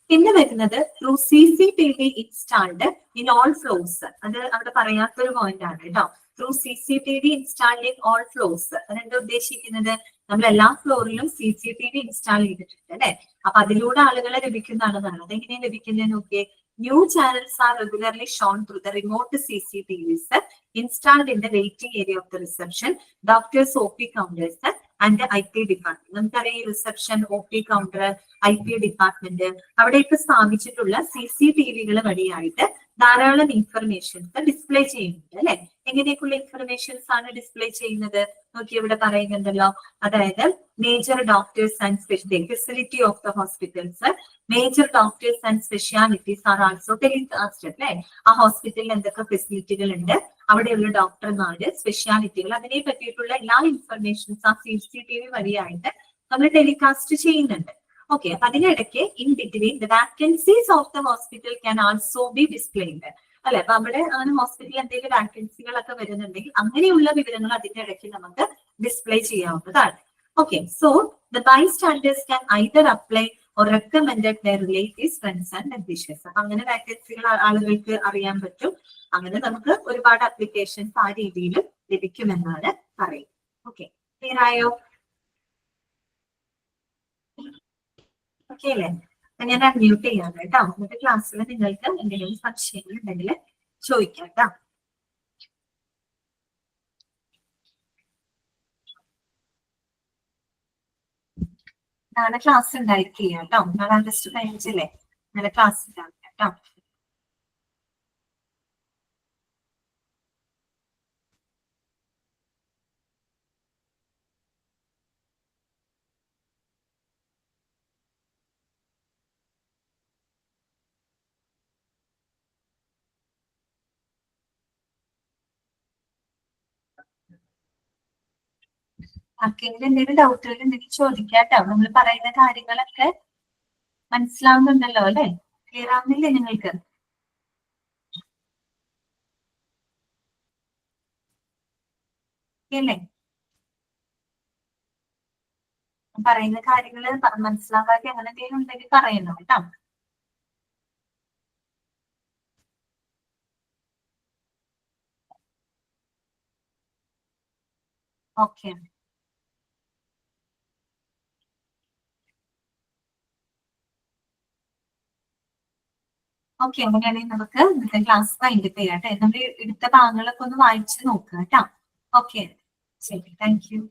പിന്നെ വരുന്നത് through CCTV installed in all floors. അത് അവിടെ പറയാത്തൊരു പോയിന്റ് ആണ് കേട്ടോ. Through CCTV installed in all floors. അതെന്താ ഉദ്ദേശിക്കുന്നത്? നമ്മൾ എല്ലാ ഫ്ലോറിലും CCTV ഇൻസ്റ്റാൾ ചെയ്തിട്ടുണ്ട് അല്ലെ. അപ്പൊ അതിലൂടെ ആളുകളെ ലഭിക്കുന്നതാണെന്നാണ്. അതെങ്ങനെയാണ് ലഭിക്കുന്നത് നോക്കിയേ. New channels are regularly shown through the remote CCTVs installed in the waiting area of the reception, doctors, OP counters and the IP department. നമുക്കറിയാം reception, OP counter, IP department അവിടെയൊക്കെ സ്ഥാപിച്ചിട്ടുള്ള CCTVകൾ വഴിയായിട്ട് ധാരാളം ഇൻഫർമേഷൻസ് ഡിസ്പ്ലേ ചെയ്യുന്നുണ്ട് അല്ലെ. എങ്ങനെയൊക്കെയുള്ള ഇൻഫർമേഷൻസ് ആണ് ഡിസ്പ്ലേ ചെയ്യുന്നത് നോക്കി ഇവിടെ പറയുന്നുണ്ടല്ലോ. അതായത് major doctors and facility of the hospitals, major doctors and specialities are also telecast അല്ലെ. ആ ഹോസ്പിറ്റലിൽ എന്തൊക്കെ ഫെസിലിറ്റികൾ ഉണ്ട്, അവിടെയുള്ള ഡോക്ടർമാര്, സ്പെഷ്യാലിറ്റികൾ, അതിനെ പറ്റിയിട്ടുള്ള എല്ലാ ഇൻഫർമേഷൻസ് ആ CCTV വഴിയായിട്ട് നമ്മൾ ടെലികാസ്റ്റ് ചെയ്യുന്നുണ്ട്. ഓക്കെ, അപ്പൊ അതിനിടയ്ക്ക് in between the vacancies of the hospital can also B displayed അല്ലെ. അപ്പൊ അവിടെ അങ്ങനെ ഹോസ്പിറ്റലിൽ എന്തെങ്കിലും വാക്കൻസികളൊക്കെ വരുന്നുണ്ടെങ്കിൽ അങ്ങനെയുള്ള വിവരങ്ങൾ അതിന്റെ ഇടയ്ക്ക് നമുക്ക് ഡിസ്പ്ലേ ചെയ്യാവുന്നതാണ്. Okay, so the bystanders can either apply or recommended their relatives, friends and ambitious. അപ്പൊ അങ്ങനെ വാക്കൻസികൾ ആളുകൾക്ക് അറിയാൻ പറ്റും. അങ്ങനെ നമുക്ക് ഒരുപാട് അപ്ലിക്കേഷൻസ് ആ രീതിയിൽ ലഭിക്കുമെന്നാണ് പറയുന്നത്. ഓക്കെ, ക്ലിയർ ആയോ? ഓക്കെ അല്ലേ? ഞാൻ അൺമ്യൂട്ട് ചെയ്യാം കേട്ടോ. എന്നിട്ട് ക്ലാസ്സിൽ നിങ്ങൾക്ക് എന്തെങ്കിലും സംശയങ്ങൾ ഉണ്ടെങ്കിൽ ചോദിക്കാം കേട്ടോ. നാളെ ക്ലാസ് ഉണ്ടായിരിക്കുക കേട്ടോ. നാളെ ആഗസ്റ്റ് 15 നാളെ ക്ലാസ് ഉണ്ടാവും കേട്ടോ. ആർക്കെങ്കിലും എന്തെങ്കിലും ഡൗട്ടുകൾ ഉണ്ടെങ്കിൽ ചോദിക്കാട്ടോ. നമ്മൾ പറയുന്ന കാര്യങ്ങളൊക്കെ മനസ്സിലാവുന്നുണ്ടല്ലോ അല്ലെ? ക്ലിയർ ആവുന്നില്ലേ നിങ്ങൾക്ക്? അല്ലേ? പറയുന്ന കാര്യങ്ങൾ മനസ്സിലാകാതെ അങ്ങനെ എന്തെങ്കിലും ഉണ്ടെങ്കിൽ പറയണം കേട്ടോ. ഓക്കെ, ഓക്കെ, അങ്ങനെയാണെങ്കിൽ നമുക്ക് ഇന്നത്തെ ക്ലാസ് വൈൻഡപ്പ് ചെയ്യാം കേട്ടോ. നമ്മൾ എടുത്ത ഭാഗങ്ങളൊക്കെ ഒന്ന് വായിച്ചു നോക്കുക കേട്ടോ. ഓക്കെ, ശരി, thank you.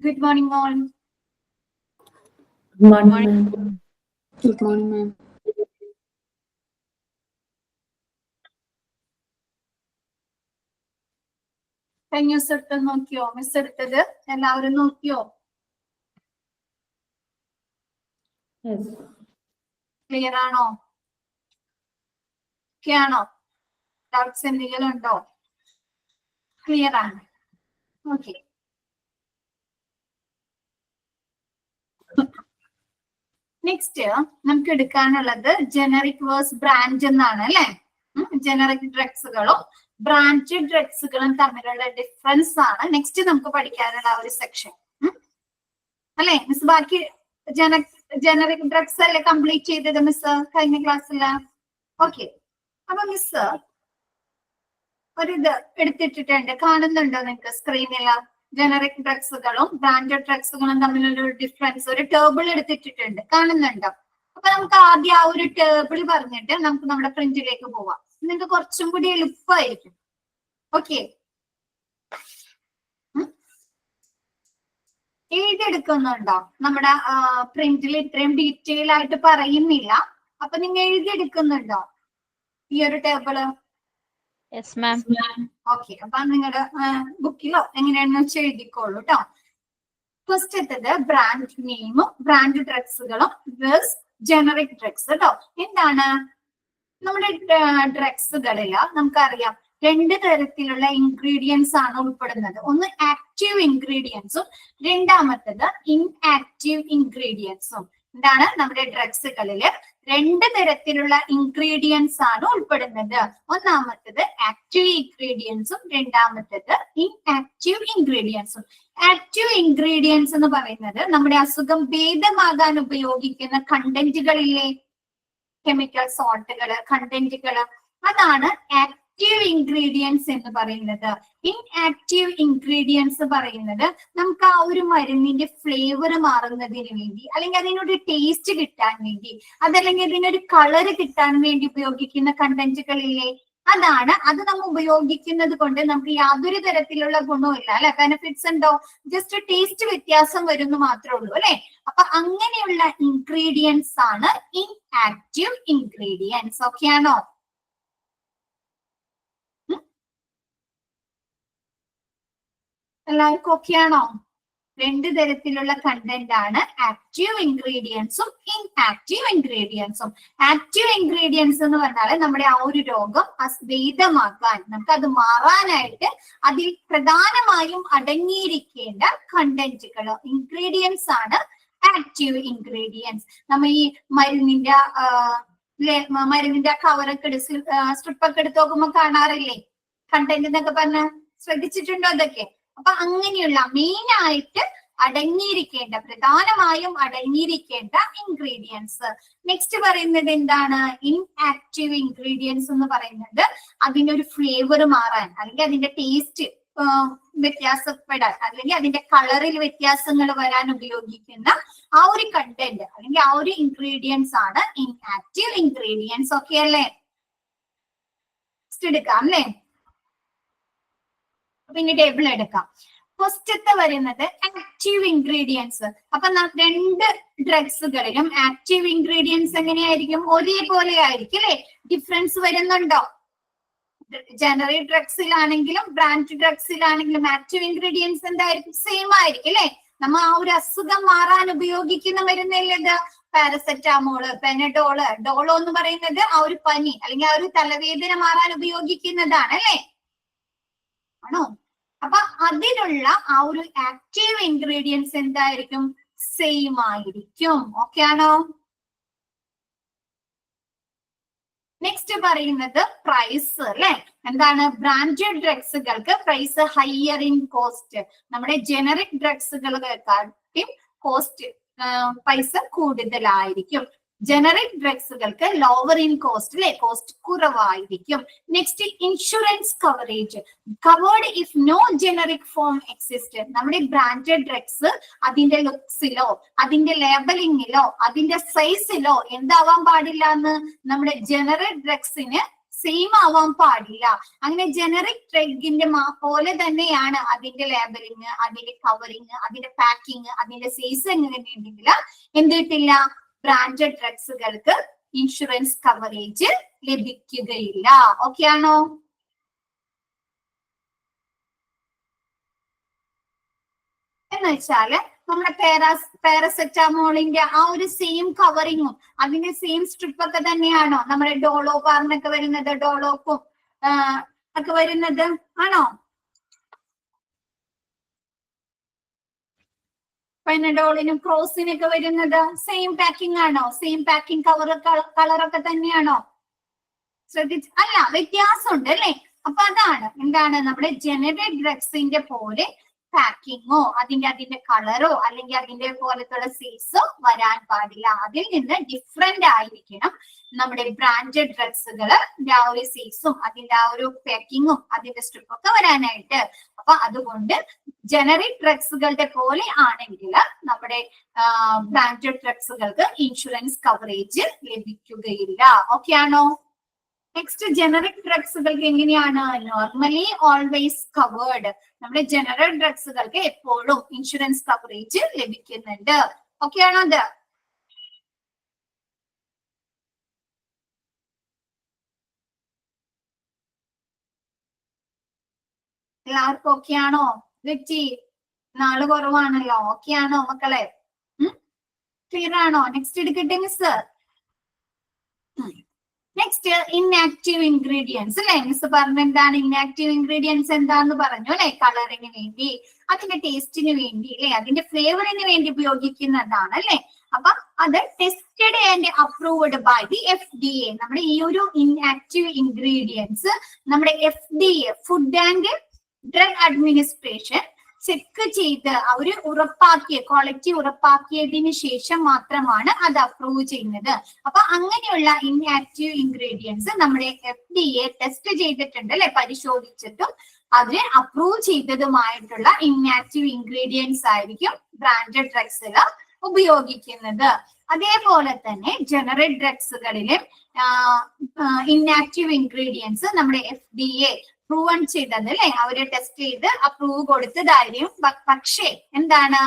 Good morning, all. Good morning, ma'am. Good morning, ma'am. News എടുത്ത് നോക്കിയോ? മിസ് എടുത്തത് എല്ലാവരും നോക്കിയോ? Yes. ക്ലിയർ ആണോ? ഓക്കെ ആണോ? ഡൗട്ട്സ് എന്തെങ്കിലും ഉണ്ടോ? ക്ലിയർ ആണ്. ഓക്കെ. നെക്സ്റ്റ് നമുക്ക് എടുക്കാനുള്ളത് ജനറിക് വേഴ്സ് ബ്രാൻഡ് എന്നാണ് അല്ലെ. ജനറിക് ഡ്രഗ്സുകളും ബ്രാൻഡ് ഡ്രഗ്സുകളും തമ്മിലുള്ള ഡിഫറൻസ് ആണ് നെക്സ്റ്റ് നമുക്ക് പഠിക്കാനുള്ള ഒരു സെക്ഷൻ അല്ലെ. മിസ് ബാക്കി ജനറിക് ഡ്രഗ്സ് അല്ലേ കംപ്ലീറ്റ് ചെയ്തത് മിസ് കഴിഞ്ഞ ക്ലാസ്സിൽ? ഓക്കെ. അപ്പൊ മിസ് ഒരിത് എടുത്തിട്ടിട്ടുണ്ട്, കാണുന്നുണ്ടോ നിങ്ങൾക്ക് സ്ക്രീനിൽ? ജനറിക് ഡ്രഗ്സുകളും ബ്രാൻഡഡ് ഡ്രഗ്സുകളും തമ്മിലുള്ള ഡിഫറൻസ് ഒരു ടേബിൾ എടുത്തിട്ടിട്ടുണ്ട്, കാണുന്നുണ്ടോ? അപ്പൊ നമുക്ക് ആദ്യം ആ ഒരു ടേബിൾ പറഞ്ഞിട്ട് നമുക്ക് നമ്മുടെ പ്രിന്റിലേക്ക് പോവാം. നിങ്ങൾക്ക് കുറച്ചും കൂടി എളുപ്പമായിരിക്കും. ഓക്കെ, എഴുതിയെടുക്കുന്നുണ്ടോ? നമ്മുടെ പ്രിന്റിൽ ഇത്രയും ഡീറ്റെയിൽ ആയിട്ട് പറയുന്നില്ല. അപ്പൊ നിങ്ങൾ എഴുതിയെടുക്കുന്നുണ്ടോ ഈ ഒരു ടേബിള്? Yes ma'am. ഓക്കെ, അപ്പൊ നിങ്ങളുടെ ബുക്കിലോ എങ്ങനെയാണെന്ന് വെച്ചാൽ എഴുതിക്കോളൂ കേട്ടോ. ഫസ്റ്റ് എത്തത് ബ്രാൻഡ് നെയിമും ബ്രാൻഡ് ഡ്രഗ്സുകളും വേഴ്സ് ജനറിക് ഡ്രഗ്സ് കേട്ടോ. എന്താണ് നമ്മുടെ ഡ്രഗ്സുകളിൽ നമുക്കറിയാം രണ്ട് തരത്തിലുള്ള ഇൻഗ്രീഡിയൻസ് ആണ് ഉൾപ്പെടുന്നത്. ഒന്ന് ആക്റ്റീവ് ഇൻഗ്രീഡിയൻസും രണ്ടാമത്തത് ഇൻആക്റ്റീവ് ഇൻഗ്രീഡിയൻസും. എന്താണ് നമ്മുടെ ഡ്രഗ്സുകളില് രണ്ട് തരത്തിലുള്ള ഇൻഗ്രീഡിയൻസ് ആണ് ഉൾപ്പെടുന്നത്. ഒന്നാമത്തത് ആക്റ്റീവ് ഇൻഗ്രീഡിയൻസും രണ്ടാമത്തത് ഇൻആക്റ്റീവ് ഇൻഗ്രീഡിയൻസും. ആക്റ്റീവ് ഇൻഗ്രീഡിയൻസ് എന്ന് പറയുന്നത് നമ്മുടെ അസുഖം ഭേദമാകാൻ ഉപയോഗിക്കുന്ന കണ്ടന്റുകളില്ലേ, കെമിക്കൽ സോൾട്ടുകള്, കണ്ടന്റുകള്, അതാണ് ആക്റ്റീവ് ഇൻഗ്രീഡിയൻസ് എന്ന് പറയുന്നത്. ഇൻആക്റ്റീവ് ഇൻഗ്രീഡിയൻസ് പറയുന്നത് നമുക്ക് ആ ഒരു മരുന്നിന്റെ ഫ്ലേവർ മാറുന്നതിന് വേണ്ടി, അല്ലെങ്കിൽ അതിനൊരു ടേസ്റ്റ് കിട്ടാൻ വേണ്ടി, അതല്ലെങ്കിൽ അതിനൊരു കളറ് കിട്ടാൻ വേണ്ടി ഉപയോഗിക്കുന്ന കണ്ടന്റുകളില്ലേ, അതാണ്. അത് നമ്മൾ ഉപയോഗിക്കുന്നത് കൊണ്ട് നമുക്ക് യാതൊരു തരത്തിലുള്ള ഗുണവും ഇല്ല അല്ലെ, ബെനിഫിറ്റ്സ് ഉണ്ടോ? ജസ്റ്റ് ടേസ്റ്റ് വ്യത്യാസം വരുന്നു മാത്രമേ ഉള്ളൂ അല്ലെ. അപ്പൊ അങ്ങനെയുള്ള ഇൻഗ്രീഡിയൻസ് ആണ് ഇൻആക്റ്റീവ് ഇൻഗ്രീഡിയൻസ്. ഓക്കെ ആണോ? എല്ലാവർക്കും ഓക്കെ ആണോ? രണ്ട് തരത്തിലുള്ള കണ്ടന്റ് ആണ് ആക്റ്റീവ് ഇൻഗ്രീഡിയൻസും ഇൻആക്റ്റീവ് ഇൻഗ്രീഡിയൻസും. ആക്റ്റീവ് ഇൻഗ്രീഡിയൻസ് എന്ന് പറഞ്ഞാൽ നമ്മുടെ ആ ഒരു രോഗം ഭേദമാക്കാൻ, നമുക്ക് അത് മാറാനായിട്ട് അതിൽ പ്രധാനമായും അടങ്ങിയിരിക്കേണ്ട കണ്ടന്റുകൾ, ഇൻഗ്രീഡിയൻസ് ആണ് ആക്റ്റീവ് ഇൻഗ്രീഡിയൻസ്. നമ്മ ഈ മരുന്നിന്റെ കവറൊക്കെ സ്ട്രിപ്പൊക്കെ എടുത്ത് നോക്കുമ്പോൾ കാണാറില്ലേ കണ്ടന്റ് എന്നൊക്കെ പറഞ്ഞ്? ശ്രദ്ധിച്ചിട്ടുണ്ടോ അതൊക്കെ? അപ്പൊ അങ്ങനെയുള്ള മെയിൻ ആയിട്ട് അടങ്ങിയിരിക്കേണ്ട, പ്രധാനമായും അടങ്ങിയിരിക്കേണ്ട ഇൻഗ്രീഡിയൻസ്. നെക്സ്റ്റ് പറയുന്നത് എന്താണ്? ഇൻആക്റ്റീവ് ഇൻഗ്രീഡിയൻസ് എന്ന് പറയുന്നത് അതിനൊരു ഫ്ലേവർ മാറാൻ, അല്ലെങ്കിൽ അതിന്റെ ടേസ്റ്റ് വ്യത്യാസപ്പെടാൻ, അല്ലെങ്കിൽ അതിന്റെ കളറിൽ വ്യത്യാസങ്ങൾ വരാൻ ഉപയോഗിക്കുന്ന ആ ഒരു കണ്ടന്റ് അല്ലെങ്കിൽ ആ ഒരു ഇൻഗ്രീഡിയൻസ് ആണ് ഇൻആക്റ്റീവ് ഇൻഗ്രീഡിയൻസ്. ഓക്കെ അല്ലേ? നെക്സ്റ്റ് എടുക്കാം അല്ലേ? പിന്നെ ടേബിൾ എടുക്കാം. ഫസ്റ്റത്തെ വരുന്നത് ആക്റ്റീവ് ഇൻഗ്രീഡിയൻസ്. അപ്പൊ രണ്ട് ഡ്രഗ്സുകളിലും ആക്റ്റീവ് ഇൻഗ്രീഡിയൻസ് എങ്ങനെയായിരിക്കും? ഒരേപോലെ ആയിരിക്കും അല്ലെ? ഡിഫറൻസ് വരുന്നുണ്ടോ? ജനറിക് ഡ്രഗ്സിലാണെങ്കിലും ബ്രാൻഡ് ഡ്രഗ്സിലാണെങ്കിലും ആക്റ്റീവ് ഇൻഗ്രീഡിയൻസ് എന്തായിരിക്കും? സെയിം ആയിരിക്കും അല്ലെ? നമ്മ ആ ഒരു അസുഖം മാറാൻ ഉപയോഗിക്കുന്ന മരുന്നല്ലത് പാരസെറ്റാമോള്, പെനഡോള്, ഡോളോ എന്ന് പറയുന്നത് ആ ഒരു പനി അല്ലെങ്കിൽ ആ ഒരു തലവേദന മാറാൻ ഉപയോഗിക്കുന്നതാണ് അല്ലെ? ആണോ? അപ്പൊ അതിലുള്ള ആ ഒരു ആക്റ്റീവ് ഇൻഗ്രീഡിയൻസ് എന്തായിരിക്കും? സെയിം ആയിരിക്കും. ഓക്കെ ആണോ? നെക്സ്റ്റ് പറയുന്നത് പ്രൈസ് അല്ലെ. എന്താണ്? ബ്രാൻഡഡ് ഡ്രഗ്സുകൾക്ക് പ്രൈസ് ഹയർ ഇൻ കോസ്റ്റ്. നമ്മുടെ ജനറിക് ഡ്രഗ്സുകൾക്കാട്ടും കോസ്റ്റ് പൈസ കൂടുതലായിരിക്കും. ജനറിക് ഡ്രഗ്സുകൾക്ക് ലോവർ ഇൻ കോസ്റ്റ് അല്ലെ, കോസ്റ്റ് കുറവായിരിക്കും. Next insurance coverage. Covered if no generic form exist. നമ്മുടെ ബ്രാൻഡഡ് ഡ്രഗ്സ് അതിന്റെ ലുക്സിലോ അതിന്റെ ലേബലിങ്ങിലോ അതിന്റെ സൈസിലോ എന്താവാൻ പാടില്ല എന്ന് നമ്മുടെ ജനറിക് ഡ്രഗ്സിന് സെയിം ആവാൻ പാടില്ല. അങ്ങനെ ജനറിക് ഡ്രഗിന്റെ പോലെ തന്നെയാണ് അതിന്റെ ലേബലിങ്, അതിന്റെ കവറിങ്, അതിന്റെ പാക്കിങ്, അതിന്റെ സൈസ് എങ്ങനെയുണ്ടെങ്കിൽ എന്ത് കിട്ടില്ല, ബ്രാൻഡഡ് ഡ്രഗ്സുകൾക്ക് ഇൻഷുറൻസ് കവറേജ് ലഭിക്കുകയില്ല. ഓക്കെ ആണോ? എന്ന് വെച്ചാല് നമ്മുടെ പാരസെറ്റാമോളിന്റെ ആ ഒരു സെയിം കവറിങ്ങും അതിന്റെ സെയിം സ്ട്രിപ്പ് ഒക്കെ തന്നെയാണോ നമ്മുടെ ഡോളോ പാറിനൊക്കെ വരുന്നത്, ഡോളോക്കും ഒക്കെ വരുന്നത് ആണോ? പെനഡോളിനും ക്രോസിനൊക്കെ വരുന്നത് സെയിം പാക്കിംഗ് ആണോ? സെയിം പാക്കിംഗ് കളറൊക്കെ തന്നെയാണോ? ശ്രദ്ധിച്ച് അല്ല, വ്യത്യാസമുണ്ട് അല്ലെ? അപ്പൊ അതാണ് എന്താണ് നമ്മുടെ ജനറിക് ഡ്രഗ്സിന്റെ പോലെ പാക്കിങ്ങോ അതിന്റെ കളറോ അല്ലെങ്കിൽ അതിന്റെ പോലത്തുള്ള സൈസോ വരാൻ പാടില്ല. അതിൽ നിന്ന് ഡിഫറെന്റ് ആയിരിക്കണം നമ്മുടെ ബ്രാൻഡഡ് ഡ്രഗ്സുകള് ആ ഒരു സൈസും അതിന്റെ ആ ഒരു പാക്കിങ്ങും അതിന്റെ സ്ട്രിപ്പ് ഒക്കെ വരാനായിട്ട്. അപ്പൊ അതുകൊണ്ട് ജനറിക് ഡ്രഗ്സുകളുടെ പോലെ ആണെങ്കിൽ നമ്മുടെ ബ്രാൻഡഡ് ഡ്രഗ്സുകൾക്ക് ഇൻഷുറൻസ് കവറേജ് ലഭിക്കുകയില്ല. ഓക്കെ ആണോ? നെക്സ്റ്റ് ജനറിക് ഡ്രഗ്സുകൾക്ക് എങ്ങനെയാണ്? Normally always covered. നമ്മുടെ ജനറൽ ഡ്രഗ്സുകൾക്ക് എപ്പോഴും ഇൻഷുറൻസ് കവറേജ് ലഭിക്കുന്നുണ്ട്. ഓക്കെ ആണോ? അത് എല്ലാവർക്കും ഓക്കെ ആണോ? വ്യക്തി നാള് കുറവാണല്ലോ. ഓക്കെ ആണോ മക്കളെ? ക്ലിയർ ആണോ? നെക്സ്റ്റ് എടുക്കട്ടെ മിസ്. നെക്സ്റ്റ് ഇൻആക്റ്റീവ് ഇൻഗ്രീഡിയൻസ് അല്ലെ? മിസ് പറഞ്ഞ എന്താണ് ഇൻആക്റ്റീവ് ഇൻഗ്രീഡിയൻസ് എന്താന്ന് പറഞ്ഞു അല്ലെ? കളറിന് വേണ്ടി, അതിന്റെ ടേസ്റ്റിന് വേണ്ടി അല്ലെ, അതിന്റെ ഫ്ലേവറിന് വേണ്ടി ഉപയോഗിക്കുന്നതാണ് അല്ലെ? അപ്പൊ അത് tested and approved by the FDA. നമ്മുടെ ഈ ഒരു ഇൻആക്റ്റീവ് ഇൻഗ്രീഡിയൻസ് നമ്മുടെ FDA food and drug administration check ചെയ്ത് അവര് ഉറപ്പാക്കിയ ക്വാളിറ്റി ഉറപ്പാക്കിയതിന് ശേഷം മാത്രമാണ് അത് അപ്രൂവ് ചെയ്യുന്നത്. അപ്പൊ അങ്ങനെയുള്ള ഇൻആക്റ്റീവ് ഇൻഗ്രീഡിയൻസ് നമ്മുടെ FDA ടെസ്റ്റ് ചെയ്തിട്ടുണ്ട് അല്ലെ? പരിശോധിച്ചിട്ടും അതിനെ അപ്രൂവ് ചെയ്തതുമായിട്ടുള്ള ഇൻആക്റ്റീവ് ഇൻഗ്രീഡിയൻസ് ആയിരിക്കും ബ്രാൻഡഡ് ഡ്രഗ്സിൽ ഉപയോഗിക്കുന്നത്. അതേപോലെ തന്നെ ജനറിക് ഡ്രഗ്സുകളിലും ഇൻആക്റ്റീവ് ഇൻഗ്രീഡിയൻസ് നമ്മുടെ FDA പ്രൂവൺ ചെയ്തത് അല്ലെ? അവര് ടെസ്റ്റ് ചെയ്ത് അപ്രൂവ് കൊടുത്തതായിരിക്കും. പക്ഷേ എന്താണ്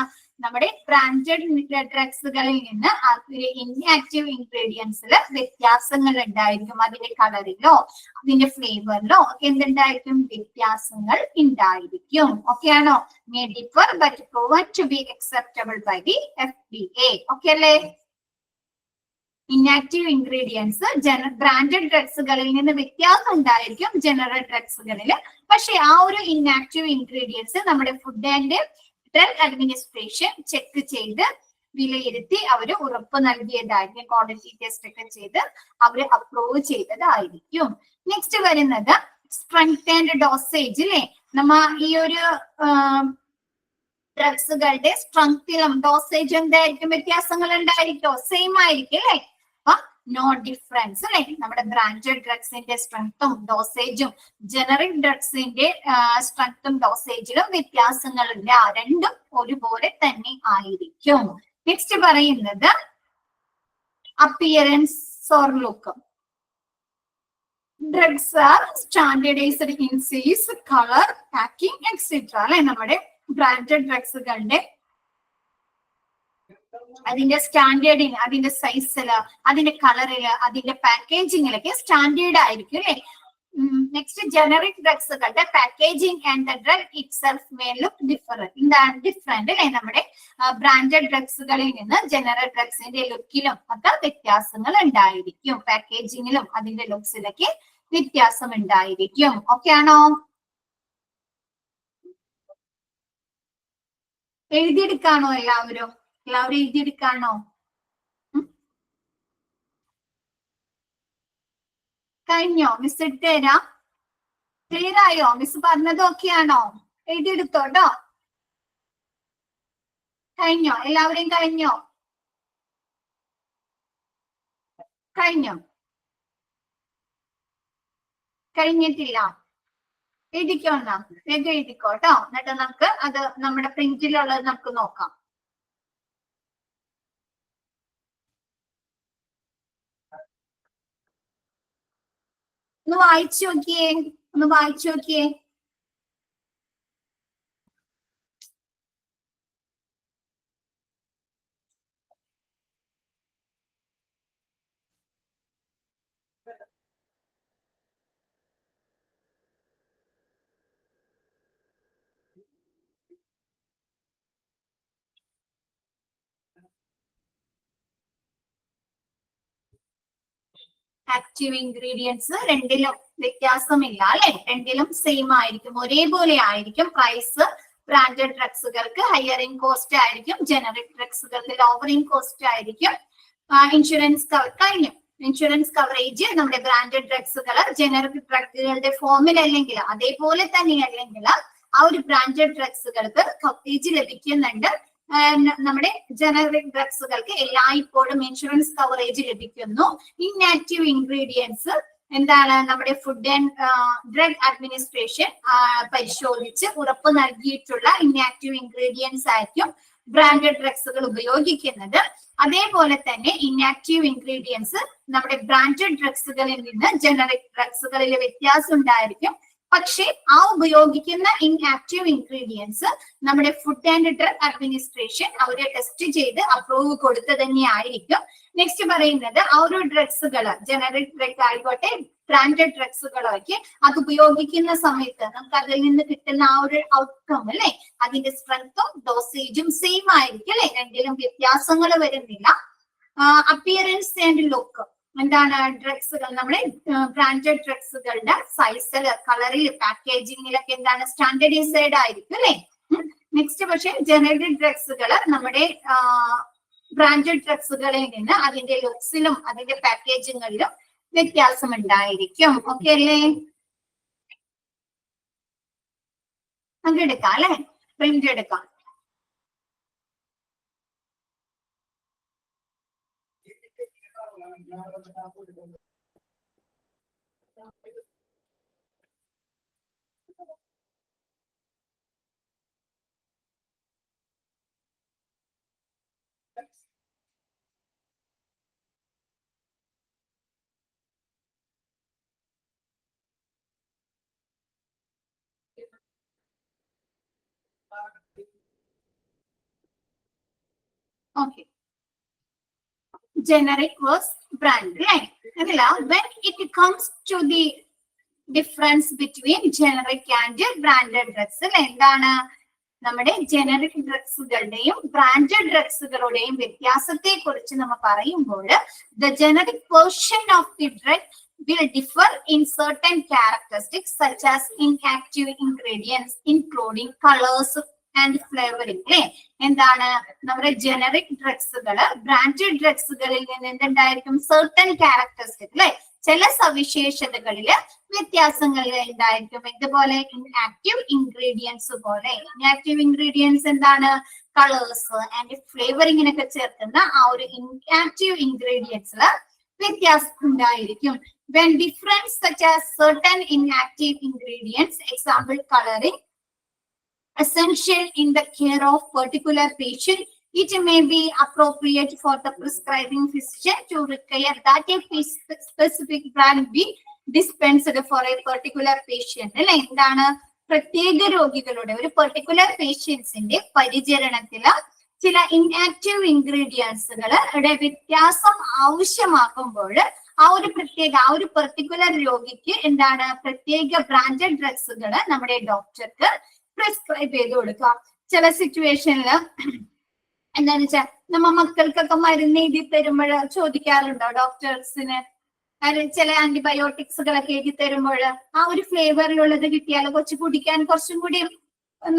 നമ്മുടെ ബ്രാൻഡഡ് ഡ്രഗ്സുകളിൽ നിന്ന് ഇൻആക്റ്റീവ് ഇൻഗ്രീഡിയൻസിൽ വ്യത്യാസങ്ങൾ ഉണ്ടായിരിക്കും. അതിന്റെ കളറിലോ അതിന്റെ ഫ്ലേവറിലോ ഒക്കെ എന്തുണ്ടായിരിക്കും? വ്യത്യാസങ്ങൾ ഉണ്ടായിരിക്കും. ഓക്കെ ആണോ? May differ but proven to be acceptable by the FDA. Okay അല്ലേ? ഇൻആക്റ്റീവ് ഇൻഗ്രീഡിയൻസ് ബ്രാൻഡഡ് ഡ്രഗ്സുകളിൽ നിന്ന് വ്യത്യാസം ഉണ്ടായിരിക്കും ജനറൽ ഡ്രഗ്സുകളിൽ. പക്ഷെ ആ ഒരു ഇൻആക്റ്റീവ് ഇൻഗ്രീഡിയൻസ് നമ്മുടെ food and drug administration check ചെയ്ത് വിലയിരുത്തി അവര് ഉറപ്പ് നൽകിയതായിരിക്കും. ക്വാളിറ്റി ടെസ്റ്റ് ഒക്കെ ചെയ്ത് അവര് അപ്രൂവ് ചെയ്തതായിരിക്കും. നെക്സ്റ്റ് വരുന്നത് സ്ട്രെങ്ത് ആൻഡ് ഡോസേജ് അല്ലെ? നമ്മ ഈ ഒരു ഡ്രഗ്സുകളുടെ സ്ട്രെങ്ത്തിലും ഡോസേജ് എന്തായിരിക്കും? വ്യത്യാസങ്ങൾ ഉണ്ടായിരിക്കോ? സെയിം ആയിരിക്കും അല്ലെ? നോ ഡിഫറൻസ് അല്ലെ? നമ്മുടെ ബ്രാൻഡഡ് ഡ്രഗ്സിന്റെ സ്ട്രെങ്ത്തും ഡോസേജും ജനറിക് ഡ്രഗ്സിന്റെ സ്ട്രെങ്ത്തും ഡോസേജിലും വ്യത്യാസങ്ങളില്ല. രണ്ടും ഒരുപോലെ തന്നെ ആയിരിക്കും. നെക്സ്റ്റ് പറയുന്നത് appearance or look. Drugs are standardised in size, colour, packing etcetera അല്ലെ? നമ്മുടെ ബ്രാൻഡഡ് ഡ്രഗ്സുകളുടെ അതിന്റെ സ്റ്റാൻഡേർഡിൽ, അതിന്റെ സൈസില്, അതിന്റെ കളറില്, അതിന്റെ പാക്കേജിങ്ങിലൊക്കെ സ്റ്റാൻഡേർഡ് ആയിരിക്കും അല്ലെ? നെക്സ്റ്റ് ജനറിക് ഡ്രഗ്സുകളുടെ packaging and the drug itself may look different അല്ലെ? നമ്മുടെ ബ്രാൻഡഡ് ഡ്രഗ്സുകളിൽ നിന്ന് ജനറൽ ഡ്രഗ്സിന്റെ ലുക്കിലും ഒക്കെ വ്യത്യാസങ്ങൾ ഉണ്ടായിരിക്കും. പാക്കേജിങ്ങിലും അതിന്റെ ലുക്സിലൊക്കെ വ്യത്യാസം ഉണ്ടായിരിക്കും. ഓക്കെ ആണോ? എഴുതിയെടുക്കാണോ എല്ലാവരും? എല്ലാവരും എഴുതിയെടുക്കാണോ? കഴിഞ്ഞോ? മിസ് ഇട്ടുതരാം. ക്ലിയർ ആയോ? മിസ് പറഞ്ഞത് ഓക്കെ ആണോ? എഴുതിയെടുത്തോട്ടോ. കഴിഞ്ഞോ? എല്ലാവരെയും കഴിഞ്ഞോ? കഴിഞ്ഞോ? കഴിഞ്ഞിട്ടില്ല? എഴുതിക്കോന്നാ, വേഗം എഴുതിക്കോട്ടോ. എന്നിട്ട് നമുക്ക് അത് നമ്മുടെ പ്രിന്റിലുള്ളത് നമുക്ക് നോക്കാം. ഒന്ന് വായിച്ചു നോക്കിയേ, ഒന്ന് വായിച്ചു നോക്കിയേ. ആക്റ്റീവ് ഇൻഗ്രീഡിയൻസ് രണ്ടിലും വ്യത്യാസമില്ല അല്ലെ, രണ്ടിലും സെയിം ആയിരിക്കും, ഒരേപോലെ ആയിരിക്കും. പ്രൈസ് ബ്രാൻഡഡ് ഡ്രഗ്സുകൾക്ക് ഹയർ ഇൻ കോസ്റ്റ് ആയിരിക്കും, ജനറിക് ഡ്രഗ്സുകൾക്ക് ലോവർ ഇൻ കോസ്റ്റ് ആയിരിക്കും. ഇൻഷുറൻസ് കഴിഞ്ഞു. ഇൻഷുറൻസ് കവറേജ് നമ്മുടെ ബ്രാൻഡഡ് ഡ്രഗ്സുകൾ ജനറിക് ഡ്രഗുകളുടെ ഫോമിൽ അല്ലെങ്കിൽ അതേപോലെ തന്നെ അല്ലെങ്കിൽ ആ ഒരു ബ്രാൻഡഡ് ഡ്രഗ്സുകൾക്ക് കവറേജ് ലഭിക്കുന്നുണ്ട്. നമ്മുടെ ജനറിക് ഡ്രഗ്സുകൾക്ക് എല്ലായ്പ്പോഴും ഇൻഷുറൻസ് കവറേജ് ലഭിക്കുന്നു. ഇൻആക്റ്റീവ് ഇൻഗ്രീഡിയൻസ് എന്താണ്, നമ്മുടെ ഫുഡ് ആൻഡ് ഡ്രഗ് അഡ്മിനിസ്ട്രേഷൻ പരിശോധിച്ച് ഉറപ്പ് നൽകിയിട്ടുള്ള ഇൻആക്റ്റീവ് ഇൻഗ്രീഡിയൻസ് ആയിരിക്കും ബ്രാൻഡഡ് ഡ്രഗ്സുകൾ ഉപയോഗിക്കുന്നത്. അതേപോലെ തന്നെ ഇൻആക്റ്റീവ് ഇൻഗ്രീഡിയൻസ് നമ്മുടെ ബ്രാൻഡഡ് ഡ്രഗ്സുകളിൽ നിന്ന് ജനറിക് ഡ്രഗ്സുകളിൽ വ്യത്യാസം ഉണ്ടായിരിക്കും. പക്ഷെ ആ ഉപയോഗിക്കുന്ന ഇൻആക്റ്റീവ് ഇൻഗ്രീഡിയൻസ് നമ്മുടെ ഫുഡ് ആൻഡ് ഡ്രഗ് അഡ്മിനിസ്ട്രേഷൻ അവരെ ടെസ്റ്റ് ചെയ്ത് അപ്രൂവ് കൊടുത്ത് തന്നെ ആയിരിക്കും. നെക്സ്റ്റ് പറയുന്നത് ആ ഒരു ഡ്രഗ്സുകൾ ജനറിക് ഡ്രഗ് ആയിക്കോട്ടെ ബ്രാൻഡഡ് ഡ്രഗ്സുകളൊക്കെ അത് ഉപയോഗിക്കുന്ന സമയത്ത് നമുക്ക് അതിൽ നിന്ന് കിട്ടുന്ന ആ ഒരു ഔട്ട്കം അല്ലെ, അതിന്റെ സ്ട്രെങ്തും ഡോസേജും സെയിം ആയിരിക്കും അല്ലെ, രണ്ടിലും വ്യത്യാസങ്ങൾ വരുന്നില്ല. അപ്പിയറൻസ് ആൻഡ് ലുക്ക് എന്താണ്, ഡ്രഗ്സുകൾ നമ്മുടെ ബ്രാൻഡഡ് ഡ്രഗ്സുകളുടെ സൈസിൽ കളറിൽ പാക്കേജിങ്ങിലൊക്കെ എന്താണ് സ്റ്റാൻഡേർഡൈസ്ഡ് ആയിരിക്കും അല്ലെ. നെക്സ്റ്റ് പക്ഷെ ജനറിക് ഡ്രഗ്സുകൾ നമ്മുടെ ബ്രാൻഡഡ് ഡ്രഗ്സുകളിൽ നിന്ന് അതിന്റെ ലുക്സിലും അതിന്റെ പാക്കേജിങ്ങിലും വ്യത്യാസം ഉണ്ടായിരിക്കും. ഓക്കെ അല്ലേ, നമുക്ക് എടുക്കാം അല്ലെ, പ്രിന്റ് എടുക്കാം. Okay. Generic versus brand, right? When it comes to the difference between generic and branded drugs, എന്താണ് നമ്മുടെ ജനറിക് ഡ്രഗ്സുകളുടെയും ബ്രാൻഡഡ് ഡ്രഗ്സുകളുടെയും വ്യത്യാസത്തെ കുറിച്ച് നമ്മൾ പറയുമ്പോൾ the generic version of the drug will differ in certain characteristics such as inactive ingredients including colors and flavouring അല്ലെ. എന്താണ് നമ്മുടെ ജനറിക് ഡ്രഗ്സുകൾ ബ്രാൻഡഡ് ഡ്രഗ്സുകളിൽ നിന്ന് എന്തുണ്ടായിരിക്കും, സർട്ടൻ ക്യാരക്ടറിസ്റ്റിക് അല്ലെ, ചില സവിശേഷതകളില് വ്യത്യാസങ്ങൾ ഉണ്ടായിരിക്കും. ഇതുപോലെ ഇൻആക്റ്റീവ് ഇൻഗ്രീഡിയൻസ് പോലെ ഇൻആക്റ്റീവ് ഇൻഗ്രീഡിയൻസ് എന്താണ്, കളേഴ്സ് ആൻഡ് ഫ്ലേവറിങ്ങിനൊക്കെ ചേർക്കുന്ന ആ ഒരു ഇൻആക്റ്റീവ് ഇൻഗ്രീഡിയൻസില് വ്യത്യാസം ഉണ്ടായിരിക്കും. When different such as certain inactive ingredients, example coloring, essential in the care of particular patient, it may be appropriate for the prescribing physician to require that a specific brand be dispensed for a particular patient. അല്ലെ, എന്താണ് പ്രത്യേക രോഗികളുടെ ഒരു പെർട്ടിക്കുലർ പേഷ്യൻസിന്റെ പരിചരണത്തില് ചില ഇൻആക്റ്റീവ് ഇൻഗ്രീഡിയൻസുകളുടെ വ്യത്യാസം ആവശ്യമാക്കുമ്പോൾ ആ ഒരു പെർട്ടിക്കുലർ രോഗിക്ക് എന്താണ് പ്രത്യേക ബ്രാൻഡഡ് ഡ്രഗ്സുകൾ നമ്മുടെ ഡോക്ടർക്ക് പ്രിസ്ക്രൈബ് ചെയ്ത് കൊടുക്കാം. ചില സിറ്റുവേഷനിൽ എന്താന്ന് വെച്ചാൽ നമ്മ മക്കൾക്കൊക്കെ മരുന്ന് എഴുതി തരുമ്പോൾ ചോദിക്കാറുണ്ടോ ഡോക്ടേഴ്സിന്, ചില ആന്റിബയോട്ടിക്സുകളൊക്കെ എഴുതി തരുമ്പോൾ ആ ഒരു ഫ്ലേവറിലുള്ളത് കിട്ടിയാൽ കൊച്ചു കുടിക്കാൻ കുറച്ചും കൂടി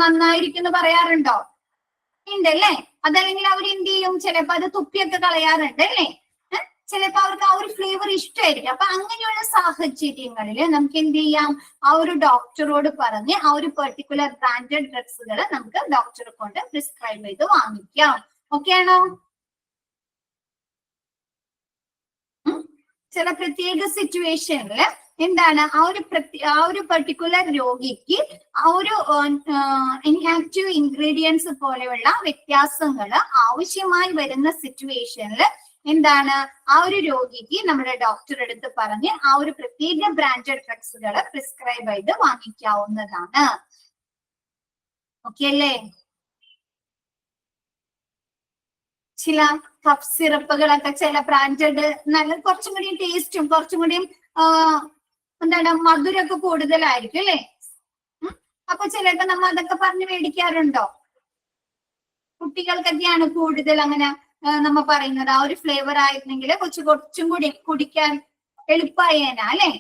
നന്നായിരിക്കും എന്ന് പറയാറുണ്ടോ? ഉണ്ടല്ലേ. അതല്ലെങ്കിൽ അവർ എന്ത് ചെയ്യും, ചിലപ്പോ അത് തുപ്പിയൊക്കെ കളയാറുണ്ട് അല്ലേ. ചിലപ്പോ അവർക്ക് ആ ഒരു ഫ്ലേവർ ഇഷ്ടമായിരിക്കും. അപ്പൊ അങ്ങനെയുള്ള സാഹചര്യങ്ങളിൽ നമുക്ക് എന്ത് ചെയ്യാം, ആ ഒരു ഡോക്ടറോട് പറഞ്ഞ് ആ ഒരു പെർട്ടിക്കുലർ ബ്രാൻഡഡ് ഡ്രഗ്സുകൾ നമുക്ക് ഡോക്ടറെ കൊണ്ട് പ്രിസ്ക്രൈബ് ചെയ്ത് വാങ്ങിക്കാം. ഓക്കെ ആണോ? ചില പ്രത്യേക സിറ്റുവേഷനിൽ എന്താണ് ആ ഒരു പെർട്ടിക്കുലർ രോഗിക്ക് ആ ഒരു ഇൻആക്റ്റീവ് ഇൻഗ്രീഡിയൻസ് പോലെയുള്ള വ്യത്യാസങ്ങൾ ആവശ്യമായി വരുന്ന സിറ്റുവേഷനിൽ എന്താണ് ആ ഒരു രോഗിക്ക് നമ്മുടെ ഡോക്ടർ അടുത്ത് പറഞ്ഞ് ആ ഒരു പ്രത്യേക ബ്രാൻഡഡ് ഡ്രഗ്സുകൾ പ്രിസ്ക്രൈബ് ചെയ്ത് വാങ്ങിക്കാവുന്നതാണ്. ഓക്കെ അല്ലേ? ചില കഫ് സിറപ്പുകളൊക്കെ ചില ബ്രാൻഡഡ് നല്ല കുറച്ചും കൂടി ടേസ്റ്റും കുറച്ചും കൂടിയും എന്താണ് മധുരമൊക്കെ കൂടുതലായിരിക്കും അല്ലേ? അപ്പൊ ചിലപ്പോ നമ്മ അതൊക്കെ പറഞ്ഞ് മേടിക്കാറുണ്ടോ? കുട്ടികൾക്കൊക്കെയാണ് കൂടുതൽ അങ്ങനെ നമ്മ പറയുന്നത്. ആ ഒരു ഫ്ലേവർ ആയിരുന്നെങ്കിൽ കുറച്ചും കൂടി കുടിക്കാൻ എളുപ്പമായേനാ അല്ലെ?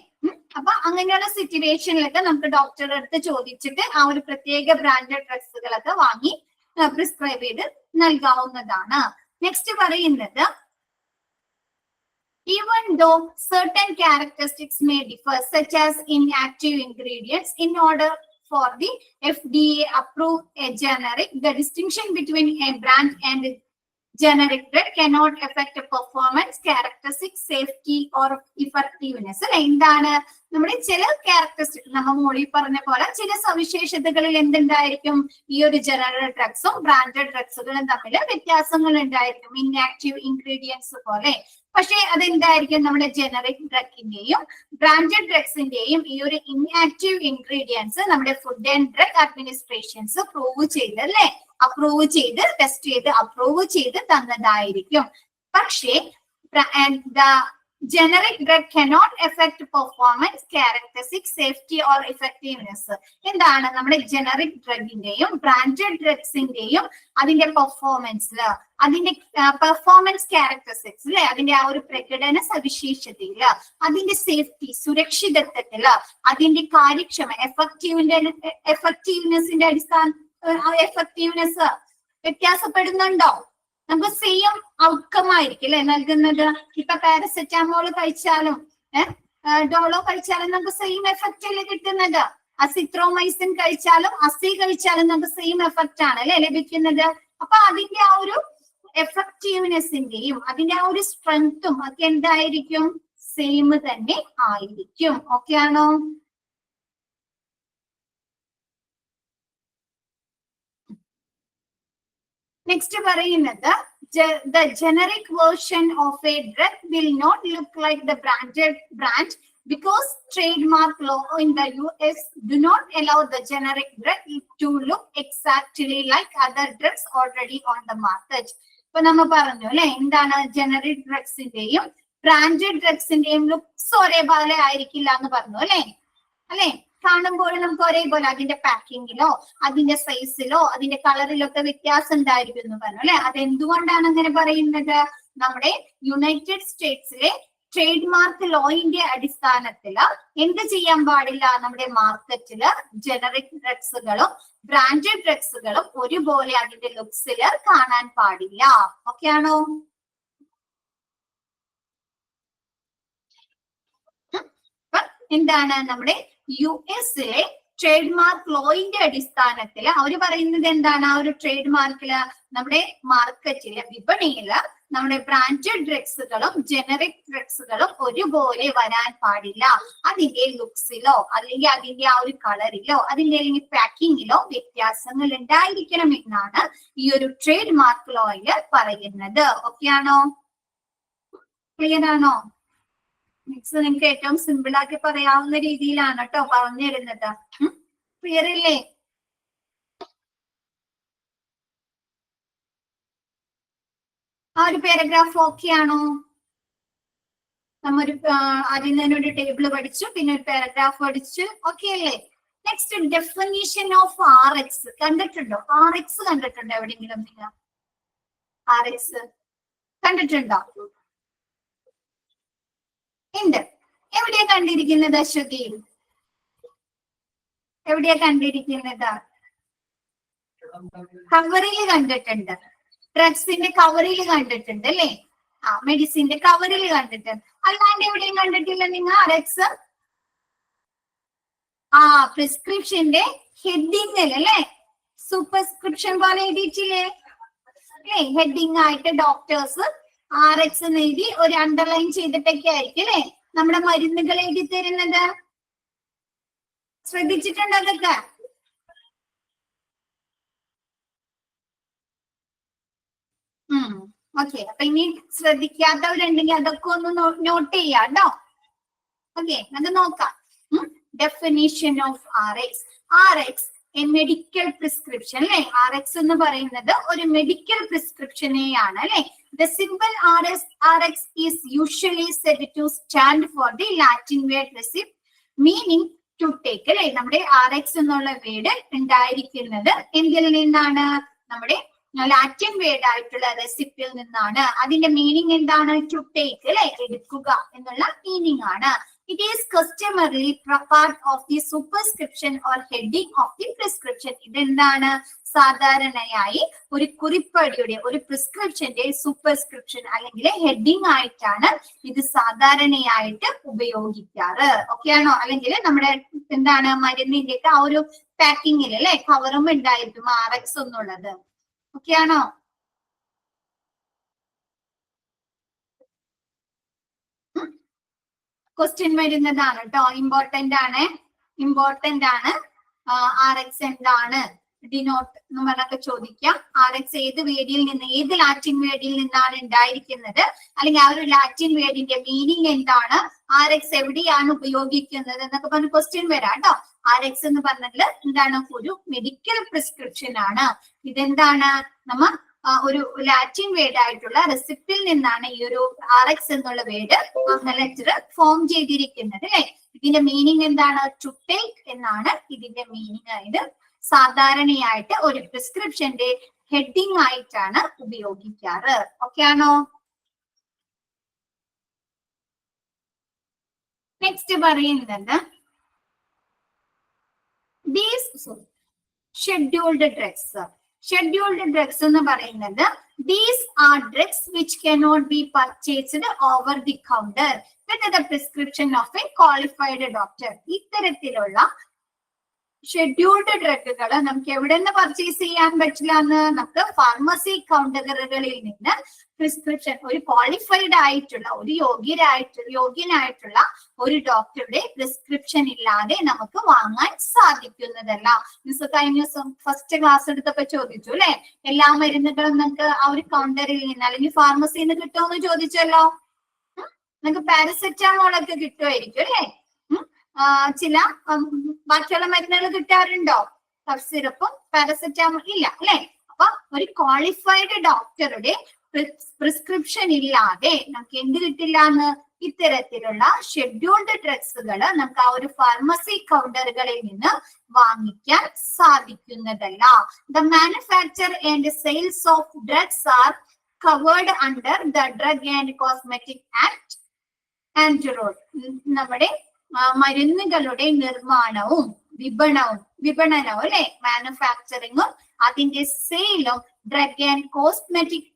അപ്പൊ അങ്ങനെയുള്ള സിറ്റുവേഷനിലൊക്കെ നമുക്ക് ഡോക്ടറുടെ അടുത്ത് ചോദിച്ചിട്ട് ആ ഒരു പ്രത്യേക ബ്രാൻഡഡ് ഡ്രഗ്സുകളൊക്കെ വാങ്ങി പ്രിസ്ക്രൈബ് ചെയ്ത് നൽകാവുന്നതാണ്. നെക്സ്റ്റ് പറയുന്നത് even though certain characteristics may differ, such as inactive ingredients, in order for the FDA approve a generic, the distinction between a brand and a generic drug cannot affect performance, characteristics, safety or effectiveness. എന്താണ് നമ്മുടെ ചില ക്യാരക്ടറിസ്റ്റിക്സ് നമ്മ മോളിൽ പറഞ്ഞ പോലെ ചില സവിശേഷതകളിൽ എന്തുണ്ടായിരിക്കും? ഈ ഒരു ജനറൽ ഡ്രഗ്സും ബ്രാൻഡഡ് ഡ്രഗ്സുകളും തമ്മിൽ വ്യത്യാസങ്ങൾ ഉണ്ടായിരിക്കും. ഇൻആക്റ്റീവ് ഇൻഗ്രീഡിയൻസ് പോലെ. പക്ഷെ അതെന്തായിരിക്കും? നമ്മുടെ ജനറിക് ഡ്രഗിന്റെയും ബ്രാൻഡഡ് ഡ്രഗ്സിന്റെയും ഈ ഒരു ഇൻആക്റ്റീവ് ഇൻഗ്രീഡിയൻസ് നമ്മുടെ food and drug administrations prove ചെയ്ത് അല്ലെ അപ്രൂവ് ചെയ്ത് ടെസ്റ്റ് ചെയ്ത് അപ്രൂവ് ചെയ്ത് തന്നതായിരിക്കും. പക്ഷേ generic drug cannot affect performance, characteristics, safety or effectiveness. എന്താണ് നമ്മുടെ ജനറിക് ഡ്രഗിന്റെയും ബ്രാൻഡഡ് ഡ്രഗ്സിന്റെയും അതിന്റെ പെർഫോമൻസില് അതിന്റെ പെർഫോമൻസ് ക്യാരക്ടറിസ്റ്റിക്സ് അല്ലെ അതിന്റെ ആ ഒരു പ്രകടന സവിശേഷതയില് അതിന്റെ സേഫ്റ്റി സുരക്ഷിതത്വത്തില് അതിന്റെ കാര്യക്ഷമ എഫക്റ്റീവ്നെസിന്റെ അടിസ്ഥാന എഫക്റ്റീവ്നെസ് വ്യത്യാസപ്പെടുന്നുണ്ടോ? നമുക്ക് സെയിം ഔട്ട്കം ആയിരിക്കും അല്ലെ നൽകുന്നത്. ഇപ്പൊ പാരസെറ്റാമോൾ കഴിച്ചാലും ഡോളോ കഴിച്ചാലും നമുക്ക് സെയിം എഫക്റ്റ് അല്ലേ കിട്ടുന്നത്. അസിത്രോമൈസിൻ കഴിച്ചാലും അസി കഴിച്ചാലും നമുക്ക് സെയിം എഫക്റ്റ് ആണ് അല്ലെ ലഭിക്കുന്നത്. അപ്പൊ അതിന്റെ ആ ഒരു എഫക്റ്റീവ്നെസിന്റെയും അതിന്റെ ആ ഒരു സ്ട്രെങ്ത്തും ഒക്കെ എന്തായിരിക്കും? സെയിം തന്നെ ആയിരിക്കും. ഓക്കെ ആണോ? നെക്സ്റ്റ് പറയുന്നത് the generic version of a drug will not look like the branded brand because trademark law in the US do not allow the generic drug to look exactly like other drugs already on the market. ഇപ്പൊ നമ്മ പറഞ്ഞു അല്ലെ എന്താണ് ജനറിക് ഡ്രഗ്സിന്റെയും ബ്രാൻഡഡ് ഡ്രഗ്സിന്റെയും ലുക്സ് ഒരേപോലെ ആയിരിക്കില്ല എന്ന് പറഞ്ഞു അല്ലെ അല്ലെ കാണുമ്പോൾ നമുക്ക് ഒരേപോലെ അതിന്റെ പാക്കിങ്ങിലോ അതിന്റെ സൈസിലോ അതിന്റെ കളറിലോ ഒക്കെ വ്യത്യാസം ഉണ്ടായിരിക്കും എന്ന് പറഞ്ഞു അല്ലെ. അതെന്തുകൊണ്ടാണ് അങ്ങനെ പറയുന്നത്? നമ്മുടെ യുണൈറ്റഡ് സ്റ്റേറ്റ്സിലെ ട്രേഡ് മാർക്ക് ലോയിന്റെ അടിസ്ഥാനത്തില് എന്ത് ചെയ്യാൻ പാടില്ല? നമ്മുടെ മാർക്കറ്റില് ജനറിക് ഡ്രഗ്സുകളും ബ്രാൻഡഡ് ഡ്രഗ്സുകളും ഒരുപോലെ അതിന്റെ ലുക്സില് കാണാൻ പാടില്ല. ഓക്കെ ആണോ? എന്താണ് നമ്മുടെ യു എസിലെ ട്രേഡ് മാർക്ക് ലോയിന്റെ അടിസ്ഥാനത്തിൽ അവര് പറയുന്നത് എന്താണ്? ആ ഒരു ട്രേഡ് മാർക്കില് നമ്മുടെ മാർക്കറ്റില് വിപണിയില് നമ്മുടെ ബ്രാൻഡഡ് ഡ്രഗ്സുകളും ജനറിക് ഡ്രഗ്സുകളും ഒരുപോലെ വരാൻ പാടില്ല. അതിന്റെ ലുക്സിലോ അല്ലെങ്കിൽ അതിന്റെ ആ ഒരു കളറിലോ അതിന്റെ അല്ലെങ്കിൽ പാക്കിങ്ങിലോ വ്യത്യാസങ്ങൾ ഉണ്ടായിരിക്കണം എന്നാണ് ഈ ഒരു ട്രേഡ് മാർക്ക് ലോയില് പറയുന്നത്. ഓക്കെ ആണോ? ക്ലിയർ ആണോ? നെക്സ്റ്റ് നിങ്ങൾക്ക് ഏറ്റവും സിമ്പിൾ ആക്കി പറയാവുന്ന രീതിയിലാണ് കേട്ടോ പറഞ്ഞു തരുന്നത്. ക്ലിയർ അല്ലേ? ആ ഒരു പാരഗ്രാഫ് ഓക്കെ ആണോ? നമ്മൊരു ആദ്യം തന്നെ ഒരു ടേബിൾ പഠിച്ചു, പിന്നെ ഒരു പാരഗ്രാഫ് പഠിച്ചു. ഓക്കെ അല്ലേ? നെക്സ്റ്റ് ഡെഫിനിഷൻ ഓഫ് RX കണ്ടിട്ടുണ്ടോ? RX കണ്ടിട്ടുണ്ടോ എവിടെയെങ്കിലും? നിങ്ങൾ RX കണ്ടിട്ടുണ്ടോ? ഉണ്ട്. എവിടെയാ കണ്ടിരിക്കുന്നത് അശ്വതി? എവിടെയാ കണ്ടിരിക്കുന്നത്? കവറിൽ കണ്ടിട്ടുണ്ട്. ഡ്രഗ്സിന്റെ കവറിൽ കണ്ടിട്ടുണ്ട് അല്ലേ? മെഡിസിന്റെ കവറിൽ കണ്ടിട്ടുണ്ട്. അല്ലാണ്ട് എവിടെയും കണ്ടിട്ടില്ല നിങ്ങൾ RX? പ്രിസ്ക്രിപ്ഷന്റെ ഹെഡിങ്ങിൽ അല്ലേ? സൂപ്പർസ്ക്രിപ്ഷൻ പോലെ എഴുതിയിട്ടില്ലേ അല്ലേ? ഹെഡിങ് ആയിട്ട് ഡോക്ടേഴ്സ് RX എഴുതി ഒരു അണ്ടർലൈൻ ചെയ്തിട്ടൊക്കെ ആയിരിക്കും അല്ലെ നമ്മുടെ മരുന്നുകൾ എഴുതി തരുന്നത്. ശ്രദ്ധിച്ചിട്ടുണ്ടോ അതൊക്കെ? ഓക്കെ, അപ്പൊ ഇനി ശ്രദ്ധിക്കാത്തവരുണ്ടെങ്കിൽ അതൊക്കെ ഒന്ന് നോട്ട് ചെയ്യാം കേട്ടോ. ഓക്കെ, അത് നോക്കാം. Definition of R X a medical prescription അല്ലെ. RX എന്ന് പറയുന്നത് ഒരു മെഡിക്കൽ പ്രിസ്ക്രിപ്ഷനെയാണ് അല്ലെ. The simple RX is usually said to stand for the Latin word receipt meaning to take അല്ലെ. നമ്മുടെ RX എന്നുള്ള വേർഡ് ഉണ്ടായിരിക്കുന്നത് എന്തിൽ നിന്നാണ്? നമ്മുടെ ലാറ്റിൻ വേർഡ് ആയിട്ടുള്ള റെസിപ്പിയിൽ നിന്നാണ്. അതിന്റെ മീനിങ് എന്താണ്? ടു ടേക്ക് അല്ലെ, എടുക്കുക എന്നുള്ള മീനിങ് ആണ്. It is customarily part of the superscription or heading of the prescription. ഇതെന്താണ്? സാധാരണയായി ഒരു കുറിപ്പടിയുടെ ഒരു പ്രിസ്ക്രിപ്ഷന്റെ സൂപ്പർസ്ക്രിപ്ഷൻ അല്ലെങ്കിൽ ഹെഡിങ് ആയിട്ടാണ് ഇത് സാധാരണയായിട്ട് ഉപയോഗിക്കാറ്. ഓക്കെ ആണോ? അല്ലെങ്കിൽ നമ്മുടെ എന്താണ് മരുന്നിന്റെ ഒക്കെ ആ ഒരു പാക്കിങ്ങിൽ അല്ലെ കവറും ഉണ്ടായിരിക്കും RX എന്നുള്ളത്. ഓക്കെ ആണോ? ക്വസ്റ്റ്യൻ വരുന്നതാണ് കേട്ടോ, ഇമ്പോർട്ടന്റ് ആണ്. RX എന്താണ് ഡിനോട്ട് എന്ന് പറഞ്ഞൊക്കെ ചോദിക്കാം. RX ഏത് വേർഡിൽ നിന്ന്, ഏത് ലാറ്റിൻ വേർഡിൽ നിന്നാണ് ഉണ്ടായിരിക്കുന്നത്, അല്ലെങ്കിൽ ആ ഒരു ലാറ്റിൻ വേർഡിന്റെ മീനിങ് എന്താണ്, RX എവിടെയാണ് ഉപയോഗിക്കുന്നത് എന്നൊക്കെ പറഞ്ഞ ക്വസ്റ്റ്യൻ വരാം കേട്ടോ. RX എന്ന് പറഞ്ഞാൽ എന്താണ്? ഒരു മെഡിക്കൽ പ്രിസ്ക്രിപ്ഷൻ ആണ്. ഇതെന്താണ്? നമ്മ ഒരു ലാറ്റിൻ വേർഡ് ആയിട്ടുള്ള റെസിപ്പിയിൽ നിന്നാണ് ഈ ഒരു RX എന്നുള്ള വേർഡ് ലെറ്റർ ഫോം ചെയ്തിരിക്കുന്നത് അല്ലെ. ഇതിന്റെ മീനിങ് എന്താണ്? ടു ടേക്ക് എന്നാണ് ഇതിന്റെ മീനിങ്. ഇത് സാധാരണയായിട്ട് ഒരു പ്രിസ്ക്രിപ്ഷന്റെ ഹെഡിങ് ആയിട്ടാണ് ഉപയോഗിക്കാറ്. ഓക്കെ ആണോ? നെക്സ്റ്റ് പറയുന്നത് ഷെഡ്യൂൾഡ് ഡ്രഗ്സ്. ഷെഡ്യൂൾഡ് ഡ്രഗ്സ് എന്ന് പറയുന്നത് these are drugs which cannot be purchased over the counter with the prescription of a qualified doctor. ഇത്തരത്തിലുള്ള ഷെഡ്യൂൾഡ് ഡ്രഗുകൾ നമുക്ക് എവിടെ നിന്ന് പർച്ചേസ് ചെയ്യാൻ പറ്റില്ല എന്ന്? നമുക്ക് ഫാർമസി കൗണ്ടറുകളിൽ നിന്ന് പ്രിസ്ക്രിപ്ഷൻ, ഒരു ക്വാളിഫൈഡ് ആയിട്ടുള്ള ഒരു യോഗ്യനായിട്ടുള്ള ഒരു ഡോക്ടറുടെ പ്രിസ്ക്രിപ്ഷൻ ഇല്ലാതെ നമുക്ക് വാങ്ങാൻ സാധിക്കുന്നതല്ല. മിസ് കഴിഞ്ഞ ദിവസം ഫസ്റ്റ് ക്ലാസ് എടുത്തപ്പോ ചോദിച്ചു അല്ലെ, എല്ലാ മരുന്നുകളും നമുക്ക് ആ ഒരു കൗണ്ടറിൽ നിന്ന് അല്ലെങ്കിൽ ഫാർമസിയിൽ നിന്ന് കിട്ടുമെന്ന് ചോദിച്ചല്ലോ. നമുക്ക് പാരസെറ്റാമോൾ ഒക്കെ കിട്ടുമായിരിക്കും അല്ലെ. ചില ബാക്കിയുള്ള മരുന്നുകൾ കിട്ടാറുണ്ടോ? കഫ് സിറപ്പും പാരസെറ്റാമോൾ ഇല്ല അല്ലെ. അപ്പൊ ഒരു ക്വാളിഫൈഡ് ഡോക്ടറുടെ പ്രിസ്ക്രിപ്ഷൻ ഇല്ലാതെ നമുക്ക് എന്ത് കിട്ടില്ല എന്ന്? ഇത്തരത്തിലുള്ള ഷെഡ്യൂൾഡ് ഡ്രഗ്സുകൾ നമുക്ക് ആ ഒരു ഫാർമസി കൗണ്ടറുകളിൽ നിന്ന് വാങ്ങിക്കാൻ സാധിക്കുന്നതല്ല. The manufacture and sales of drugs are covered under the drug and cosmetic act and rule. നമ്മുടെ മരുന്നുകളുടെ നിർമ്മാണവും വിപണനവും അല്ലെ, മാനുഫാക്ചറിങ്ങും അതിന്റെ സെയിലും drug and cosmetic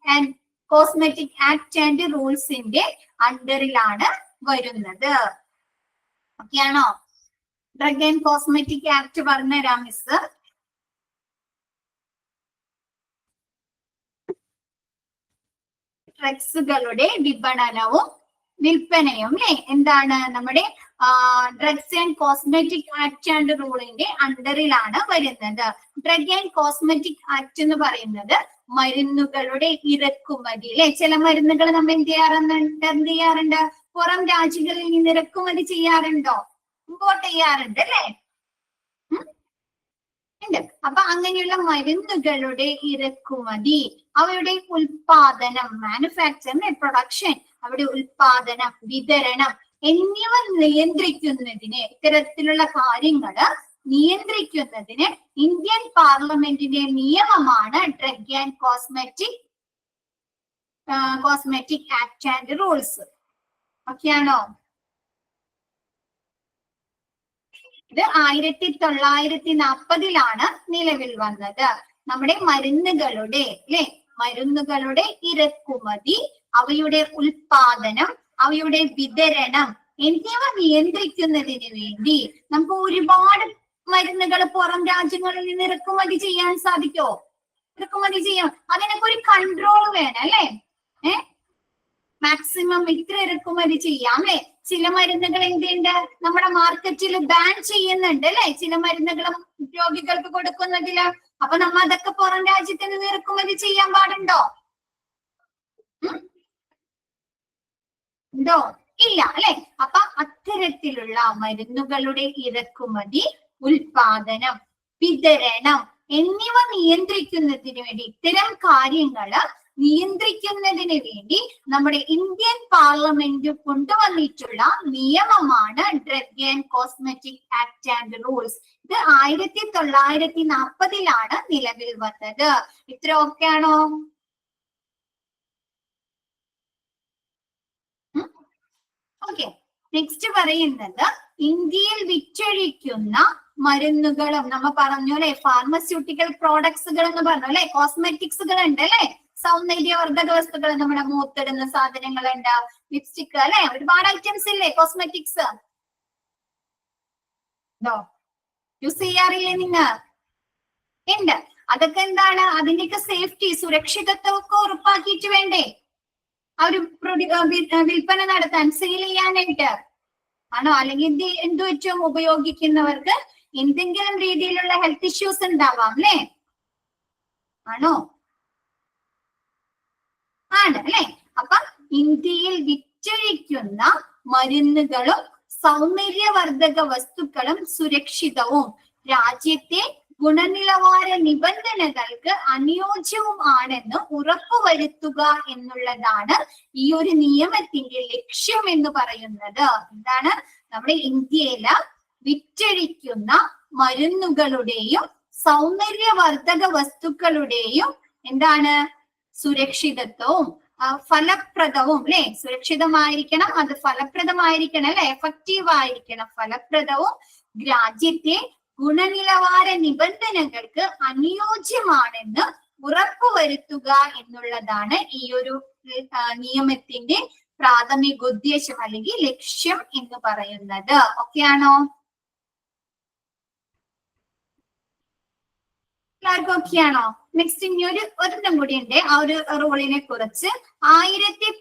act and റൂൾസിന്റെ അണ്ടറിലാണ് വരുന്നത്. ഓക്കെയാണോ? ഡ്രഗ് ആൻഡ് കോസ്മെറ്റിക് ആക്ട് പറഞ്ഞുതരാം മിസ്. ഡ്രഗ്സുകളുടെ വിപണനവും വിൽപ്പനയും അല്ലെ എന്താണ്? നമ്മുടെ drugs and cosmetic act and റൂളിന്റെ അണ്ടറിലാണ് വരുന്നത്. ഡ്രഗ് ആൻഡ് കോസ്മെറ്റിക് ആക്ട് എന്ന് പറയുന്നത് മരുന്നുകളുടെ ഇറക്കുമതി അല്ലെ. ചില മരുന്നുകൾ നമ്മൾ എന്ത് ചെയ്യാറുണ്ട്? പുറം രാജ്യങ്ങളിൽ നിന്ന് ഇറക്കുമതി ചെയ്യാറുണ്ടോ? ഇമ്പോർട്ട് ചെയ്യാറുണ്ട് അല്ലെ. ഉണ്ട്. അപ്പൊ അങ്ങനെയുള്ള മരുന്നുകളുടെ ഇറക്കുമതി, അവയുടെ ഉൽപാദനം, മാനുഫാക്ചറിംഗ്, പ്രൊഡക്ഷൻ, അവയുടെ ഉൽപാദനം, വിതരണം എന്നിവ നിയന്ത്രിക്കുന്നതിന്, ഇത്തരത്തിലുള്ള കാര്യങ്ങള് നിയന്ത്രിക്കുന്നതിന് ഇന്ത്യൻ പാർലമെന്റിന്റെ നിയമമാണ് drug and cosmetic act and rules. ഓക്കെയാണോ? ഇത് 1940 നിലവിൽ വന്നത്. നമ്മുടെ മരുന്നുകളുടെ ഇറക്കുമതി, അവയുടെ ഉൽപാദനം, അവയുടെ വിതരണം എന്നിവ നിയന്ത്രിക്കുന്നതിന് വേണ്ടി നമുക്ക് ഒരുപാട് മരുന്നുകൾ പുറം രാജ്യങ്ങളിൽ നിന്ന് ഇറക്കുമതി ചെയ്യാൻ സാധിക്കോ? ഇറക്കുമതി ചെയ്യാം. അതിനൊക്കെ ഒരു കൺട്രോൾ വേണം അല്ലെ. മാക്സിമം ഇത്ര ഇറക്കുമതി ചെയ്യാം അല്ലെ. ചില മരുന്നുകൾ എന്തുണ്ട്? നമ്മുടെ മാർക്കറ്റിൽ ബാൻ ചെയ്യുന്നുണ്ട് അല്ലെ. ചില മരുന്നുകളും രോഗികൾക്ക് കൊടുക്കുന്നതില്. അപ്പൊ നമ്മ അതൊക്കെ പുറം രാജ്യത്ത് നിന്ന് ഇറക്കുമതി ചെയ്യാൻ പാടുണ്ടോ? ഉണ്ടോ? ഇല്ല അല്ലെ? അപ്പൊ അത്തരത്തിലുള്ള മരുന്നുകളുടെ ഇറക്കുമതി, ഉൽപാദനം, വിതരണം എന്നിവ നിയന്ത്രിക്കുന്നതിന് വേണ്ടി, ഇത്തരം കാര്യങ്ങള് നിയന്ത്രിക്കുന്നതിന് വേണ്ടി നമ്മുടെ ഇന്ത്യൻ പാർലമെന്റ് കൊണ്ടുവന്നിട്ടുള്ള നിയമമാണ് drug and cosmetic act and rules. ഇത് 1940 നിലവിൽ വന്നത്. ഇത്ര ഓക്കെ ആണോ? ഓക്കെ. നെക്സ്റ്റ് പറയുന്നത് ഇന്ത്യയിൽ വിറ്റഴിക്കുന്ന മരുന്നുകളും, നമ്മ പറഞ്ഞു അല്ലെ, ഫാർമസ്യൂട്ടിക്കൽ പ്രോഡക്ട്സുകൾ എന്ന് പറഞ്ഞു അല്ലെ, കോസ്മെറ്റിക്സുകൾ ഉണ്ട് അല്ലെ, സൗന്ദര്യവർദ്ധക വസ്തുക്കൾ, നമ്മുടെ മൂത്തിടുന്ന സാധനങ്ങളുണ്ട്, ലിപ്സ്റ്റിക് അല്ലെ, ഒരുപാട് ഐറ്റംസ് ഇല്ലേ കോസ്മെറ്റിക്സ്? യൂസ് ചെയ്യാറില്ലേ നിങ്ങൾ? ഉണ്ട്. അതൊക്കെ എന്താണ്? അതിന്റെയൊക്കെ സേഫ്റ്റി, സുരക്ഷിതത്വം ഒക്കെ ഉറപ്പാക്കിയിട്ട് വേണ്ടേ ആ ഒരു വിൽപ്പന നടത്താൻ, സെയിൽ ചെയ്യാനായിട്ട് ആണോ? അല്ലെങ്കിൽ എന്തു വെച്ചും ഉപയോഗിക്കുന്നവർക്ക് എന്തെങ്കിലും രീതിയിലുള്ള ഹെൽത്ത് ഇഷ്യൂസ് ഉണ്ടാവാം അല്ലേ? ആണോ? ആണ് അല്ലെ? അപ്പൊ ഇന്ത്യയിൽ വിറ്റഴിക്കുന്ന മരുന്നുകളും സൗന്ദര്യവർദ്ധക വസ്തുക്കളും സുരക്ഷിതവും രാജ്യത്തെ ഗുണനിലവാര നിബന്ധനകൾക്ക് അനുയോജ്യവും ആണെന്ന് ഉറപ്പുവരുത്തുക എന്നുള്ളതാണ് ഈ ഒരു നിയമത്തിന്റെ ലക്ഷ്യം എന്ന് പറയുന്നത്. എന്താണ്? നമ്മുടെ ഇന്ത്യയില് വിറ്റഴിക്കുന്ന മരുന്നുകളുടെയും സൗന്ദര്യവർദ്ധക വസ്തുക്കളുടെയും എന്താണ്? സുരക്ഷിതത്വവും ഫലപ്രദവും അല്ലെ? സുരക്ഷിതമായിരിക്കണം, അത് ഫലപ്രദമായിരിക്കണം അല്ലെ, എഫക്റ്റീവ് ആയിരിക്കണം, ഫലപ്രദവും രാജ്യത്തെ ഗുണനിലവാര നിബന്ധനകൾക്ക് അനുയോജ്യമാണെന്ന് ഉറപ്പുവരുത്തുക എന്നുള്ളതാണ് ഈ ഒരു നിയമത്തിന്റെ പ്രാഥമിക ഉദ്ദേശം അല്ലെങ്കിൽ ലക്ഷ്യം എന്ന് പറയുന്നത്. ഓക്കെ ആണോ? എല്ലാവർക്കും ഓക്കെ ആണോ? നെക്സ്റ്റ് ഇനി ഒരെണ്ണം കൂടി ഉണ്ട് ആ ഒരു റൂളിനെ കുറിച്ച്.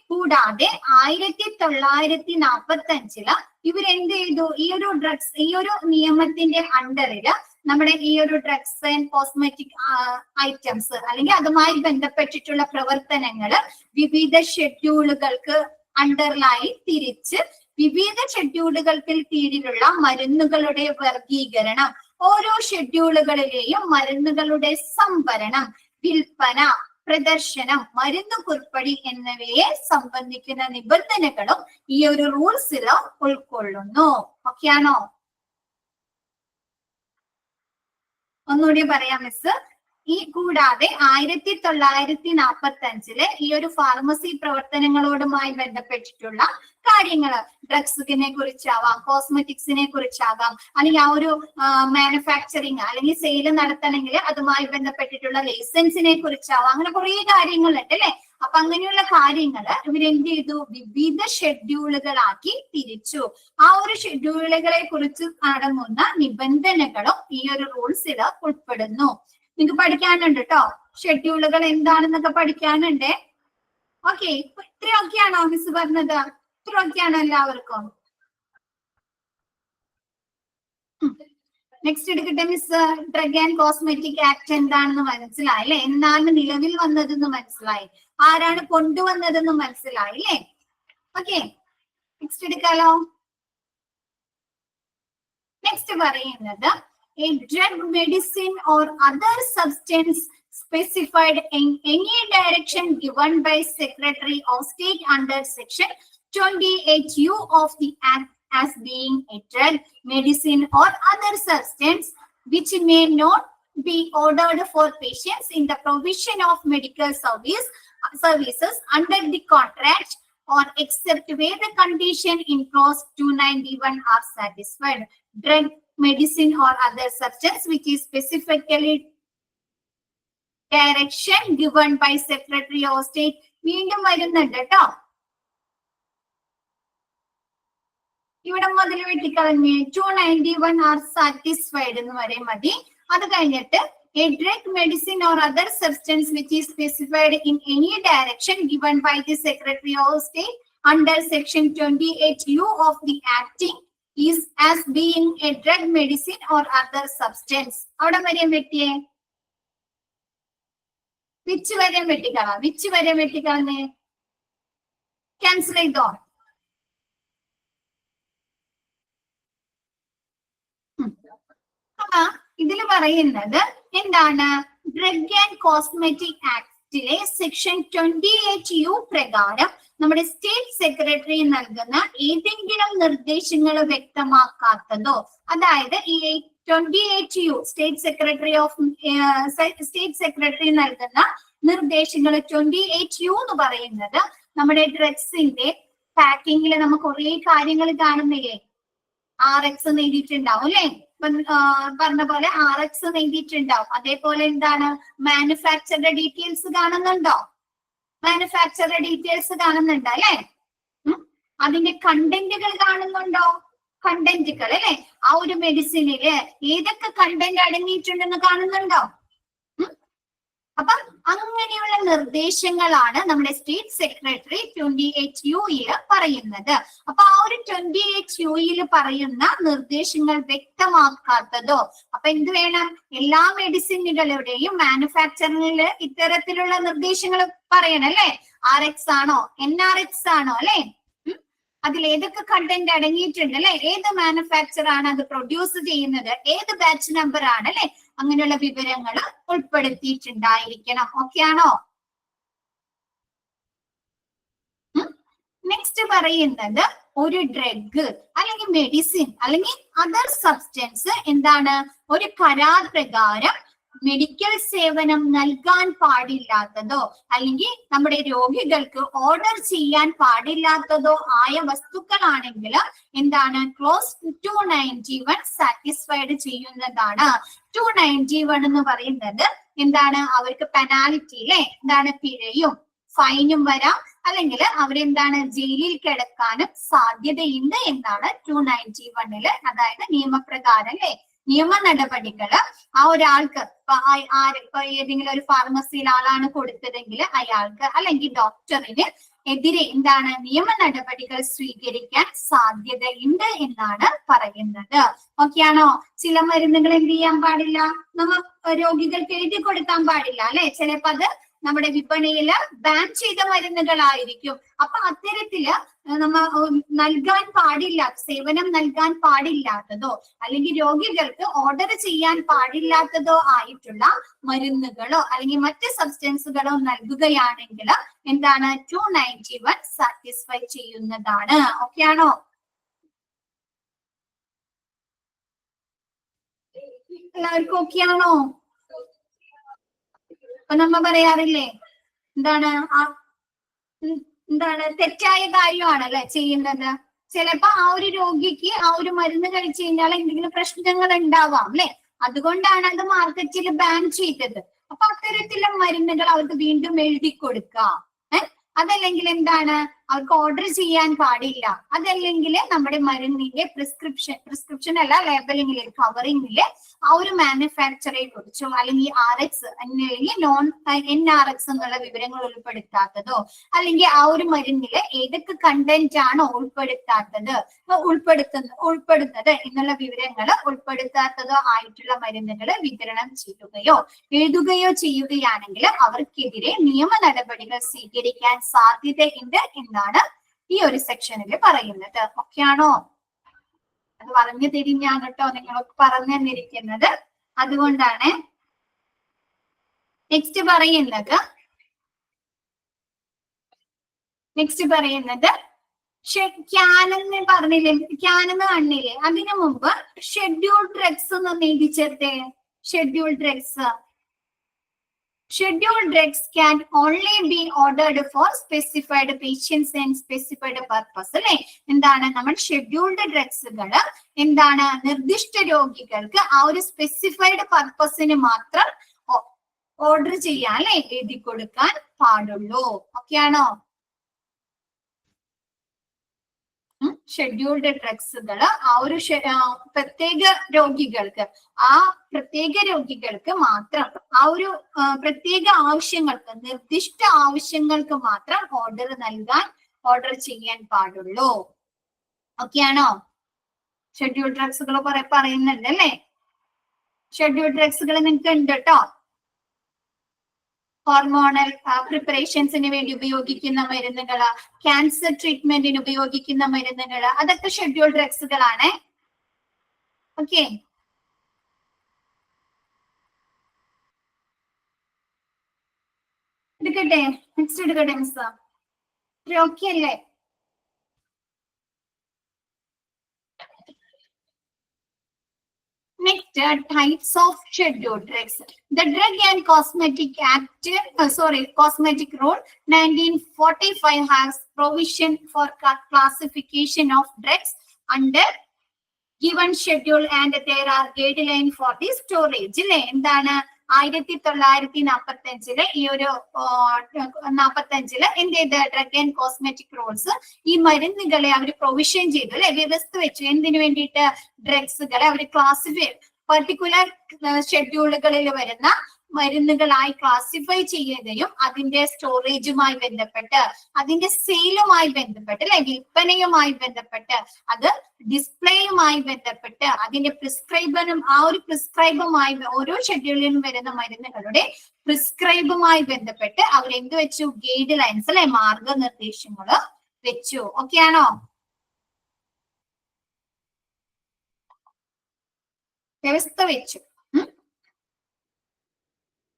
കൂടാതെ 1945 ഇവരെന്ത് ചെയ്തു? ഈ ഒരു ഡ്രഗ്സ്, ഈ ഒരു നിയമത്തിന്റെ അണ്ടറില് നമ്മുടെ ഈ ഒരു ഡ്രഗ്സ് ആൻഡ് കോസ്മെറ്റിക് ഐറ്റംസ് അല്ലെങ്കിൽ അതുമായി ബന്ധപ്പെട്ടിട്ടുള്ള പ്രവർത്തനങ്ങള് വിവിധ ഷെഡ്യൂളുകൾക്ക് അണ്ടറിലായി തിരിച്ച് വിവിധ ഷെഡ്യൂളുകൾക്ക് കീഴിലുള്ള മരുന്നുകളുടെ വർഗീകരണം, ഓരോ ഷെഡ്യൂളുകളിലെയും മരുന്നുകളുടെ സംഭരണം, വിൽപ്പന, പ്രദർശനം, മരുന്ന് കുറിപ്പടി എന്നിവയെ സംബന്ധിക്കുന്ന നിബന്ധനകളും ഈ ഒരു റൂൾസിൽ ഉൾക്കൊള്ളുന്നു. ഓക്കെ ആണോ? ഒന്നുകൂടി പറയാം മിസ്. ഈ കൂടാതെ 1945 ഈ ഒരു ഫാർമസി പ്രവർത്തനങ്ങളോടുമായി ബന്ധപ്പെട്ടിട്ടുള്ള കാര്യങ്ങൾ, ഡ്രഗ്സിനെ കുറിച്ചാവാം, കോസ്മെറ്റിക്സിനെ കുറിച്ചാകാം, അല്ലെങ്കിൽ ആ ഒരു മാനുഫാക്ചറിങ് അല്ലെങ്കിൽ സെയിൽ നടത്തണമെങ്കിൽ അതുമായി ബന്ധപ്പെട്ടിട്ടുള്ള ലൈസൻസിനെ കുറിച്ചാവാം, അങ്ങനെ കുറെ കാര്യങ്ങളുണ്ട് അല്ലെ? അപ്പൊ അങ്ങനെയുള്ള കാര്യങ്ങള് ഇവരെന്ത് ചെയ്തു? വിവിധ ഷെഡ്യൂളുകളാക്കി തിരിച്ചു. ആ ഒരു ഷെഡ്യൂളുകളെ കുറിച്ച് അടങ്ങുന്ന നിബന്ധനകളും ഈ ഒരു റൂൾസിൽ ഉൾപ്പെടുന്നു. നിങ്ങൾക്ക് പഠിക്കാനുണ്ട് കേട്ടോ, ഷെഡ്യൂളുകൾ എന്താണെന്നൊക്കെ പഠിക്കാനുണ്ട്. ഓക്കെ, ഇത്രയൊക്കെയാണോ മിസ് പറഞ്ഞത്? ഇത്രയൊക്കെയാണോ എല്ലാവർക്കും? നെക്സ്റ്റ് എടുക്കട്ടെ miss. Drug and cosmetic act എന്താണെന്ന് മനസ്സിലായി അല്ലെ? എന്താണ് നിലവിൽ വന്നതെന്ന് മനസ്സിലായി, ആരാണ് കൊണ്ടുവന്നതെന്ന് മനസ്സിലായി അല്ലേ? ഓക്കെ, നെക്സ്റ്റ് എടുക്കാലോ. നെക്സ്റ്റ് പറയുന്നത് a drug, medicine or other substance specified in any direction given by Secretary of State under Section 28U of the Act as being a drug, medicine or other substance which may not be ordered for patients in the provision of medical services under the contract or except where the condition in clause 291 are satisfied. Drug, medicine or other substance which is specifically direction given by Secretary of State. വീണ്ടും വരുന്നുണ്ട് കേട്ടോ, ഇവിടെ മുതൽ വെട്ടിക്കളഞ്ഞ് 291 ആർ സാറ്റിസ്ഫൈഡ് എന്ന് വരെ മതി. അത് കഴിഞ്ഞിട്ട് a drug, medicine or other substance which is specified in any direction given by the Secretary of State under Section 28U of the Acting is as being a drug, medicine or other substance. അവിടെ വരെ വെട്ടിയേ, വിച്ച് വരെ വെട്ടിക്കളാം, വിച്ച് വരെ വെട്ടിക്കളഞ്ഞേ? ക്യാൻസൽ ചെയ്തോ? അപ്പൊ ഇതിൽ പറയുന്നത് എന്താണ്? ഡ്രഗ് ആൻഡ് കോസ്മെറ്റിക് ആക്ടിലെ സെക്ഷൻ 28U പ്രകാരം നമ്മുടെ സ്റ്റേറ്റ് സെക്രട്ടറി നൽകുന്ന ഏതെങ്കിലും നിർദ്ദേശങ്ങൾ വ്യക്തമാക്കാത്തതോ, അതായത് ഈ 28U സ്റ്റേറ്റ് സെക്രട്ടറി നൽകുന്ന നിർദ്ദേശങ്ങൾ 28U എന്ന് പറയുന്നത് നമ്മുടെ ഡ്രഗ്സിന്റെ പാക്കിങ്ങിൽ നമുക്ക് കുറെ കാര്യങ്ങൾ കാണുന്നില്ലേ? RX എഴുതിയിട്ടുണ്ടാവും അല്ലെ? പറഞ്ഞ പോലെ RX എഴുതിയിട്ടുണ്ടാവും. അതേപോലെ എന്താണ്? മാനുഫാക്ചറുടെ ഡീറ്റെയിൽസ് കാണുന്നുണ്ടോ? മാനുഫാക്ചറുടെ ഡീറ്റെയിൽസ് കാണുന്നുണ്ടോ അല്ലെ? അതിന്റെ കണ്ടന്റുകൾ കാണുന്നുണ്ടോ? കണ്ടന്റുകൾ അല്ലെ? ആ ഒരു മെഡിസിനില് ഏതൊക്കെ കണ്ടന്റ് അടങ്ങിയിട്ടുണ്ടെന്ന് കാണുന്നുണ്ടോ? അപ്പൊ അങ്ങനെയുള്ള നിർദ്ദേശങ്ങളാണ് നമ്മുടെ സ്റ്റേറ്റ് സെക്രട്ടറി 28U പറയുന്നത്. അപ്പൊ ആ ഒരു 28U പറയുന്ന നിർദ്ദേശങ്ങൾ വ്യക്തമാക്കാത്തതോ, അപ്പൊ എന്ത് വേണം? എല്ലാ മെഡിസിനുകളുടെയും മാനുഫാക്ചറിംഗില് ഇത്തരത്തിലുള്ള നിർദ്ദേശങ്ങൾ പറയണം അല്ലെ? RX ആണോ NRX ആണോ അല്ലെ? അതിൽ ഏതൊക്കെ കണ്ടന്റ് അടങ്ങിയിട്ടുണ്ട് അല്ലെ? ഏത് മാനുഫാക്ചർ ആണ് അത് പ്രൊഡ്യൂസ് ചെയ്യുന്നത്, ഏത് ബാച്ച് നമ്പർ ആണ് അല്ലെ? അങ്ങനെയുള്ള വിവരങ്ങൾ ഉൾപ്പെടുത്തിയിട്ടുണ്ടായിരിക്കണം. ഓക്കെ ആണോ? നെക്സ്റ്റ് പറയുന്നത് ഒരു ഡ്രഗ് അല്ലെങ്കിൽ മെഡിസിൻ അല്ലെങ്കിൽ അതർ സബ്സ്റ്റൻസ് എന്താണ്? ഒരു കരാർ പ്രകാരം മെഡിക്കൽ സേവനം നൽകാൻ പാടില്ലാത്തതോ അല്ലെങ്കിൽ നമ്മുടെ രോഗികൾക്ക് ഓർഡർ ചെയ്യാൻ പാടില്ലാത്തതോ ആയ വസ്തുക്കളാണെങ്കിൽ എന്താണ്? ക്ലോസ് 291 സാറ്റിസ്ഫൈഡ് ചെയ്യുന്നതാണ്. 291 എന്ന് പറയുന്നത് എന്താണ്? അവർക്ക് പെനാൽറ്റി അല്ലെ? എന്താണ്? പിഴയും ഫൈനും വരാം, അല്ലെങ്കിൽ അവരെന്താണ്? ജയിലിൽ കിടക്കാനും സാധ്യതയുണ്ട് എന്നാണ് 291 അതായത് നിയമപ്രകാരം അല്ലെ? നിയമ നടപടികള് ആ ഒരാൾക്ക് ഇപ്പൊ ഏതെങ്കിലും ഒരു ഫാർമസിയിൽ ആളാണ് കൊടുത്തതെങ്കിൽ അയാൾക്ക് അല്ലെങ്കിൽ ഡോക്ടറിന് എതിരെ എന്താണ്? നിയമ നടപടികൾ സ്വീകരിക്കാൻ സാധ്യതയുണ്ട് എന്നാണ് പറയുന്നത്. ഓക്കെ ആണോ? ചില മരുന്നുകൾ എന്ത് ചെയ്യാൻ പാടില്ല? നമ്മ രോഗികൾക്ക് എഴുതി കൊടുക്കാൻ പാടില്ല അല്ലെ? ചിലപ്പോ അത് നമ്മുടെ വിപണിയില് ബാൻ ചെയ്ത മരുന്നുകളായിരിക്കും. അപ്പൊ അത്തരത്തില് നമ്മ നൽകാൻ പാടില്ലാത്ത, സേവനം നൽകാൻ പാടില്ലാത്തതോ അല്ലെങ്കിൽ രോഗികൾക്ക് ഓർഡർ ചെയ്യാൻ പാടില്ലാത്തതോ ആയിട്ടുള്ള മരുന്നുകളോ അല്ലെങ്കിൽ മറ്റ് സബ്സ്റ്റൻസുകളോ നൽകുകയാണെങ്കിൽ എന്താണ്? 291 സാറ്റിസ്ഫൈ ചെയ്യുന്നതാണ്. ഓക്കെ ആണോ? എല്ലാവർക്കും ഓക്കെ ആണോ? അപ്പൊ നമ്മ പറയാറില്ലേ എന്താണ് തെറ്റായ കാര്യമാണ് അല്ലെ ചെയ്യുന്നത്? ചിലപ്പോ ആ ഒരു രോഗിക്ക് ആ ഒരു മരുന്ന് കഴിച്ചു കഴിഞ്ഞാൽ എന്തെങ്കിലും പ്രശ്നങ്ങൾ ഉണ്ടാവാം അല്ലെ? അതുകൊണ്ടാണ് അത് മാർക്കറ്റിൽ ബാൻ ചെയ്തത്. അപ്പൊ അത്തരത്തിലുള്ള മരുന്നുകൾ അവർക്ക് വീണ്ടും എഴുതി കൊടുക്കാം. അതല്ലെങ്കിൽ എന്താണ്? അവർക്ക് ഓർഡർ ചെയ്യാൻ പാടില്ല. അതല്ലെങ്കിൽ നമ്മുടെ മരുന്നിന്റെ പ്രിസ്ക്രിപ്ഷൻ അല്ല ലേബലിംഗില് കവറിംഗില് ആ ഒരു മാനുഫാക്ചറെ കുറിച്ചോ അല്ലെങ്കിൽ RX അല്ലെങ്കിൽ നോൺ NRX എന്നുള്ള വിവരങ്ങൾ ഉൾപ്പെടുത്താത്തതോ അല്ലെങ്കിൽ ആ ഒരു മരുന്നില് ഏതൊക്കെ കണ്ടന്റ് ആണോ ഉൾപ്പെടുത്തുന്നത് എന്നുള്ള വിവരങ്ങൾ ഉൾപ്പെടുത്താത്തതോ ആയിട്ടുള്ള മരുന്നുകൾ വിതരണം ചെയ്യുകയോ എഴുതുകയോ ചെയ്യുകയാണെങ്കിൽ അവർക്കെതിരെ നിയമ നടപടികൾ സ്വീകരിക്കാൻ സാധ്യതയുണ്ട് എന്നാണ് ഈ ഒരു സെക്ഷനിൽ പറയുന്നത്. ഓക്കെ ആണോ? അത് പറഞ്ഞു തിരിഞ്ഞാണ് കേട്ടോ നിങ്ങൾക്ക് പറഞ്ഞു തന്നിരിക്കുന്നത്. അതുകൊണ്ടാണ് നെക്സ്റ്റ് പറയുന്നത് ക്യാനെന്ന് പറഞ്ഞില്ലേ? ക്യാനെന്ന് കണ്ടില്ലേ? അതിനു മുമ്പ് ഷെഡ്യൂൾ ഡ്രഗ്സ് എന്ന് എഴുതി ചേർത്തേ. Schedule drugs can only be ordered for specified patients and specified purpose അല്ലെ? എന്താണ്? നമ്മൾ ഷെഡ്യൂൾഡ് ഡ്രഗ്സുകൾ എന്താണ്? നിർദ്ദിഷ്ട രോഗികൾക്ക് ആ ഒരു സ്പെസിഫൈഡ് പർപ്പസിന് മാത്രം ഓർഡർ ചെയ്യാൻ അല്ലെ എഴുതി കൊടുക്കാൻ പാടുള്ളൂ. ഓക്കെ ആണോ? ഷെഡ്യൂൾഡ് ഡ്രഗ്സുകൾ ആ ഒരു പ്രത്യേക രോഗികൾക്ക് മാത്രം ആ ഒരു പ്രത്യേക ആവശ്യങ്ങൾക്ക് നിർദ്ദിഷ്ട ആവശ്യങ്ങൾക്ക് മാത്രം ഓർഡർ ചെയ്യാൻ പാടുള്ളൂ. ഓക്കെ ആണോ? ഷെഡ്യൂൾ ഡ്രഗ്സുകൾ കുറെ പറയുന്നുണ്ട് അല്ലെ? ഷെഡ്യൂൾ ഡ്രഗ്സുകൾ നിങ്ങൾക്ക് ഉണ്ട് കേട്ടോ. ഹോർമോണൽ പ്രിപ്പറേഷൻസിന് വേണ്ടി ഉപയോഗിക്കുന്ന മരുന്നുകൾ, ക്യാൻസർ ട്രീറ്റ്മെന്റിന് ഉപയോഗിക്കുന്ന മരുന്നുകൾ, അതൊക്കെ ഷെഡ്യൂൾ ഡ്രഗ്സുകളാണ്. ഓക്കെ, എടുക്കട്ടെ, നെക്സ്റ്റ് എടുക്കട്ടെ മിസ്. ഓക്കെ അല്ലേ? Next, types of scheduled drugs. The Drug and Cosmetic Act, Cosmetic Rule 1945 has provision for classification of drugs under given schedule and there are guidelines for the storage. അല്ലേ? എന്താണ് 1945 ഈ ഒരു 45 എന്ത് ചെയ്ത് ഡ്രഗ് ആൻഡ് കോസ്മെറ്റിക് റൂൾസ് ഈ മരുന്നുകളെ അവർ പ്രൊവിഷൻ ചെയ്തു അല്ലെ, വ്യവസ്ഥ വെച്ചു. എന്തിനു വേണ്ടിയിട്ട്? ഡ്രഗ്സുകളെ അവർ ക്ലാസിഫൈ പർട്ടിക്കുലർ ഷെഡ്യൂളുകളിൽ വരുന്ന മരുന്നുകളായി ക്ലാസിഫൈ ചെയ്യുകയും അതിന്റെ സ്റ്റോറേജുമായി ബന്ധപ്പെട്ട്, അതിന്റെ സെയിലുമായി ബന്ധപ്പെട്ട് അല്ലെ, വിൽപ്പനയുമായി ബന്ധപ്പെട്ട്, അത് ഡിസ്പ്ലേയുമായി ബന്ധപ്പെട്ട്, അതിന്റെ പ്രിസ്ക്രൈബറും ആ ഒരു പ്രിസ്ക്രൈബുമായി ഓരോ ഷെഡ്യൂളിലും വരുന്ന മരുന്നുകളുടെ പ്രിസ്ക്രൈബുമായി ബന്ധപ്പെട്ട് അവർ എന്ത് വെച്ചു? ഗൈഡ് ലൈൻസ് അല്ലെ, മാർഗനിർദ്ദേശങ്ങൾ വെച്ചു. ഓക്കെ ആണോ? വ്യവസ്ഥ വെച്ചു.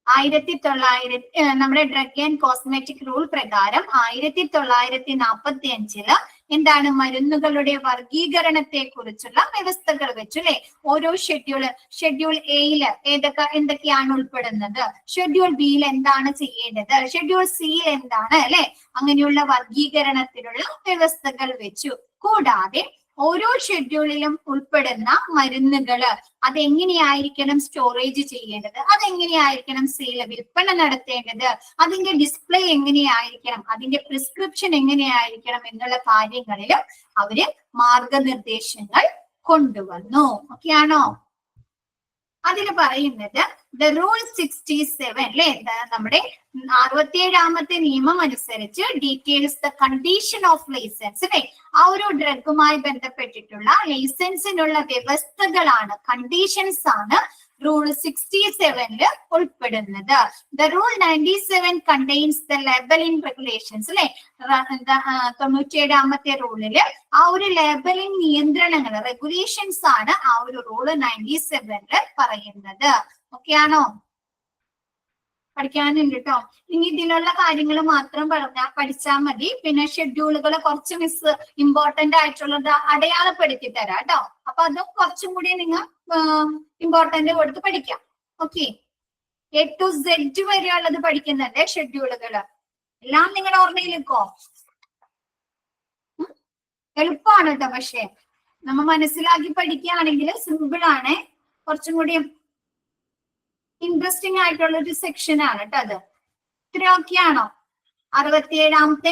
1900 നമ്മുടെ ഡ്രഗ് ആൻഡ് കോസ്മെറ്റിക് റൂൾ പ്രകാരം 1945 എന്താണ് മരുന്നുകളുടെ വർഗീകരണത്തെ കുറിച്ചുള്ള വ്യവസ്ഥകൾ വെച്ചു അല്ലെ. ഓരോ ഷെഡ്യൂൾ എയിൽ എന്തൊക്കെയാണ് ഉൾപ്പെടുന്നത്, ഷെഡ്യൂൾ ബിയിൽ എന്താണ് ചെയ്യേണ്ടത്, ഷെഡ്യൂൾ സിയിൽ എന്താണ് അല്ലെ, അങ്ങനെയുള്ള വർഗീകരണത്തിലുള്ള വ്യവസ്ഥകൾ വെച്ചു. കൂടാതെ ഓരോ ഷെഡ്യൂളിലും ഉൾപ്പെടുന്ന മരുന്നുകള് അതെങ്ങനെയായിരിക്കണം സ്റ്റോറേജ് ചെയ്യേണ്ടത്, അതെങ്ങനെയായിരിക്കണം വിൽപ്പന നടത്തേണ്ടത്, അതിന്റെ ഡിസ്പ്ലേ എങ്ങനെയായിരിക്കണം, അതിന്റെ പ്രിസ്ക്രിപ്ഷൻ എങ്ങനെയായിരിക്കണം എന്നുള്ള കാര്യങ്ങളിലും അവര് മാർഗനിർദ്ദേശങ്ങൾ കൊണ്ടുവന്നു. ഓക്കെയാണോ? അതിൽ പറയുന്നത് ദ റൂൾ 67 അല്ലെ, നമ്മുടെ 67ാമത്തെ നിയമം അനുസരിച്ച് details the condition of licence അല്ലെ, ആ ഒരു ഡ്രഗുമായി ബന്ധപ്പെട്ടിട്ടുള്ള ലൈസൻസിനുള്ള വ്യവസ്ഥകളാണ്, കണ്ടീഷൻസ് ആണ് റൂൾ 67 ഉൾപ്പെടുന്നത്. The rule 97 contains the labelling regulations അല്ലെ, 97ാമത്തെ റൂളില് ആ ഒരു ലേബലിംഗ് നിയന്ത്രണങ്ങൾ, റെഗുലേഷൻസ് ആണ് ആ ഒരു റൂള് 97 പറയുന്നത്. ഓക്കെ ആണോ? പഠിക്കാനുണ്ട് കേട്ടോ. ഇനി ഇതിലുള്ള കാര്യങ്ങൾ മാത്രം പഠിച്ചാൽ മതി. പിന്നെ ഷെഡ്യൂളുകൾ കുറച്ച് ഇമ്പോർട്ടന്റ് ആയിട്ടുള്ളത് അടയാളപ്പെടുത്തി തരാം കേട്ടോ. അപ്പൊ അതും കുറച്ചും കൂടി നിങ്ങൾ ഇമ്പോർട്ടന്റ് കൊടുത്ത് പഠിക്കാം. ഓക്കെ, A to Z വരെയുള്ളത് പഠിക്കുന്നുണ്ട് ഷെഡ്യൂളുകൾ. എല്ലാം നിങ്ങളുടെ ഓർമ്മയിൽ വെക്കോ. എളുപ്പമാണ് കേട്ടോ. പക്ഷെ നമ്മൾ മനസ്സിലാക്കി പഠിക്കുകയാണെങ്കിൽ സിമ്പിൾ ആണ്. കുറച്ചും കൂടി ഇൻട്രസ്റ്റിംഗ് ആയിട്ടുള്ള ഒരു സെക്ഷൻ ആണ് കേട്ടോ അത്. ഇത്രയൊക്കെയാണോ? 67ാമത്തെ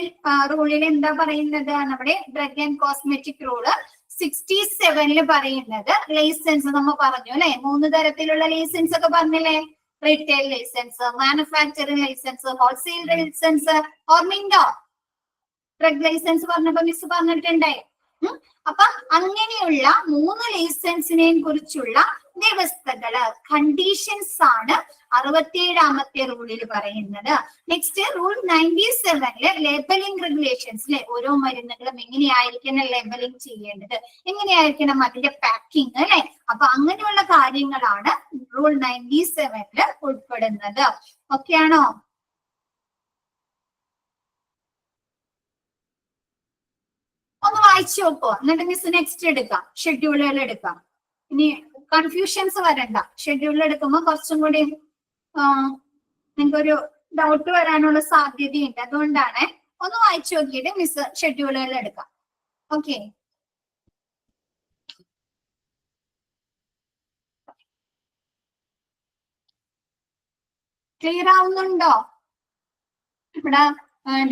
റൂളിൽ എന്താ പറയുന്നത്? നമ്മുടെ ഡ്രഗ് ആൻഡ് കോസ്മെറ്റിക് റൂള് 67 പറയുന്നത് ലൈസൻസ് നമ്മൾ പറഞ്ഞു അല്ലെ, 3 തരത്തിലുള്ള ലൈസൻസ് ഒക്കെ പറഞ്ഞില്ലേ? Retail licence, manufacturing licence, wholesale licence. ഓർമ്മയുണ്ടോ? ഡ്രഗ് ലൈസൻസ് പറഞ്ഞപ്പോ മിസ് പറഞ്ഞിട്ടുണ്ടേ. അപ്പൊ അങ്ങനെയുള്ള 3 ലൈസൻസിനെയും കുറിച്ചുള്ള വ്യവസ്ഥകള്, കണ്ടീഷൻസ് ആണ് 67ാമത്തെ റൂളിൽ പറയുന്നത്. നെക്സ്റ്റ് റൂൾ 97 ലേബലിംഗ് റെഗുലേഷൻസിലെ ഓരോ മരുന്നുകളും എങ്ങനെയായിരിക്കണം ലേബലിംഗ് ചെയ്യേണ്ടത്, എങ്ങനെയായിരിക്കണം അതിന്റെ പാക്കിംഗ് അല്ലെ. അപ്പൊ അങ്ങനെയുള്ള കാര്യങ്ങളാണ് റൂൾ 97 ഉൾപ്പെടുന്നത്. ഓക്കെ ആണോ? ഒന്ന് വായിച്ചു നോക്കോ, എന്നിട്ട് മിസ് നെക്സ്റ്റ് എടുക്കാം, ഷെഡ്യൂളുകൾ എടുക്കാം. ഇനി കൺഫ്യൂഷൻസ് വരണ്ട. ഷെഡ്യൂൾ എടുക്കുമ്പോ കുറച്ചും കൂടി നിങ്ങൾക്കൊരു ഡൗട്ട് വരാനുള്ള സാധ്യതയുണ്ട്. അതുകൊണ്ടാണ് ഒന്ന് വായിച്ചു നോക്കിയിട്ട് മിസ് ഷെഡ്യൂളുകൾ എടുക്കാം. ഓക്കെ, ക്ലിയർ ആവുന്നുണ്ടോ? ഇവിടെ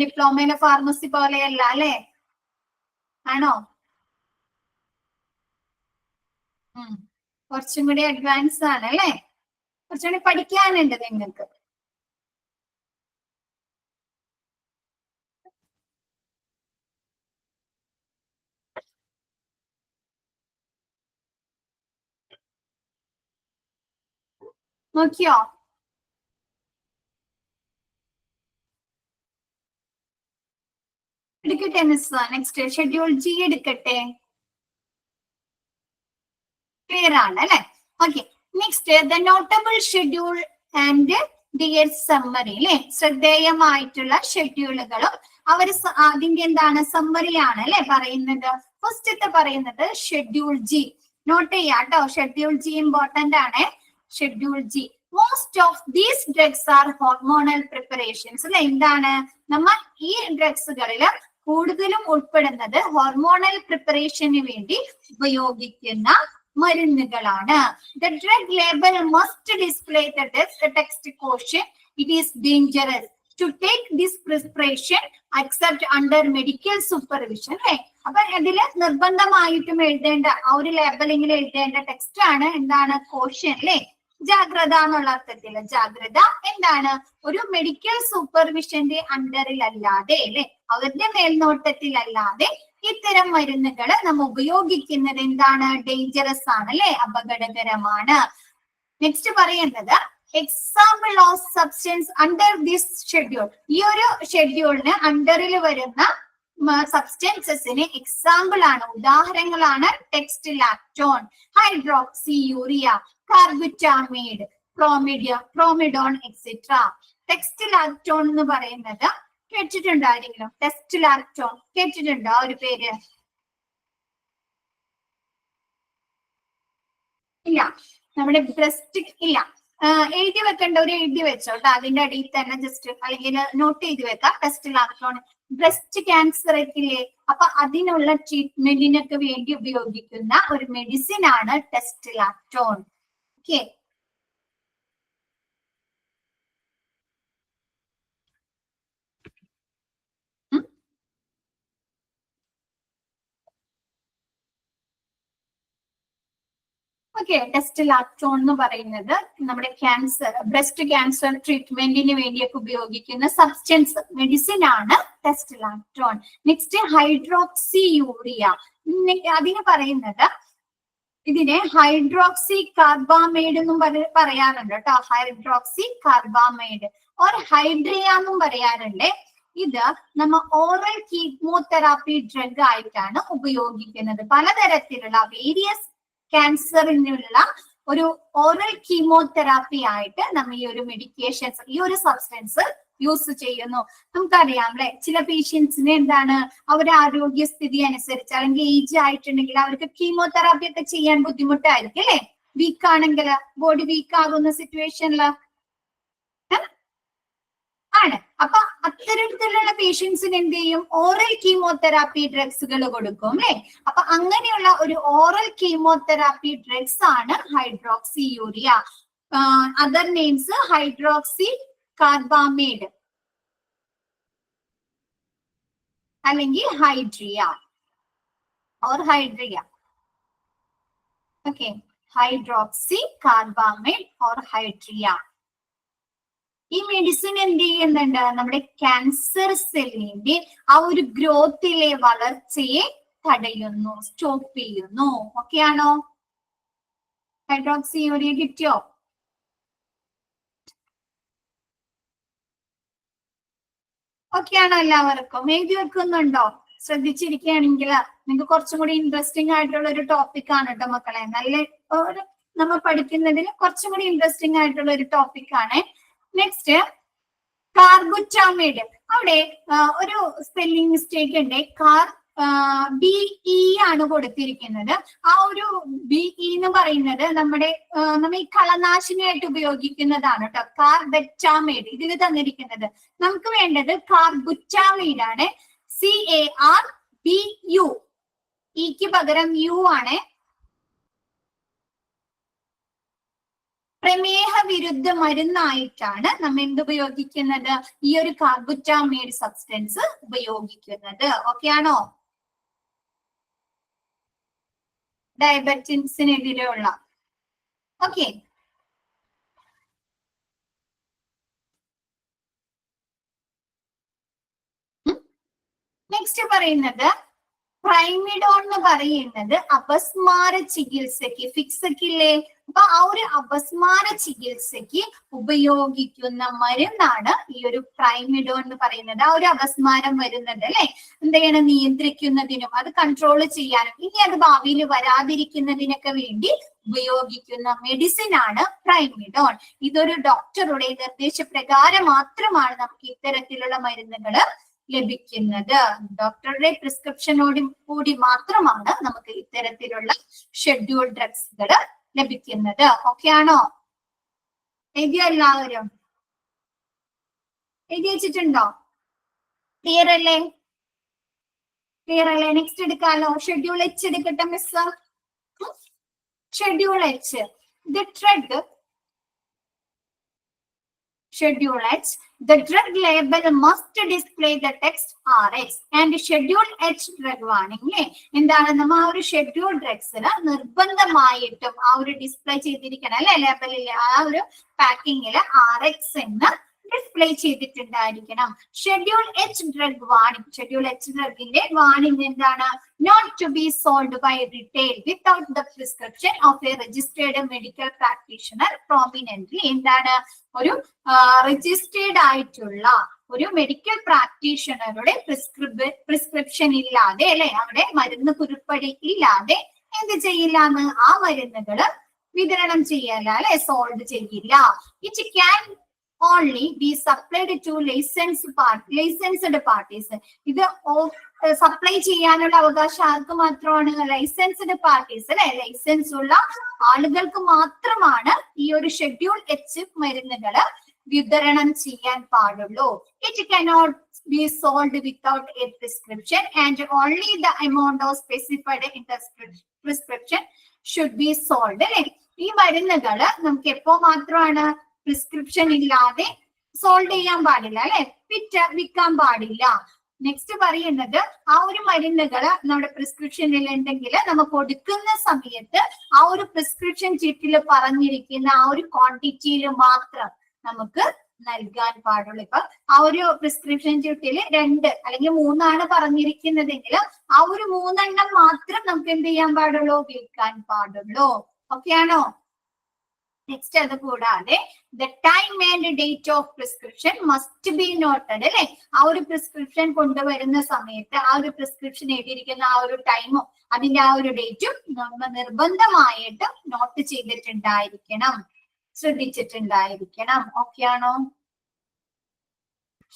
ഡിപ്ലോമയിലെ ഫാർമസി പോലെയല്ല അല്ലെ, ആണോ? കുറച്ചും കൂടി അഡ്വാൻസ് ആണ് അല്ലെ, കുറച്ചും കൂടി പഠിക്കാനുണ്ട് നിങ്ങൾക്ക്. നോക്കിയോ? എടുക്കട്ടെ മിസ്. നെക്സ്റ്റ് ഷെഡ്യൂൾ ജി എടുക്കട്ടെ. ക്ലിയർ ആണ് അല്ലെ? Okay. Next the notable schedule and dear summary അല്ലെ? ശ്രദ്ധേയമായിട്ടുള്ള ഷെഡ്യൂളുകളും അവര് അതിന്റെ എന്താണ് സമ്മറിയാണ് അല്ലെ പറയുന്നത്. ഫസ്റ്റത്തെ പറയുന്നത് ഷെഡ്യൂൾ ജി. നോട്ട് ചെയ്യാട്ടോ, ഷെഡ്യൂൾ ജി ഇമ്പോർട്ടന്റ് ആണ്. Schedule g most of these drugs are hormonal preparations അല്ലെ? എന്താണ് നമ്മൾ ഈ ഡ്രഗ്സുകളിൽ കൂടുതലും ഉൾപ്പെടുന്നത് ഹോർമോണൽ പ്രിപ്പറേഷന് വേണ്ടി ഉപയോഗിക്കുന്ന മരുന്നുകളാണ്. The drug label must display the text caution it is dangerous to take this prescription except under medical supervision അല്ലെ? അപ്പൊ ഇതില് നിർബന്ധമായിട്ടും എഴുതേണ്ട ആ ഒരു ലേബലിംഗിൽ എഴുതേണ്ട ടെക്സ്റ്റ് ആണ് എന്താണ്? കോഷൻ അല്ലെ? ജാഗ്രത എന്നുള്ള അർത്ഥത്തില് ജാഗ്രത എന്താണ്? ഒരു മെഡിക്കൽ സൂപ്പർവിഷന്റെ അണ്ടറിൽ അല്ലാതെ അല്ലെ, അവരുടെ മേൽനോട്ടത്തിലല്ലാതെ ഇത്തരം മരുന്നുകൾ നമ്മൾ ഉപയോഗിക്കുന്നത് എന്താണ്? ഡേഞ്ചറസ് ആണ് അല്ലെ? അപകടകരമാണ്. നെക്സ്റ്റ് പറയുന്നത് example of substance under this schedule. ഈ ഒരു ഷെഡ്യൂളിന് അണ്ടറിൽ വരുന്ന സബ്സ്റ്റൻസസിന് എക്സാമ്പിൾ ആണ്, ഉദാഹരണങ്ങളാണ് testolactone, hydroxyurea, carbutamide, primidone etcetera. Testolactone എന്ന് പറയുന്നത് കേട്ടിട്ടുണ്ടോ ആരെങ്കിലും? ടെക്സ്റ്റ് ലാക്ടോൺ കേട്ടിട്ടുണ്ടോ ഒരു പേര്? ഇല്ല. നമ്മുടെ ബ്രസ്റ്റ് ഇല്ല. എഴുതി വെക്കേണ്ട ഒരു എഴുതി വെച്ചോട്ടോ, അതിന്റെ അടിയിൽ തന്നെ ജസ്റ്റ് അല്ലെങ്കിൽ നോട്ട് ചെയ്ത് വെക്കാം. ടെസ്റ്റ് ലാക്ടോൺ ബ്രസ്റ്റ് ക്യാൻസർ ഇല്ലേ, അപ്പൊ അതിനുള്ള ട്രീറ്റ്മെന്റിനൊക്കെ വേണ്ടി ഉപയോഗിക്കുന്ന ഒരു മെഡിസിൻ ആണ് test lactone. Okay. Okay. Test lactone എന്ന് പറയുന്നത് നമ്മുടെ ക്യാൻസർ, ബ്രസ്റ്റ് ക്യാൻസർ ട്രീറ്റ്മെന്റിന് വേണ്ടിയൊക്കെ ഉപയോഗിക്കുന്ന സബ്സ്റ്റൻസ് മെഡിസിൻ ആണ് test lactone. Next hydroxy urea. അതിന് പറയുന്നത് ഇതിനെ ഹൈഡ്രോക്സി കാർബാമൈഡ് എന്നും പറയാറുണ്ട് കേട്ടോ. ഹൈഡ്രോക്സി കാർബാമൈഡ് ഓർ ഹൈഡ്രിയ എന്നും പറയാറുണ്ട്. ഇത് നമ്മൾ ഓറൽ കീമോതെറാപ്പി ഡ്രഗ് ആയിട്ടാണ് ഉപയോഗിക്കുന്നത്. പലതരത്തിലുള്ള വേരിയസ് ക്യാൻസറിനുള്ള ഒരു ഓറൽ കീമോതെറാപ്പി ആയിട്ട് നമ്മൾ ഈ ഒരു മെഡിക്കേഷൻസ്, ഈ ഒരു സബ്സ്റ്റൻസ് യൂസ് ചെയ്യുന്നു. നമുക്കറിയാം അല്ലെ, ചില പേഷ്യൻസിന് എന്താണ് അവരുടെ ആരോഗ്യസ്ഥിതി അനുസരിച്ച് അല്ലെങ്കിൽ ഏജ് ആയിട്ടുണ്ടെങ്കിൽ അവർക്ക് കീമോതെറാപ്പി ഒക്കെ ചെയ്യാൻ ബുദ്ധിമുട്ടായിരിക്കും അല്ലെ? വീക്ക് ആണെങ്കിൽ, ബോഡി വീക്ക് ആകുന്ന സിറ്റുവേഷനിൽ ആണ്. അപ്പൊ അത്തരത്തിലുള്ള പേഷ്യൻസിന് എന്ത് ചെയ്യും? ഓറൽ കീമോതെറാപ്പി ഡ്രഗ്സുകൾ കൊടുക്കും അല്ലെ? അപ്പൊ അങ്ങനെയുള്ള ഒരു ഓറൽ കീമോതെറാപ്പി ഡ്രഗ്സ് ആണ് hydroxyurea. Other names hydroxycarbamide അല്ലെങ്കിൽ Hydrea or Hydrea. Okay. Hydroxycarbamide or Hydrea. ഈ മെഡിസിൻ എന്ത് ചെയ്യുന്നുണ്ട്? നമ്മുടെ ക്യാൻസർ സെല്ലിന്റെ ആ ഒരു ഗ്രോത്തിലെ വളർച്ചയെ തടയുന്നു, സ്റ്റോപ്പ് ചെയ്യുന്നു. ഓക്കെ ആണോ? ഹൈഡ്രോക്സി യൂറിയ കിട്ടിയോ? ഓക്കെ ആണോ എല്ലാവർക്കും? എഴുതി വെക്കുന്നുണ്ടോ? ശ്രദ്ധിച്ചിരിക്കുകയാണെങ്കിൽ നിങ്ങൾക്ക് കുറച്ചും കൂടി ഇൻട്രസ്റ്റിംഗ് ആയിട്ടുള്ള ഒരു ടോപ്പിക് ആണ് കേട്ടോ മക്കളെ. നല്ല നമ്മൾ പഠിക്കുന്നതിന് കുറച്ചും കൂടി ഇൻട്രസ്റ്റിംഗ് ആയിട്ടുള്ള ഒരു ടോപ്പിക് ആണ്. നെക്സ്റ്റ് കാർബുറ്റാമൈഡ്. അവിടെ ഒരു സ്പെല്ലിംഗ് മിസ്റ്റേക്ക് ഉണ്ട്. BE ആണ് കൊടുത്തിരിക്കുന്നത്. ആ ഒരു BE എന്ന് പറയുന്നത് നമ്മൾ ഈ കളനാശിനിയായിട്ട് ഉപയോഗിക്കുന്നതാണ് കേട്ടോ. കാർബറ്റാമൈഡ് ഇതിൽ തന്നിരിക്കുന്നത്. നമുക്ക് വേണ്ടത് കാർബുറ്റാമൈഡ് ആണ്. CARBU. ഇക്ക് പകരം U ആണ്. പ്രമേഹ വിരുദ്ധ മരുന്നായിട്ടാണ് നമ്മൾ എന്തുപയോഗിക്കുന്നത്? ഈ ഒരു കാർബുറ്റാമൈഡ് സബ്സ്റ്റൻസ് ഉപയോഗിക്കുന്നത്. ഓക്കെ ആണോ? ഡയബറ്റിസിനെതിരെയുള്ള. ഓക്കെ. നെക്സ്റ്റ് പറയുന്നത് പ്രൈമിഡോൺ എന്ന് പറയുന്നത് അപസ്മാര ചികിത്സക്ക്, ഫിക്സക്കില്ലേ, അപ്പൊ ആ ഒരു അപസ്മാര ചികിത്സക്ക് ഉപയോഗിക്കുന്ന മരുന്നാണ് ഈ ഒരു പ്രൈമിഡോൺ എന്ന് പറയുന്നത്. ആ ഒരു അപസ്മാരം വരുന്നത് അല്ലെ, എന്താണ് നിയന്ത്രിക്കുന്നതിനും അത് കൺട്രോൾ ചെയ്യാനും ഇനി അത് ഭാവിയിൽ വരാതിരിക്കുന്നതിനൊക്കെ വേണ്ടി ഉപയോഗിക്കുന്ന മെഡിസിൻ ആണ് പ്രൈമിഡോൺ. ഇതൊരു ഡോക്ടറുടെ നിർദ്ദേശപ്രകാരം മാത്രമാണ് നമുക്ക് ഇത്തരത്തിലുള്ള മരുന്നുകൾ ലഭിക്കുന്നത്. ഡോക്ടറുടെ പ്രിസ്ക്രിപ്ഷനോട് കൂടി മാത്രമാണ് നമുക്ക് ഇത്തരത്തിലുള്ള ഷെഡ്യൂൾ ഡ്രഗ്സുകൾ ലഭിക്കുന്നത്. ഓക്കെ ആണോ? എഴുതിയോ എല്ലാവരും? എഴുതി വെച്ചിട്ടുണ്ടോ? ക്ലിയർ അല്ലേ? ക്ലിയർ അല്ലേ? നെക്സ്റ്റ് എടുക്കാലോ. ഷെഡ്യൂൾ എച്ച് എടുക്കട്ടെ miss. Schedule H, the drug Schedule H, the drug label must display the text RX and Schedule H drug warning. എന്താണ് നമ്മൾ ആ ഒരു ഷെഡ്യൂൾ ഡ്രഗ്സിന് നിർബന്ധമായിട്ടും ആ ഒരു ഡിസ്പ്ലേ ചെയ്തിരിക്കണം അല്ലെ, ലേബലിൽ ആ ഒരു പാക്കിങ്ങിൽ RX എന്ന് ഡിസ്പ്ലേ ചെയ്തിട്ടുണ്ടായിരിക്കണം. Schedule h drug warning, schedule h ഡ്രഗിന്റെ വാണിംഗ് എന്താണ്? Not to be sold by retail without the prescription of a registered medical practitioner prominently. എന്താണ്? ഒരു രജിസ്റ്റേർഡ് ആയിട്ടുള്ള ഒരു മെഡിക്കൽ പ്രാക്ടീഷണറുടെ പ്രിസ്ക്രിപ്ഷൻ ഇല്ലാതെ അല്ലെ, അവിടെ മരുന്ന് കുറിപ്പടി ഇല്ലാതെ എന്ത് ചെയ്യില്ലാന്ന് ആ മരുന്നുകള് വിതരണം ചെയ്യല അല്ലെ, സോൾഡ് ചെയ്യില്ല. It can only be supplied to licensed parties. ഇത് സപ്ലൈ ചെയ്യാനുള്ള അവകാശം ആർക്ക് മാത്രമാണ്? ലൈസൻസ്ഡ് പാർട്ടീസ് അല്ലെ, ലൈസൻസ് ഉള്ള ആളുകൾക്ക് മാത്രമാണ് ഈ ഒരു ഷെഡ്യൂൾ എച്ച് മരുന്നുകള് വിതരണം ചെയ്യാൻ പാടുള്ളൂ. It cannot be sold without a prescription and only the amount of specified in the prescription should be sold. അല്ലെ, ഈ മരുന്നുകള് നമുക്ക് എപ്പോ മാത്രമാണ് പ്രിസ്ക്രിപ്ഷൻ ഇല്ലാതെ സോൾഡ് ചെയ്യാൻ പാടില്ല അല്ലെ, വിൽക്കാൻ പാടില്ല. നെക്സ്റ്റ് പറയുന്നത് ആ ഒരു മരുന്നുകള് നമ്മുടെ പ്രിസ്ക്രിപ്ഷനിൽ ഉണ്ടെങ്കിൽ നമ്മൾ കൊടുക്കുന്ന സമയത്ത് ആ ഒരു പ്രിസ്ക്രിപ്ഷൻ ചീറ്റിൽ പറഞ്ഞിരിക്കുന്ന ആ ഒരു ക്വാണ്ടിറ്റിയിൽ മാത്രം നമുക്ക് നൽകാൻ പാടുള്ളൂ. ഇപ്പൊ ആ ഒരു പ്രിസ്ക്രിപ്ഷൻ ചീറ്റിൽ 2 അല്ലെങ്കിൽ 3 പറഞ്ഞിരിക്കുന്നതെങ്കിൽ ആ ഒരു 3 മാത്രം നമുക്ക് എന്ത് ചെയ്യാൻ പാടുള്ളൂ? വിൽക്കാൻ പാടുള്ളൂ. ഓക്കെ ആണോ? നെക്സ്റ്റ് അത് കൂടാതെ the time and date of prescription must be noted അല്ലെ, ആ ഒരു പ്രിസ്ക്രിപ്ഷൻ കൊണ്ടുവരുന്ന സമയത്ത് ആ ഒരു പ്രിസ്ക്രിപ്ഷൻ എഴുതിയിരിക്കുന്ന ആ ഒരു ടൈമും അതിന്റെ ആ ഒരു ഡേറ്റും നമ്മൾ നിർബന്ധമായിട്ട് നോട്ട് ചെയ്തിട്ടുണ്ടായിരിക്കണം, ശ്രദ്ധിച്ചിട്ടുണ്ടായിരിക്കണം. ഓക്കെ ആണോ?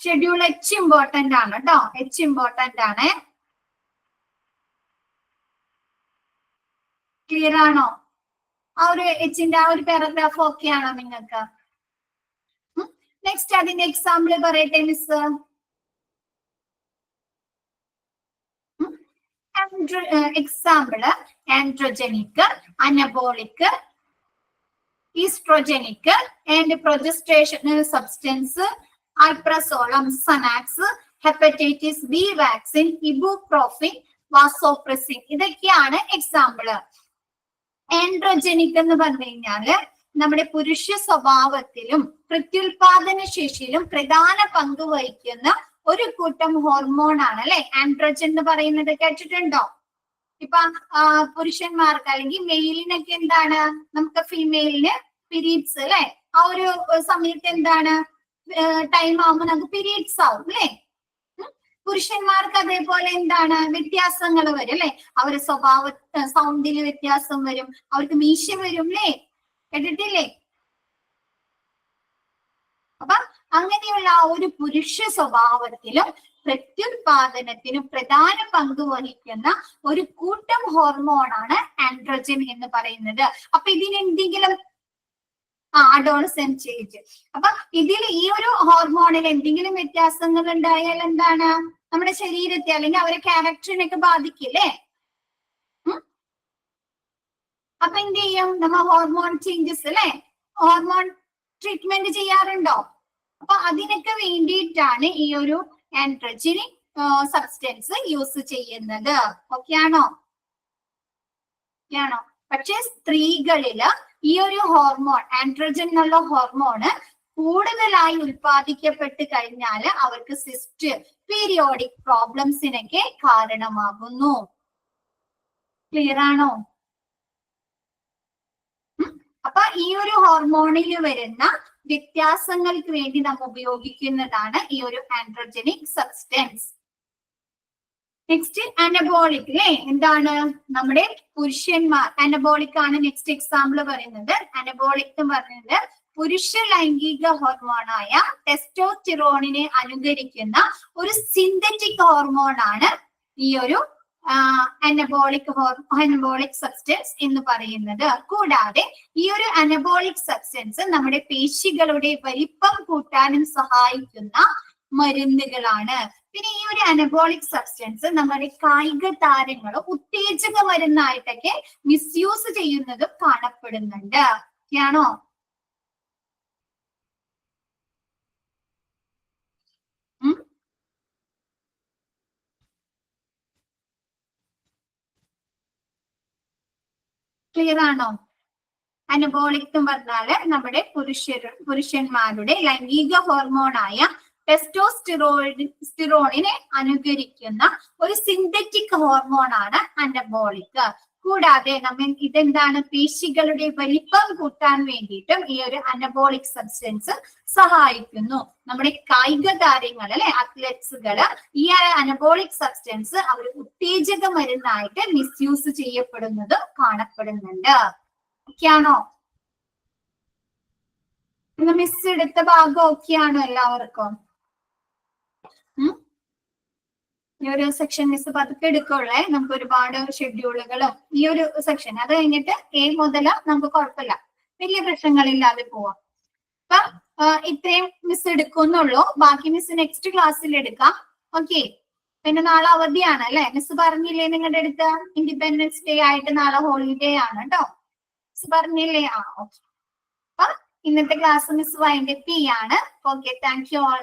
ഷെഡ്യൂൾ എച്ച് ഇമ്പോർട്ടന്റ് ആണ് കേട്ടോ, എച്ച് ഇമ്പോർട്ടന്റ് ആണ്. ക്ലിയർ ആണോ? ആ ഒരു എച്ചിന്റെ ആ ഒരു പാരഗ്രാഫ് ഓക്കെ ആണോ നിങ്ങൾക്ക്? നെക്സ്റ്റ് അതിന്റെ എക്സാമ്പിൾ പറയട്ടെ miss. Example androgenic, anabolic, oestrogenic and progestation substance, alprazolam, Xanax, hepatitis B vaccine, ibuprofen, vasopressin, ഇതൊക്കെയാണ് എക്സാമ്പിള്. ആൻഡ്രോജനിക് എന്ന് പറഞ്ഞു കഴിഞ്ഞാല് നമ്മുടെ പുരുഷ സ്വഭാവത്തിലും പ്രത്യുൽപാദന ശേഷിയിലും പ്രധാന പങ്ക് വഹിക്കുന്ന ഒരു കൂട്ടം ഹോർമോൺ ആണ് അല്ലെ ആൻഡ്രോജൻ എന്ന് പറയുന്നത്. കേട്ടിട്ടുണ്ടോ? ഇപ്പൊ പുരുഷന്മാർക്ക് അല്ലെങ്കിൽ മെയിലിനൊക്കെ എന്താണ്, നമുക്ക് ഫീമെയിലിന് പീരീഡ്സ് അല്ലെ, ആ ഒരു സമയത്ത് എന്താണ് ടൈം ആവുമ്പോൾ നമുക്ക് പീരീഡ്സ് ആവും അല്ലെ. പുരുഷന്മാർക്ക് അതേപോലെ എന്താണ് വ്യത്യാസങ്ങൾ വരും അല്ലെ, അവരുടെ സൗണ്ടില് വ്യത്യാസം വരും, അവർക്ക് മീശ വരും അല്ലേ, കേട്ടിട്ടില്ലേ? അപ്പൊ അങ്ങനെയുള്ള ആ ഒരു പുരുഷ സ്വഭാവത്തിലും പ്രത്യുൽപാദനത്തിനും പ്രധാന പങ്ക് വഹിക്കുന്ന ഒരു കൂട്ടം ഹോർമോണാണ് ആൻഡ്രോജൻ എന്ന് പറയുന്നത്. അപ്പൊ ഇതിന് എന്തെങ്കിലും അഡോളസെന്റ് ഏജ്, അപ്പൊ ഇതിൽ ഈ ഒരു ഹോർമോണിൽ എന്തെങ്കിലും വ്യത്യാസങ്ങൾ ഉണ്ടായാൽ എന്താണ് നമ്മുടെ ശരീരത്തെ അല്ലെങ്കിൽ അവരെ ക്യാരക്ടറിനൊക്കെ ബാധിക്കില്ലേ? അപ്പൊ എന്ത് ചെയ്യും? നമ്മ ഹോർമോൺ ചേഞ്ചസ് അല്ലെ, ഹോർമോൺ ട്രീറ്റ്മെന്റ് ചെയ്യാറുണ്ടോ? അപ്പൊ അതിനൊക്കെ വേണ്ടിയിട്ടാണ് ഈ ഒരു ആൻഡ്രോജനിക് സബ്സ്റ്റൻസ് യൂസ് ചെയ്യുന്നത്. ഓക്കെ ആണോ? പക്ഷെ സ്ത്രീകളില് ഈ ഒരു ഹോർമോൺ ആൻഡ്രോജൻ എന്നുള്ള ഹോർമോണ് കൂടുതലായി ഉൽപ്പാദിക്കപ്പെട്ട് കഴിഞ്ഞാൽ അവർക്ക് സിസ്റ്റ്, പീരിയോഡിക് പ്രോബ്ലംസിനൊക്കെ കാരണമാകുന്നു. ക്ലിയർ ആണോ? അപ്പൊ ഈ ഒരു ഹോർമോണിൽ വരുന്ന വ്യത്യാസങ്ങൾക്ക് വേണ്ടി നാം ഉപയോഗിക്കുന്നതാണ് ഈ ഒരു ആൻഡ്രോജനിക് സബ്സ്റ്റൻസ്. നെക്സ്റ്റ് അനബോളിക് അല്ലെ, എന്താണ് നമ്മുടെ പുരുഷന്മാർ അനബോളിക് ആണ് നെക്സ്റ്റ് എക്സാമ്പിൾ പറയുന്നത്. അനബോളിക് എന്ന് പറയുന്നത് പുരുഷ ലൈംഗിക ഹോർമോണായ ടെസ്റ്റോസ്റ്റിറോണിനെ അനുകരിക്കുന്ന ഒരു സിന്തറ്റിക് ഹോർമോൺ ആണ് ഈ ഒരു അനബോളിക് സബ്സ്റ്റൻസ് എന്ന് പറയുന്നത്. കൂടാതെ ഈ ഒരു അനബോളിക് സബ്സ്റ്റൻസ് നമ്മുടെ പേശികളുടെ വലിപ്പം കൂട്ടാനും സഹായിക്കുന്ന മരുന്നുകളാണ്. പിന്നെ ഈ ഒരു അനബോളിക് സബ്സ്റ്റൻസ് നമ്മുടെ കായിക താരങ്ങൾ ഉത്തേജക മരുന്നായിട്ടൊക്കെ മിസ്യൂസ് ചെയ്യുന്നതും കാണപ്പെടുന്നുണ്ട്. ആണോ? ക്ലിയർ ആണോ? അനബോളിക് എന്ന് പറഞ്ഞാല് നമ്മുടെ പുരുഷന്മാരുടെ ലൈംഗിക ഹോർമോണായ ടെസ്റ്റോസ്റ്റിറോണിനെ അനുകരിക്കുന്ന ഒരു സിന്തറ്റിക് ഹോർമോൺ ആണ് അനബോളിക്. കൂടാതെ നമ്മൾ ഇതെന്താണ്, പേശികളുടെ വലിപ്പം കൂട്ടാൻ വേണ്ടിയിട്ടും ഈ ഒരു അനബോളിക് സബ്സ്റ്റൻസ് സഹായിക്കുന്നു. നമ്മുടെ കായിക താരങ്ങൾ അല്ലെ, അത്ലറ്റ്സുകള് ഈ അനബോളിക് സബ്സ്റ്റൻസ് അവർ ഉത്തേജക മരുന്നായിട്ട് മിസ്യൂസ് ചെയ്യപ്പെടുന്നതും കാണപ്പെടുന്നുണ്ട്. ഓക്കെയാണോ? ഇന്ന് മിസ് എടുത്ത ഭാഗം ഓക്കെയാണോ എല്ലാവർക്കും? ഈ ഒരു സെക്ഷൻ മിസ് പതുക്കെ എടുക്കുള്ളേ, നമുക്ക് ഒരുപാട് ഷെഡ്യൂളുകളും ഈ ഒരു സെക്ഷൻ അത് കഴിഞ്ഞിട്ട് A മുതൽ നമുക്ക് കുഴപ്പമില്ല, വലിയ പ്രശ്നങ്ങളില്ലാതെ പോവാം. അപ്പൊ ഇത്രയും മിസ് എടുക്കുന്നുള്ളൂ, ബാക്കി മിസ് നെക്സ്റ്റ് ക്ലാസ്സിൽ എടുക്കാം. ഓക്കെ, പിന്നെ നാളെ അവധിയാണ് അല്ലെ, മിസ് പറഞ്ഞില്ലേ നിങ്ങളുടെ അടുത്ത് ഇൻഡിപെൻഡൻസ് ഡേ ആയിട്ട് നാളെ ഹോളിഡേ ആണ് കേട്ടോ, മിസ് പറഞ്ഞില്ലേ? ഓക്കെ, അപ്പൊ ഇന്നത്തെ ക്ലാസ് മിസ് വൈൻഡപ്പ് ചെയ്യാണ്. Okay, thank you all.